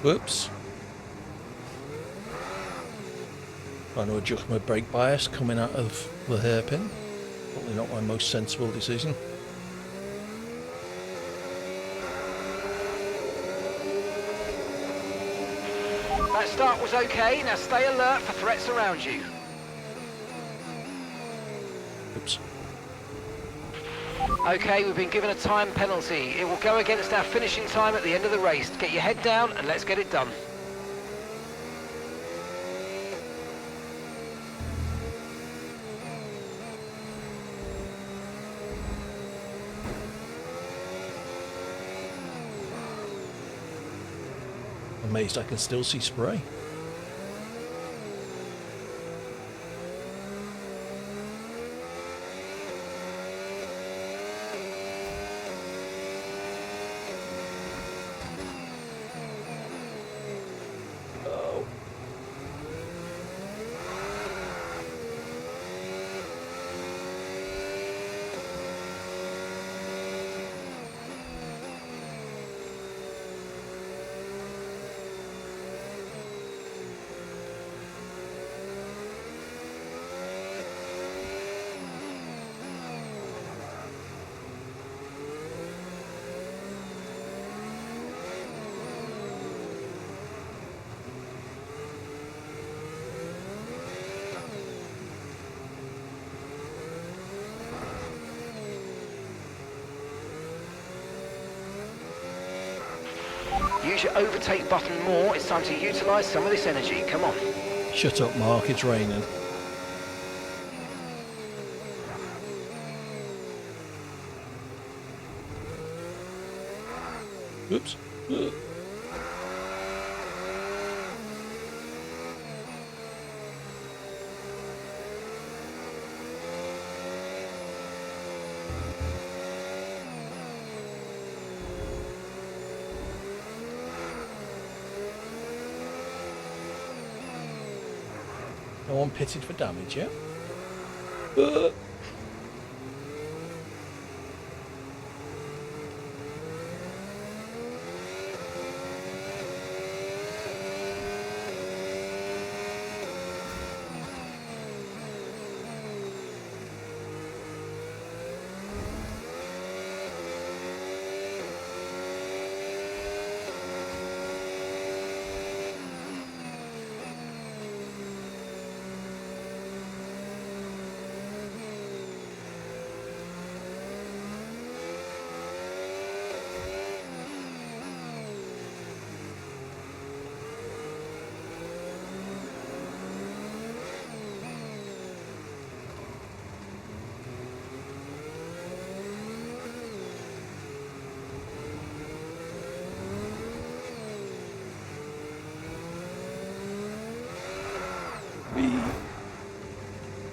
Whoops. Trying to adjust my brake bias coming out of the hairpin. Probably not my most sensible decision. That start was okay, now stay alert for threats around you. Oops. Okay, we've been given a time penalty. It will go against our finishing time at the end of the race. Get your head down and let's get it done. Amazed I can still see spray. Oh. Use your overtake button more. It's time to utilise some of this energy. Come on. Shut up, Mark, it's raining. Oops. No one pitted for damage yet.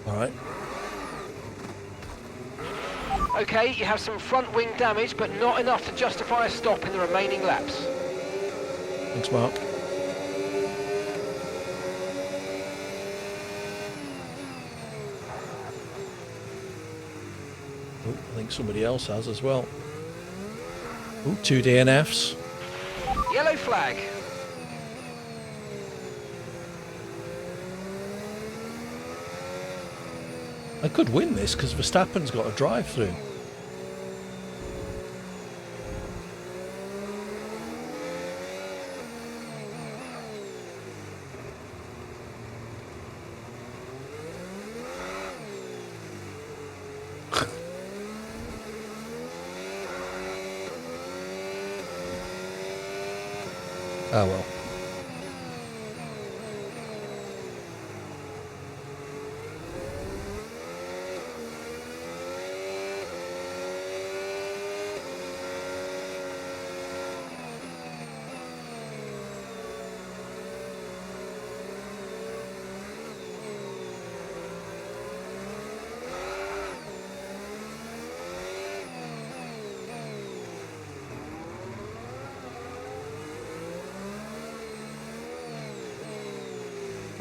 Alright. Okay, you have some front wing damage, but not enough to justify a stop in the remaining laps. Thanks, Mark. Oh, I think somebody else has as well. Oh, 2 DNFs. Yellow flag. I could win this because Verstappen's got a drive-through. Oh well.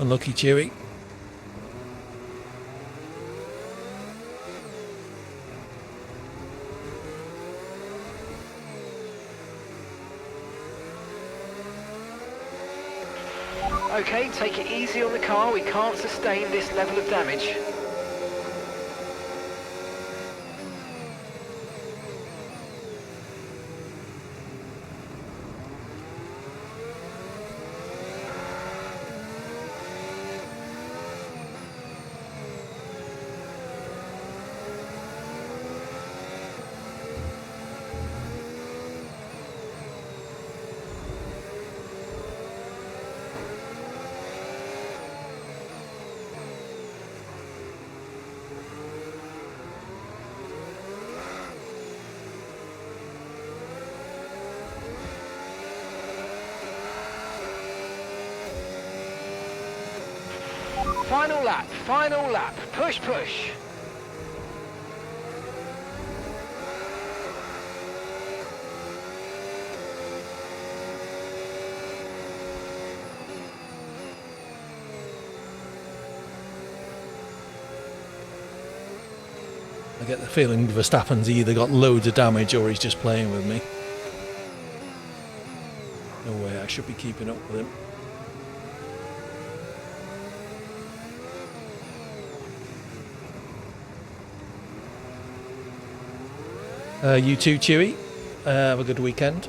Unlucky, Chewie. Okay, take it easy on the car. We can't sustain this level of damage. Final lap, push, push. I get the feeling Verstappen's either got loads of damage or he's just playing with me. No way I should be keeping up with him. You too, Chewy. Have a good weekend.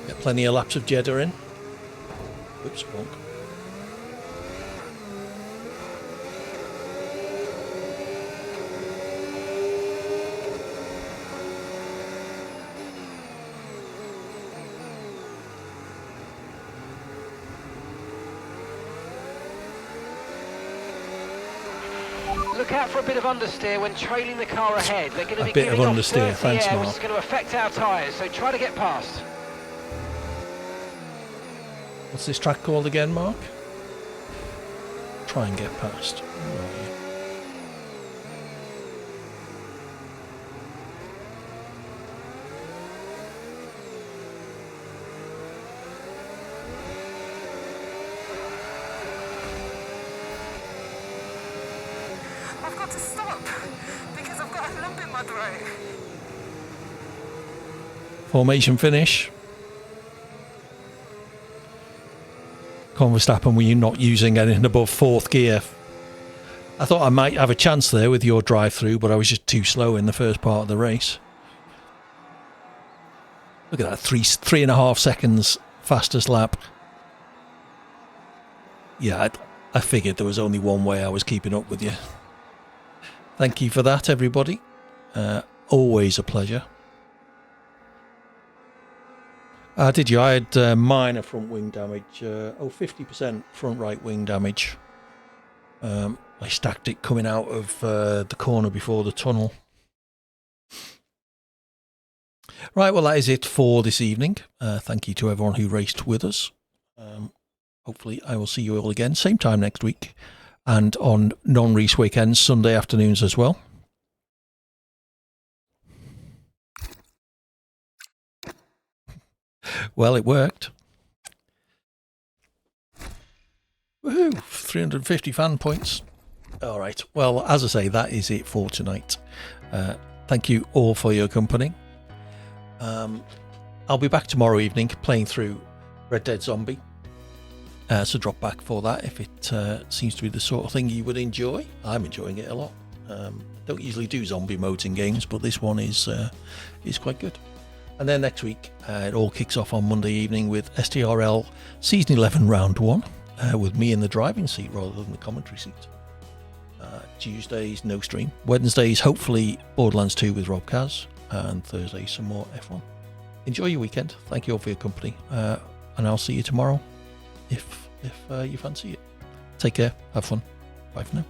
Get plenty of laps of Jeddah in. Oops, wrong. Look out for a bit of understeer when trailing the car ahead. They're going to be bit of giving off understeer, dirty thanks, air, Mark. which is going to affect our tyres, so try to get past. What's this track called again, Mark? Try and get past. Where are you? I've got to stop because I've got a lump in my throat. Formation finish. Verstappen, were you not using anything above fourth gear? I thought I might have a chance there with your drive through, but I was just too slow in the first part of the race. Look at that, 3.5 seconds fastest lap. Yeah, I figured there was only one way I was keeping up with you. Thank you for that, everybody. Always a pleasure. Did you? I had minor front wing damage. 50% front right wing damage. I stacked it coming out of the corner before the tunnel. Right, well, that is it for this evening. Thank you to everyone who raced with us. Hopefully, I will see you all again, same time next week, and on non-race weekends, Sunday afternoons as well. Well, it worked. Woohoo! 350 fan points. All right. Well, as I say, that is it for tonight. Thank you all for your company. I'll be back tomorrow evening playing through Red Dead Zombie. So drop back for that if it seems to be the sort of thing you would enjoy. I'm enjoying it a lot. Don't usually do zombie modes in games, but this one is quite good. And then next week, it all kicks off on Monday evening with STRL Season 11 Round 1, with me in the driving seat rather than the commentary seat. Tuesdays, no stream. Wednesdays, hopefully Borderlands 2 with Rob Kaz. And Thursdays, some more F1. Enjoy your weekend. Thank you all for your company. And I'll see you tomorrow if you fancy it. Take care. Have fun. Bye for now.